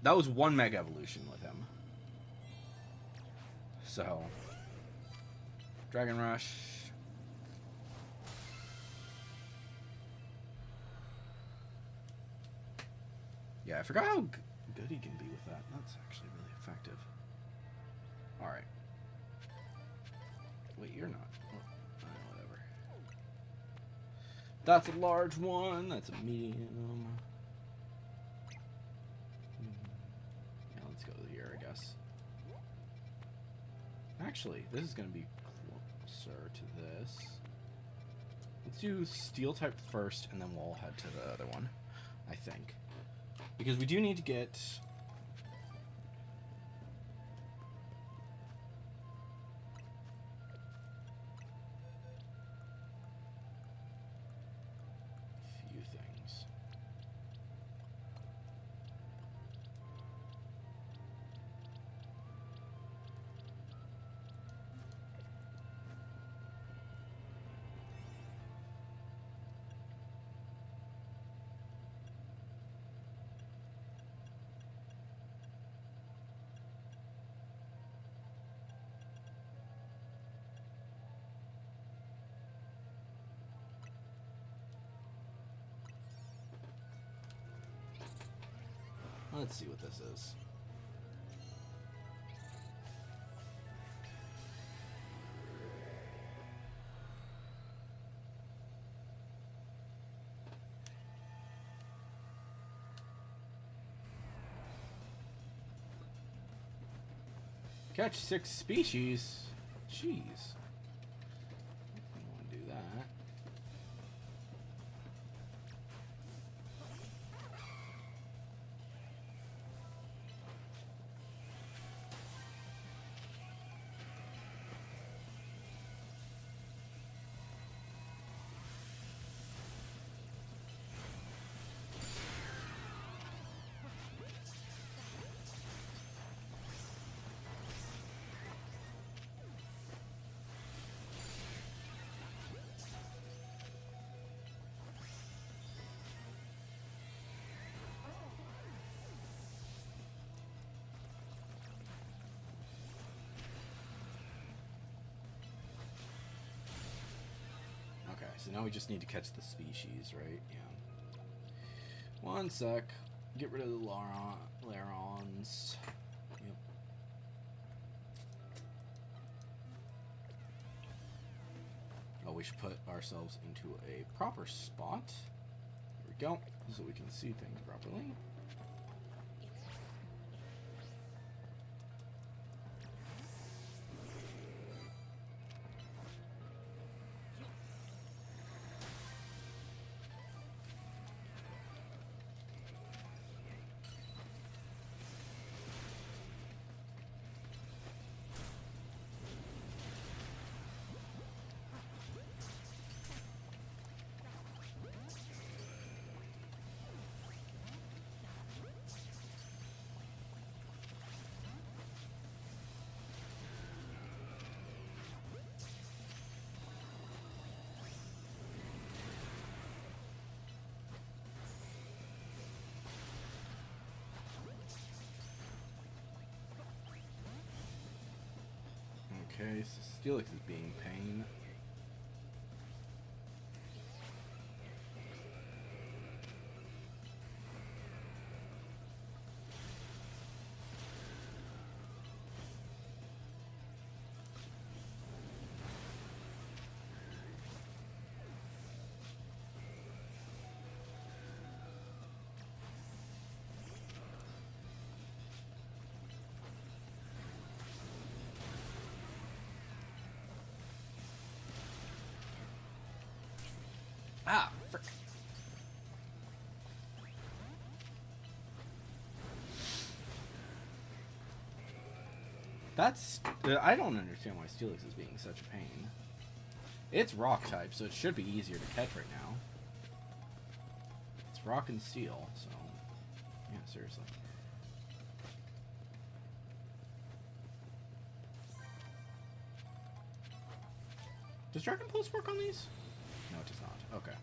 Speaker 1: that was one Mega Evolution with him. So Dragon Rush. Yeah, I forgot how good he can be with that. That's actually really effective. Alright. Wait, you're not. Oh, whatever. That's a large one. That's a medium. Yeah, let's go here, I guess. Actually, this is going to be closer to this. Let's do Steel type first, and then we'll head to the other one, I think. Because we do need to get... a few things. Let's see what this is. Catch 6 species? Jeez. I don't want to do that. So now we just need to catch the species, right? Yeah. One sec. Get rid of the Larons. Yep. Oh, we should put ourselves into a proper spot. There we go. So we can see things properly. Okay, so Steelix is being pain. Ah, frick. That's... I don't understand why Steelix is being such a pain. It's rock type, so it should be easier to catch right now. It's rock and steel, so... Yeah, seriously. Does Dragon Pulse work on these? No, it does not. Okay.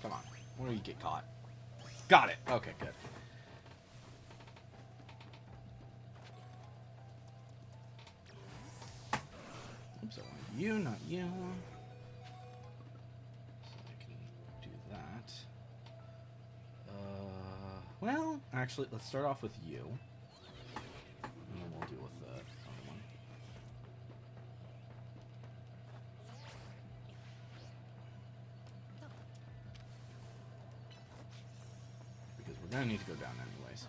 Speaker 1: Come on. Where do you get caught? Got it! Okay, good. Oops, I want you, not you. So I can do that. Well, actually, let's start off with you. And then we'll deal with the other one. Because we're gonna need to go down anyways.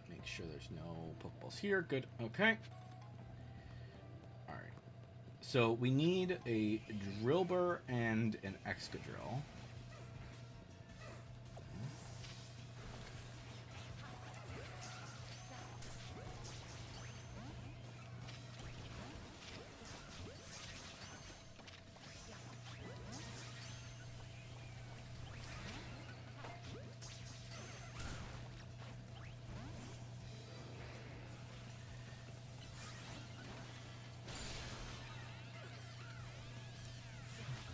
Speaker 1: Make sure there's no Pokeballs here. Good. Okay. Alright. So we need a Drillbur and an Excadrill.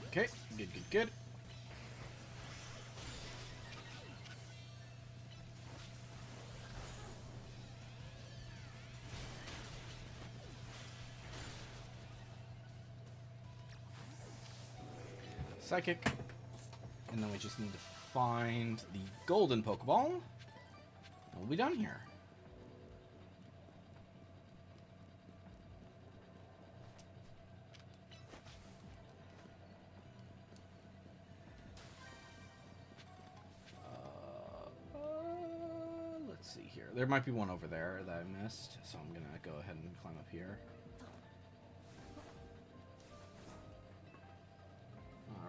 Speaker 1: Okay, good, good, good. Psychic. And then we just need to find the golden Pokeball. And we'll be done here. Let's see here. There might be one over there that I missed, so I'm gonna go ahead and climb up here.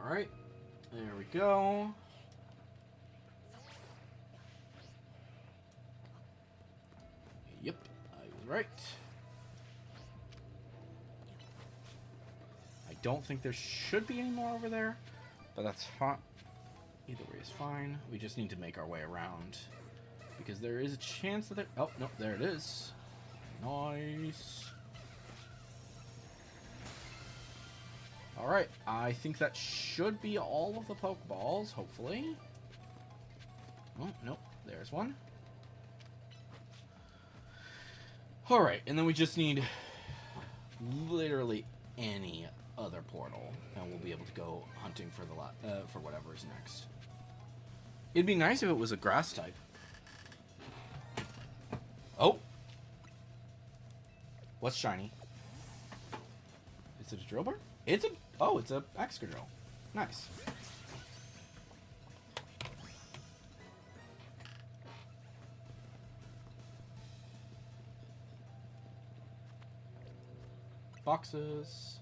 Speaker 1: Alright. There we go. Yep, I was right. I don't think there should be any more over there, but that's fine. Either way is fine. We just need to make our way around, because there is a chance that there... Oh, no, there it is. Nice. Alright, I think that should be all of the Pokeballs, hopefully. Oh, nope, there's one. Alright, and then we just need literally any other portal, and we'll be able to go hunting for the for whatever is next. It'd be nice if it was a grass type. Oh! What's shiny? Is it a Drillbur? It's a... Oh, it's a Excadrill. Nice. Boxes.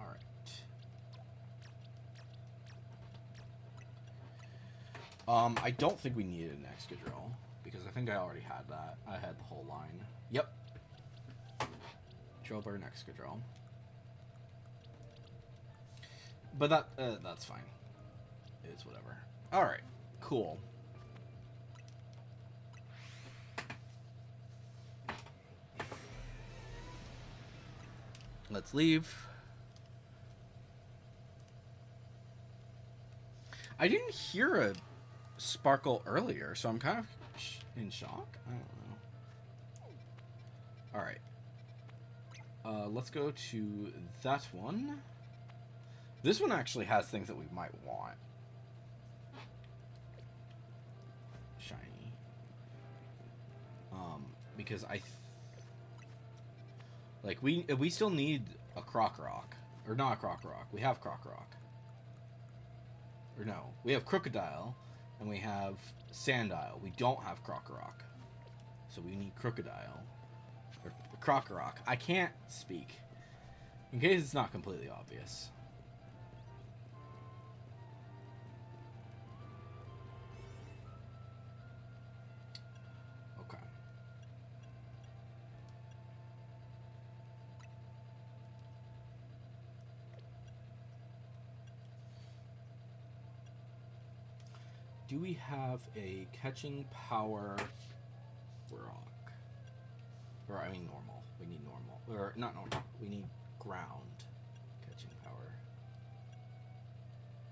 Speaker 1: Alright. I don't think we needed an Excadrill, because I think I already had that. I had the whole line. Yep. Drillbur and Excadrill. But that's fine. It's whatever. Alright, cool. Let's leave. I didn't hear a Sparkle earlier, so I'm kind of in shock. I don't know. Alright. Let's go to that one. This one actually has things that we might want. Shiny. Because like, we still need a Krokorok. Or not a Krokorok. We have Krokorok. Or no. We have Crocodile. And we have Sandile. We don't have Krokorok. So we need Crocodile. Or Krokorok. I can't speak. In case it's not completely obvious. Okay. Do we have a catching power rock? Or, I mean, normal. We need normal. Or, not normal. We need ground catching power.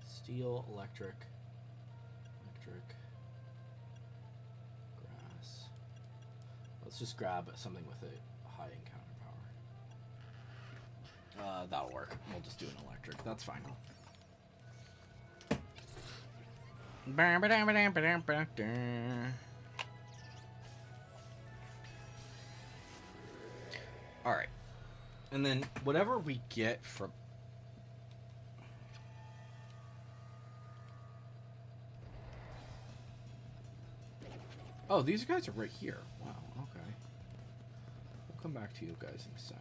Speaker 1: Steel, electric. Grass. Let's just grab something with a high encounter power. That'll work. We'll just do an electric. That's fine. Alright. And then whatever we get from... Oh, these guys are right here. Wow, okay. We'll come back to you guys in a sec.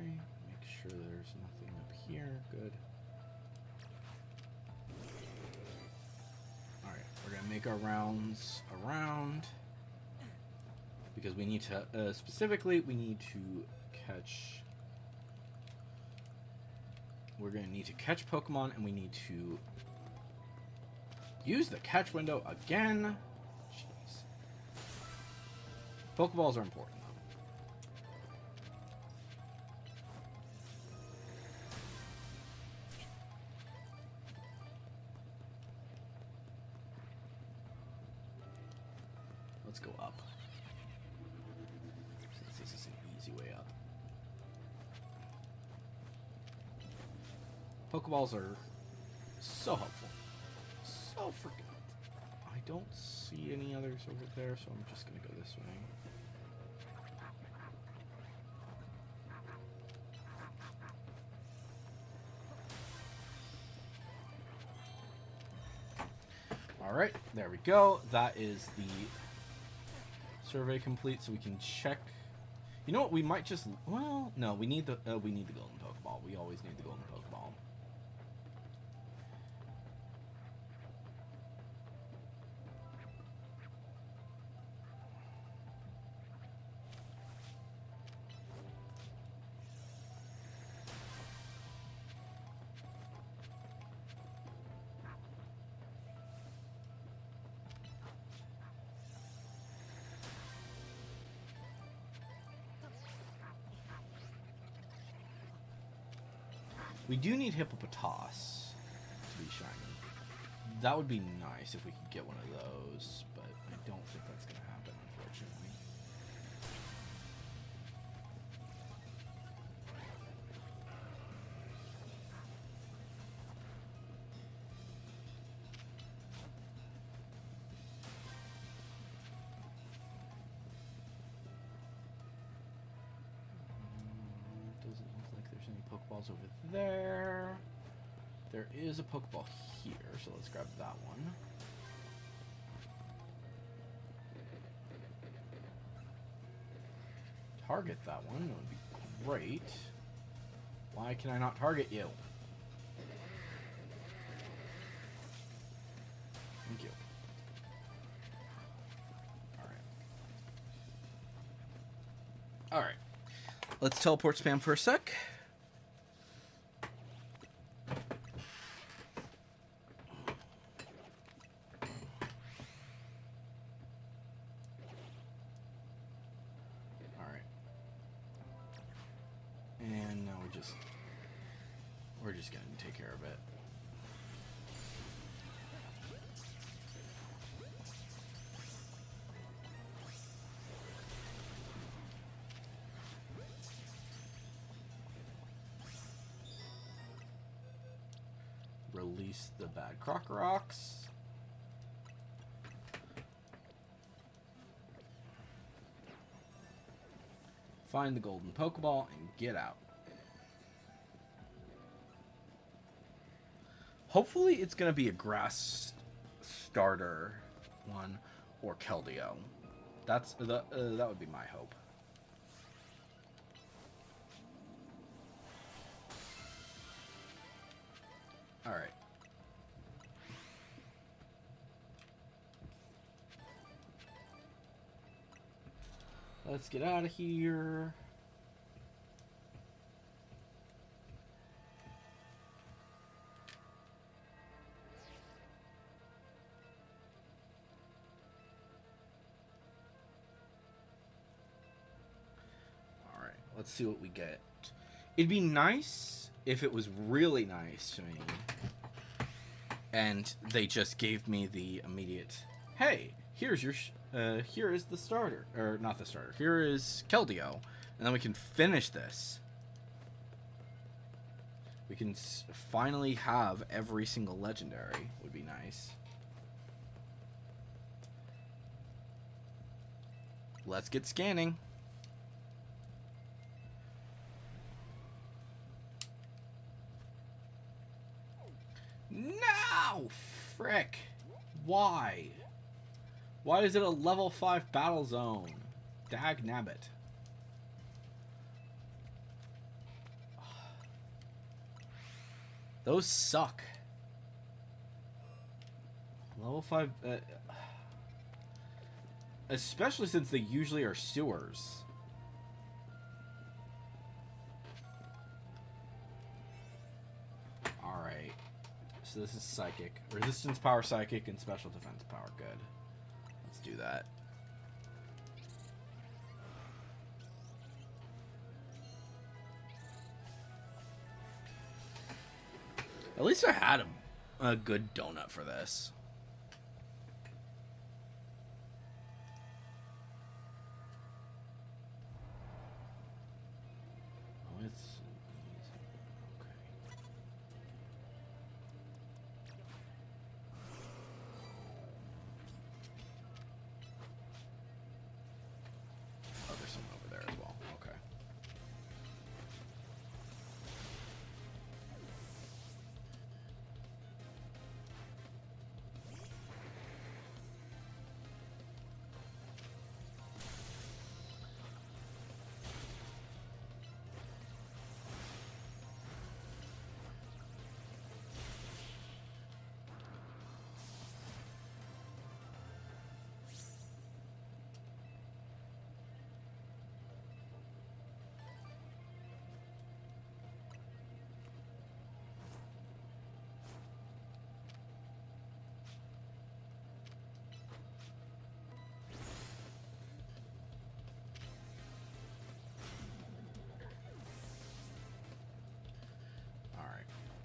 Speaker 1: Make sure there's nothing up here. Good. Alright, we're gonna make our rounds around. Because we need to, specifically, we need to catch... We're gonna need to catch Pokemon, and we need to use the catch window again. Jeez. Pokeballs are important. Let's go up. Since this is an easy way up. Pokeballs are so helpful. So freaking helpful. I don't see any others over there, so I'm just gonna go this way. Alright, there we go. That is the survey complete, so we can check. You know what? We might just. Well, no, we need the golden Pokeball. We always need the golden Pokeball. We do need Hippopotas to be shiny. That would be nice if we could get one of those, but I don't think that's going to happen, unfortunately. Doesn't look like there's any Pokeballs over there. There is a Pokeball here, so let's grab that one. Target that one, that would be great. Why can I not target you? Thank you. Alright. Alright. Let's teleport spam for a sec. And now we're just gonna take care of it. Release the bad Crocorox. Find the golden Pokeball and get out. Hopefully it's going to be a grass starter one or Keldeo. That would be my hope. All right. Let's get out of here. All right, let's see what we get. It'd be nice if it was really nice to me and they just gave me the immediate, hey, here's your here is the starter, or not the starter, here is Keldeo, and then we can finish this. We can finally have every single legendary, would be nice. Let's get scanning. No! Frick! Why? Why is it a level 5 battle zone? Dag nabbit. Those suck. Level 5... especially since they usually are sewers. Alright. So this is Psychic. Resistance power Psychic and Special Defense power. Good. Let's do that. At least I had a good donut for this. Oh, it's easy. Okay. Oh, there's someone over there as well. Okay.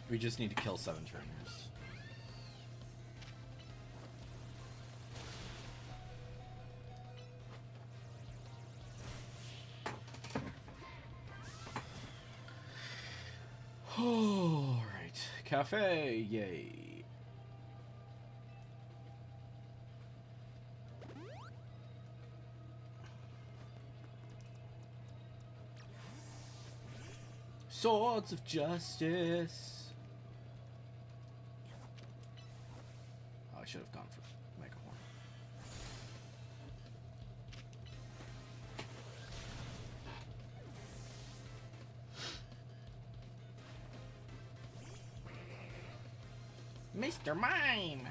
Speaker 1: We just need to kill 7 trainers. Alright. Cafe, yay. Swords of Justice. Oh, I should have gone for Megahorn. Mr. Mime!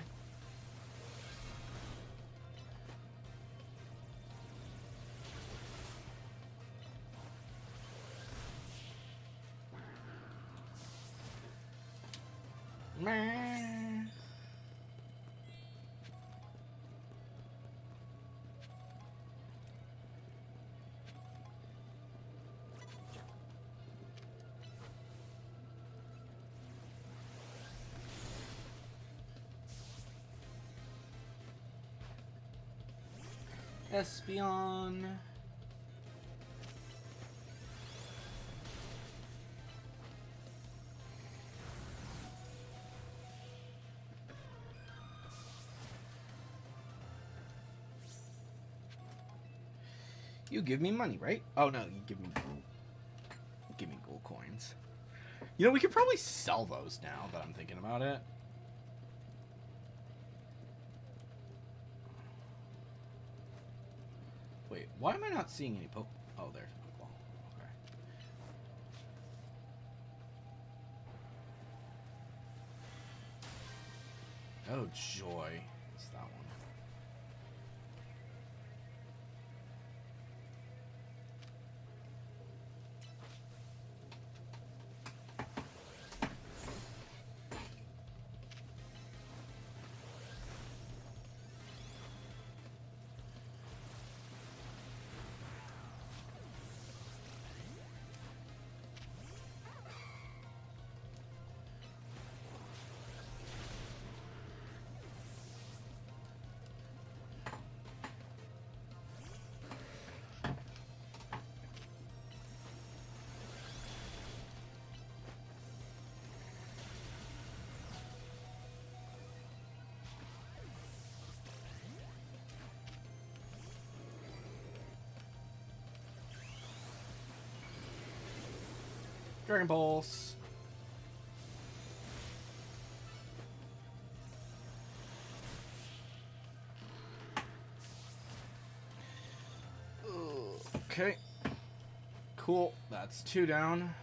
Speaker 1: Meh. Espeon. You give me money, right? Oh no, you give me gold coins. You know, we could probably sell those now that I'm thinking about it. Wait, why am I not seeing any Poke? Oh, there's a Pokeball. Okay. Oh, joy. It's that one. Dragon Balls. Okay. Cool. That's 2 down.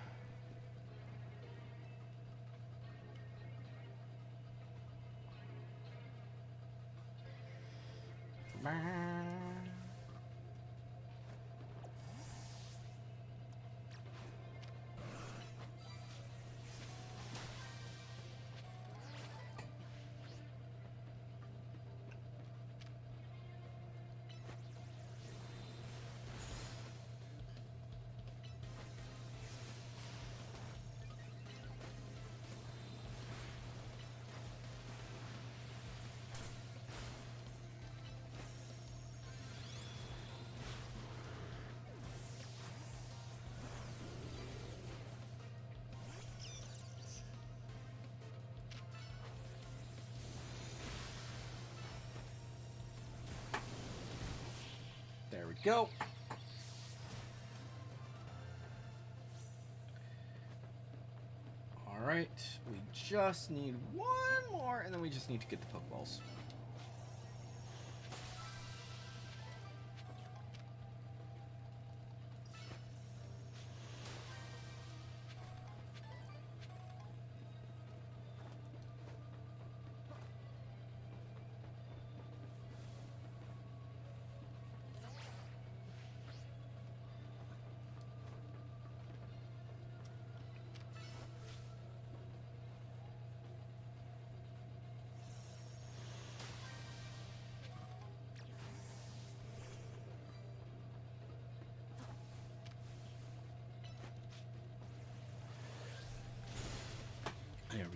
Speaker 1: There we go. Alright, we just need 1 more, and then we just need to get the Pokeballs.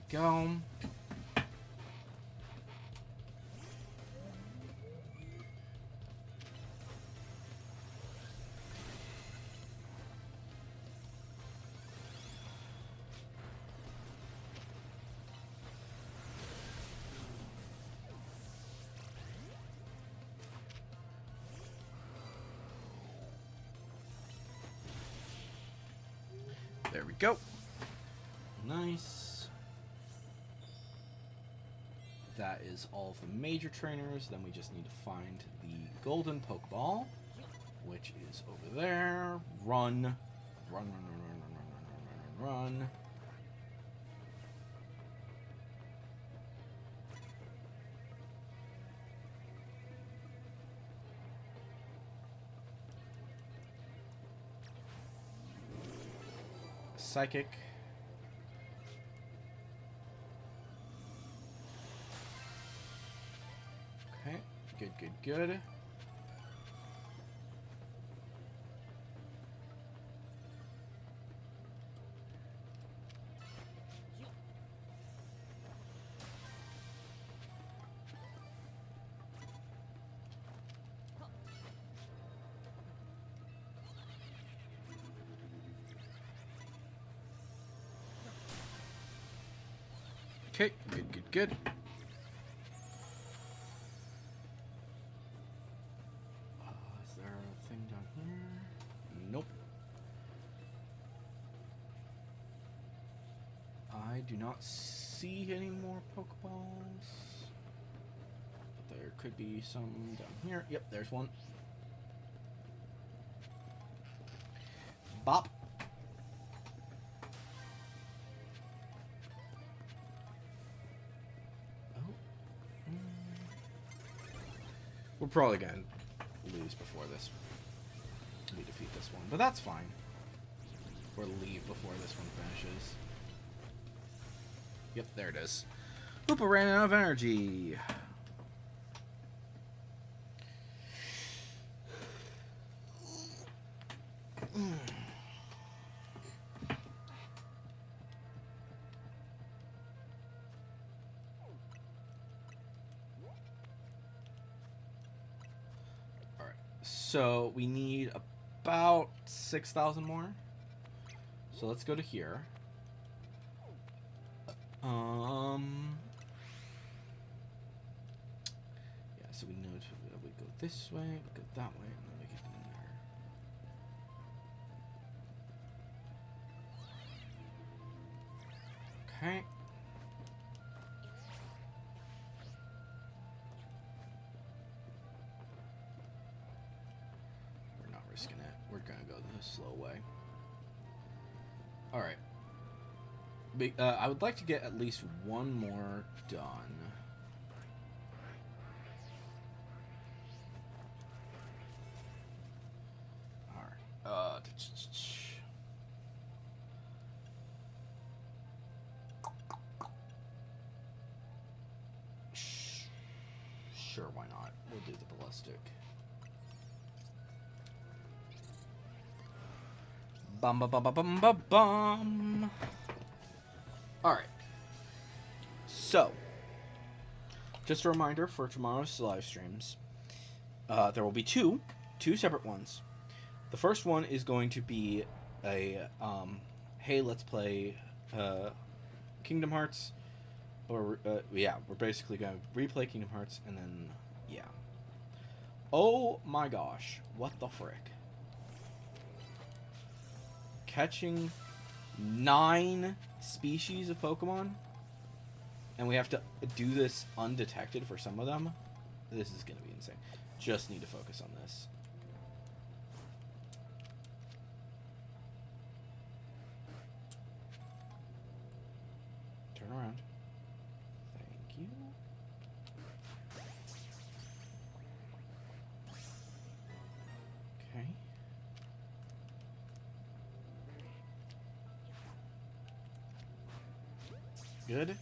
Speaker 1: go. There we go. Nice. That is all of the major trainers. Then we just need to find the golden Pokeball, which is over there. Run. Run, run, run, run, run, run, run, run, run. Psychic. Okay, good, good, good. Okay, good, good, good. Is there a thing down here? Nope. I do not see any more Pokeballs. But there could be some down here. Yep, there's one. Bop. We're probably going to lose before this. We defeat this one, but that's fine. Or leave before this one finishes. Yep, there it is. Hoopa ran out of energy. So we need about 6,000 more. So let's go to here. Yeah, so we know we go this way, we go that way, and then we get in there. Okay. Risking it. We're gonna go the slow way. All right. I would like to get at least one more done. All right. Sure, why not? We'll do the ballistic. Bum bum bum bum bum bum bum. Alright. So, just a reminder for tomorrow's live streams. There will be two separate ones. The first one is going to be a hey, let's play Kingdom Hearts. Or yeah, we're basically going to replay Kingdom Hearts and then yeah. Oh my gosh, what the frick? Catching 9 species of Pokemon, and we have to do this undetected for some of them. This is gonna be insane. Just need to focus on this. Turn around. Thank you. Okay. Good.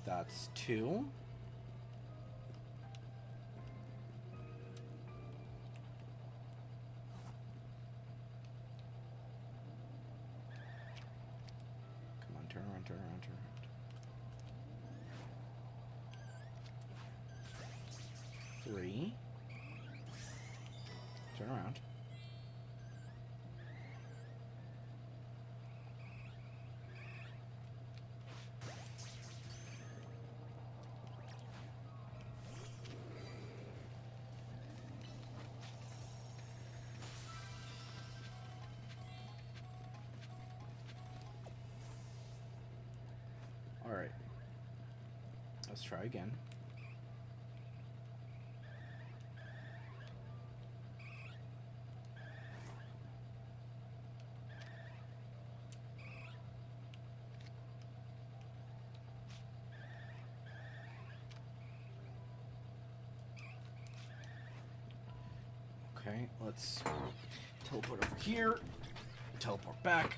Speaker 1: That's 2. Come on, turn around, turn turn around. 3. Turn around. Alright. Let's try again. Okay, let's teleport over here. Teleport back.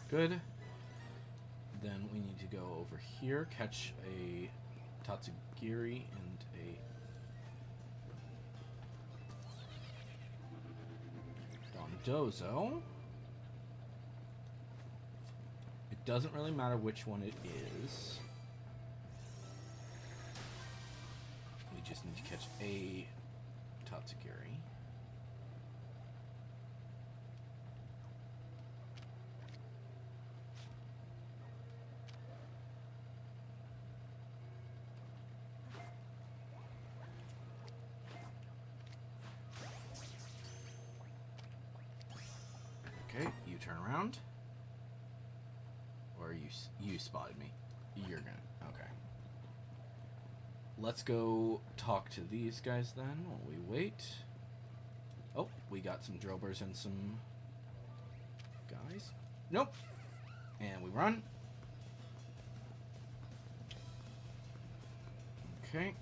Speaker 1: Good. Then we need to go over here, catch a Tatsugiri and a Dondozo. It doesn't really matter which one it is. We just need to catch a Tatsugiri. Okay, you turn around. Or you spotted me. You're gonna... Okay. Let's go talk to these guys then while we wait. Oh, we got some Drobers and some guys. Nope. And we run. Okay.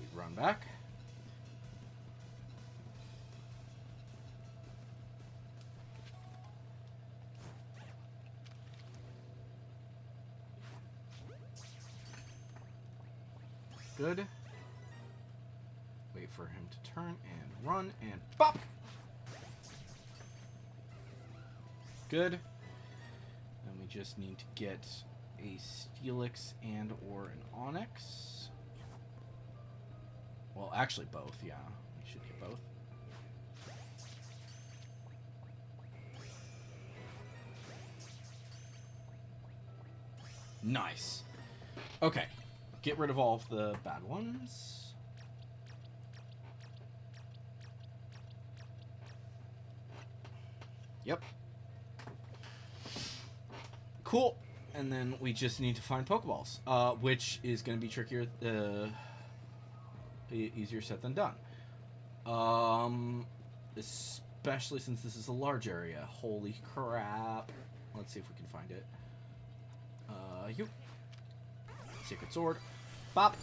Speaker 1: We run back. Good. Wait for him to turn and run and pop. Good. Then we just need to get a Steelix and or an Onyx. Well, actually both, yeah. We should get both. Nice. Okay. Get rid of all of the bad ones. Yep. Cool. And then we just need to find Pokeballs, which is going to be trickier, easier said than done. Especially since this is a large area. Holy crap. Let's see if we can find it. You. Sacred Sword. Bop.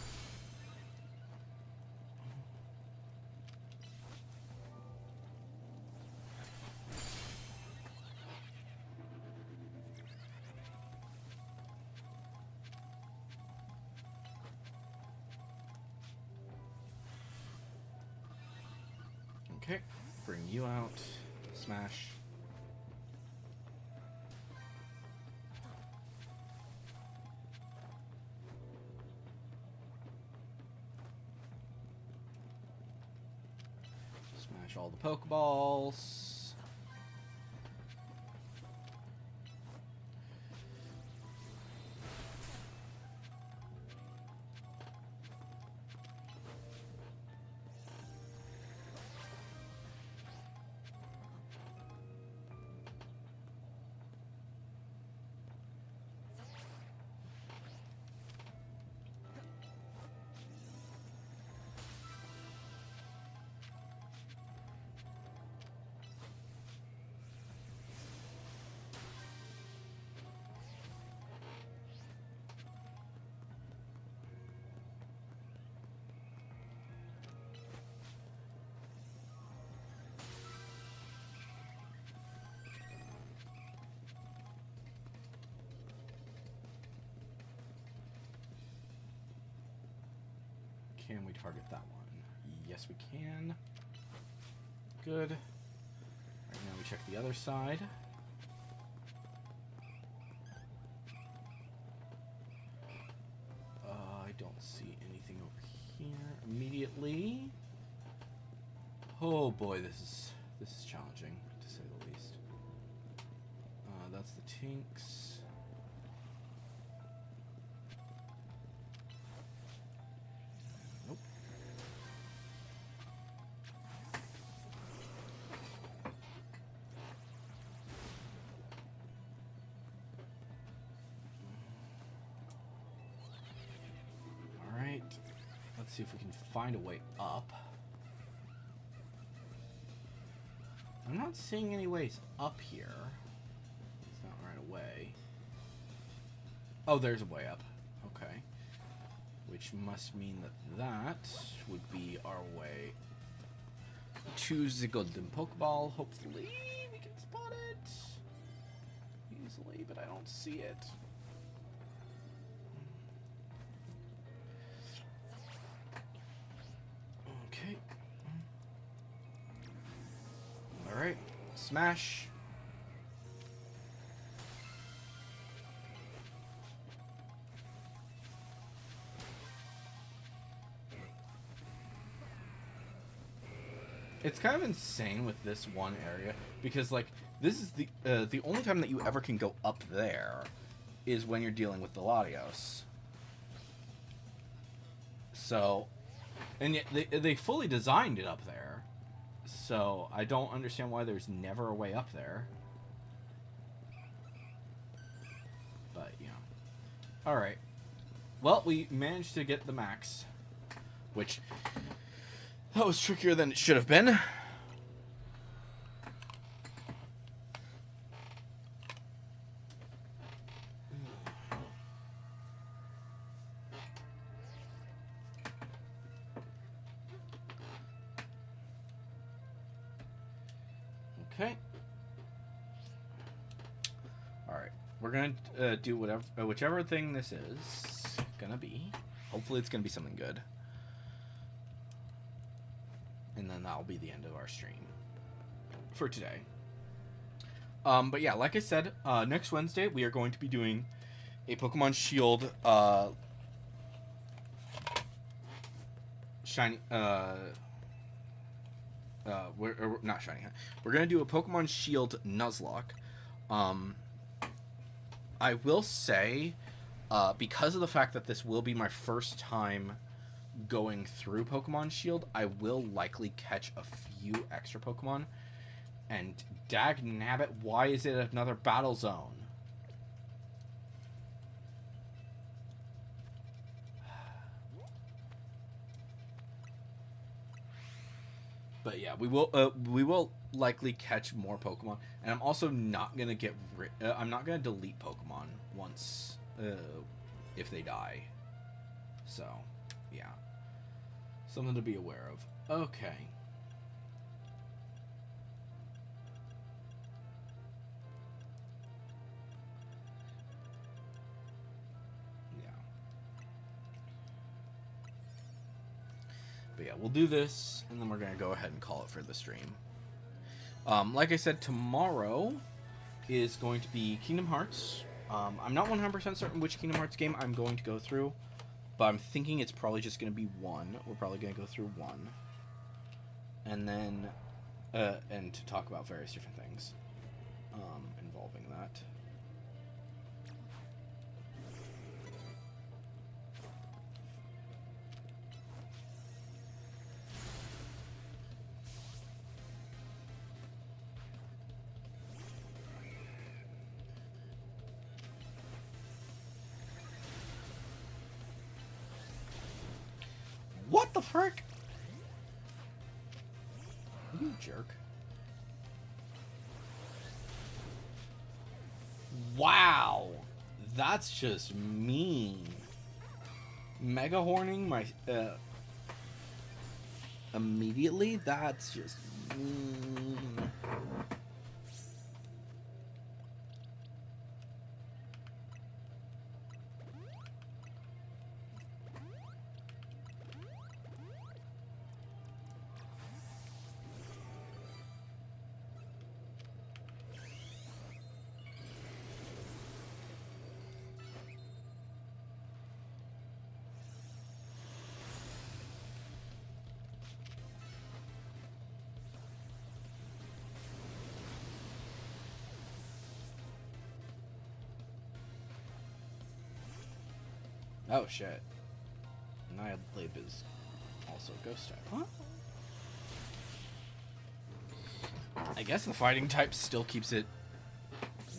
Speaker 1: Okay, bring you out. Smash. Smash all the Pokeballs. can we target that one? Yes, we can. Good. Right now we check the other side. I don't see anything over here immediately. Oh boy, this is challenging, to say the least. That's the Tinks. Nope. All right. Let's see if we can find a way up. I'm not seeing any ways up here. It's not right away. Oh, there's a way up. Okay. Which must mean that that would be our way to the Golden Pokeball. Hopefully we can spot it easily, but I don't see it. Okay. Alright. Smash. It's kind of insane with this one area because, like, this is the only time that you ever can go up there is when you're dealing with the Latios. So, and yet they fully designed it up there. So I don't understand why there's never a way up there. But yeah. All right. Well, we managed to get the max, which. That was trickier than it should have been. Okay. All right. We're going to do whichever thing this is going to be. Hopefully it's going to be something good. And then that'll be the end of our stream for today. But yeah, like I said, next Wednesday we are going to be doing a Pokemon Shield shiny. We're not shiny. We're gonna do a Pokemon Shield Nuzlocke. I will say, because of the fact that this will be my first time going through Pokemon Shield, I will likely catch a few extra Pokemon. And dag nabbit, why is it another battle zone? But yeah, we will likely catch more Pokemon, and I'm also not gonna I'm not gonna delete Pokemon once if they die. So yeah. Something to be aware of. Okay. Yeah. But yeah, we'll do this, and then we're going to go ahead and call it for the stream. Like I said, tomorrow is going to be Kingdom Hearts. I'm not 100% certain which Kingdom Hearts game I'm going to go through. But I'm thinking it's probably just going to be one. We're probably going to go through one. And then, and to talk about various different things involving that. What the frick? You jerk. Wow. That's just mean. Mega horning my immediately? That's just mean. Oh shit. Annihilate is also ghost type. Huh? I guess the fighting type still keeps it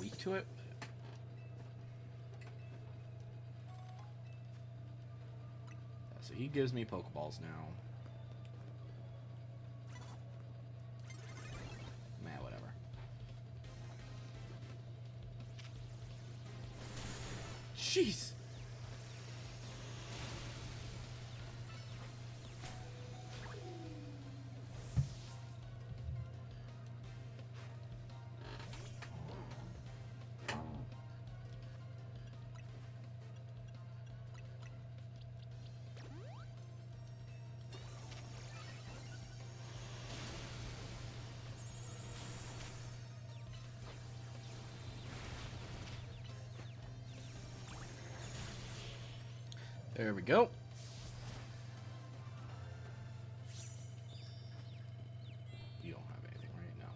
Speaker 1: weak to it. So he gives me Pokeballs now. Man, whatever. Jeez. There we go. You don't have anything right now.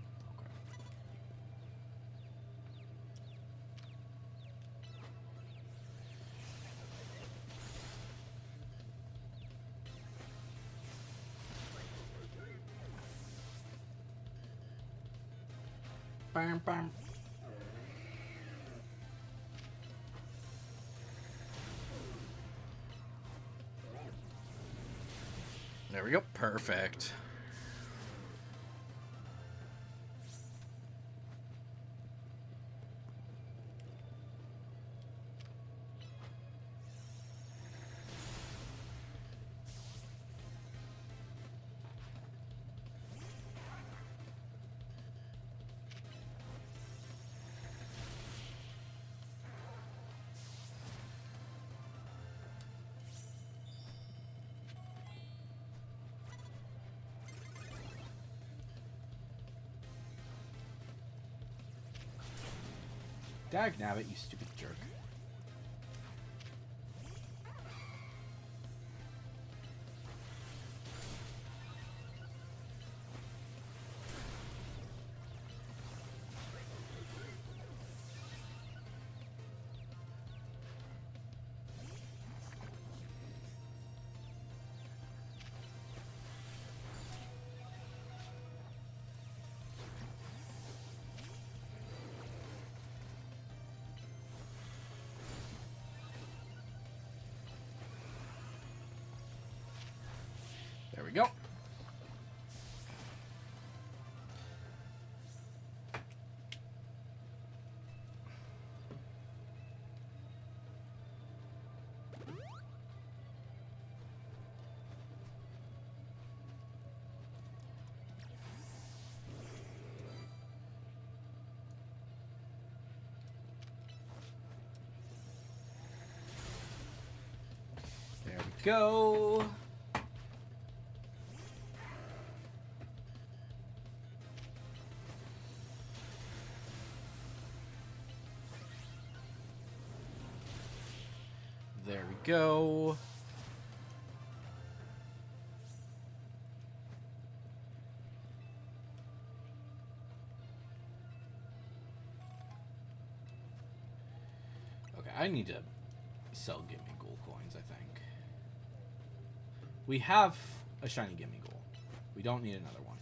Speaker 1: Okay. Bam, bam. There we go. Perfect. Dagnabbit, you stupid jerk. There we go. There we go. There we go. Okay, I need to sell Gimme Ghoul coins, I think. We have a shiny Gimme Ghoul. We don't need another one.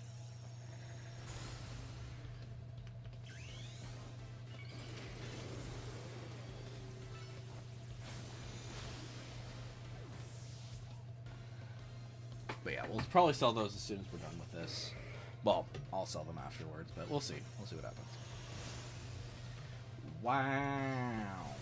Speaker 1: But yeah, we'll probably sell those as soon as we're done with this. Well, I'll sell them afterwards, but we'll see. We'll see what happens. Wow.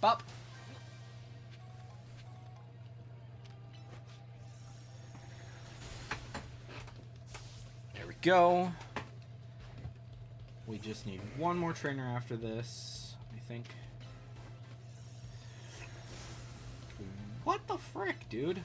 Speaker 1: Bop. There we go. We just need one more trainer after this, I think. What the frick, dude?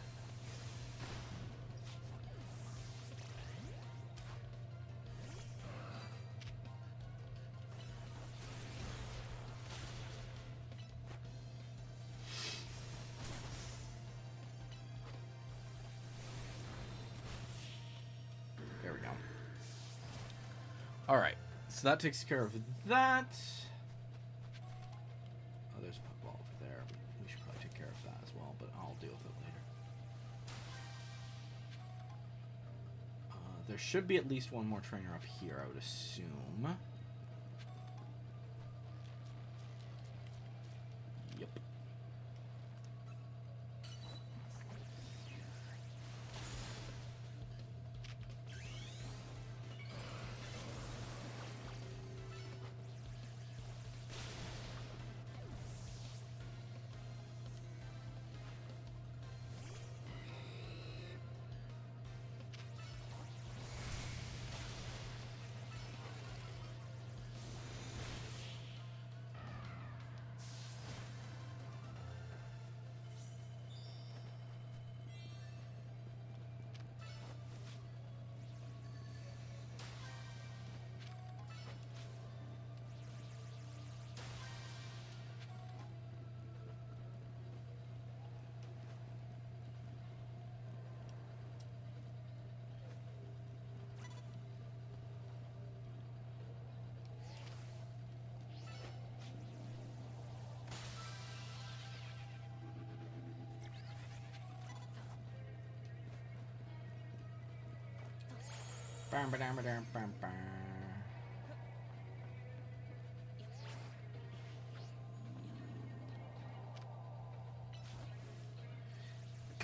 Speaker 1: There we go. Alright, so that takes care of that. Oh, there's a Pokeball over there. We should probably take care of that as well, but I'll deal with it later. There should be at least one more trainer up here, I would assume. Yep.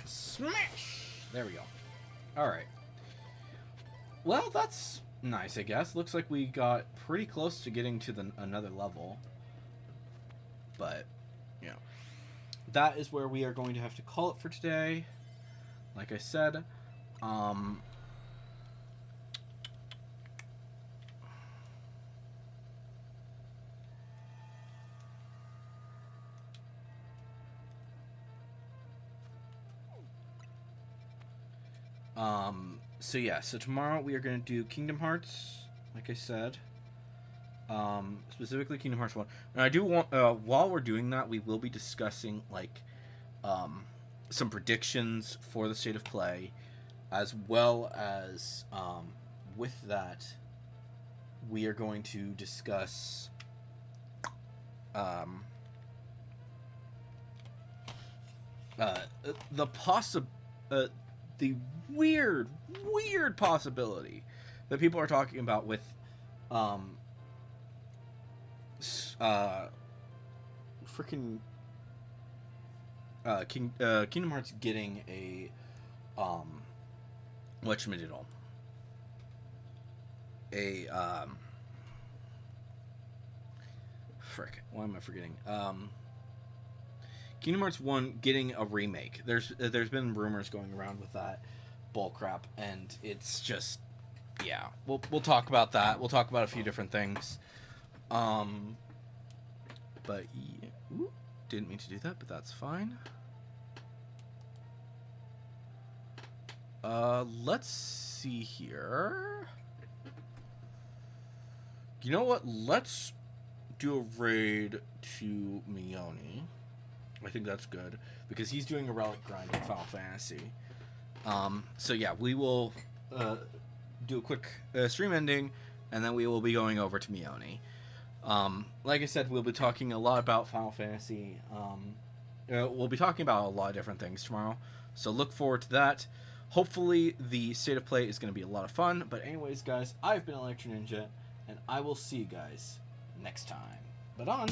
Speaker 1: Smash! There we go. Alright. Well, that's nice, I guess. Looks like we got pretty close to getting to another level. But, yeah. That is where we are going to have to call it for today. Like I said, so yeah, so tomorrow we are going to do Kingdom Hearts, like I said. Specifically Kingdom Hearts 1. And I do want, while we're doing that, we will be discussing, like, some predictions for the state of play, as well as, with that, we are going to discuss, the weird possibility that people are talking about with, freaking Kingdom Hearts getting a whatchamadiddle, frick, why am I forgetting? Kingdom Hearts 1 getting a remake. There's been rumors going around with that bullcrap, and it's just, yeah. We'll talk about that. We'll talk about a few different things. But yeah, ooh, didn't mean to do that, but that's fine. Let's see here. You know what? Let's do a raid to Mione. I think that's good, because he's doing a relic grind in Final Fantasy. So yeah, we will do a quick stream ending, and then we will be going over to Mione. Like I said, we'll be talking a lot about Final Fantasy. We'll be talking about a lot of different things tomorrow, so look forward to that. Hopefully, the state of play is going to be a lot of fun. But anyways, guys, I've been Electro Ninja, and I will see you guys next time. But on.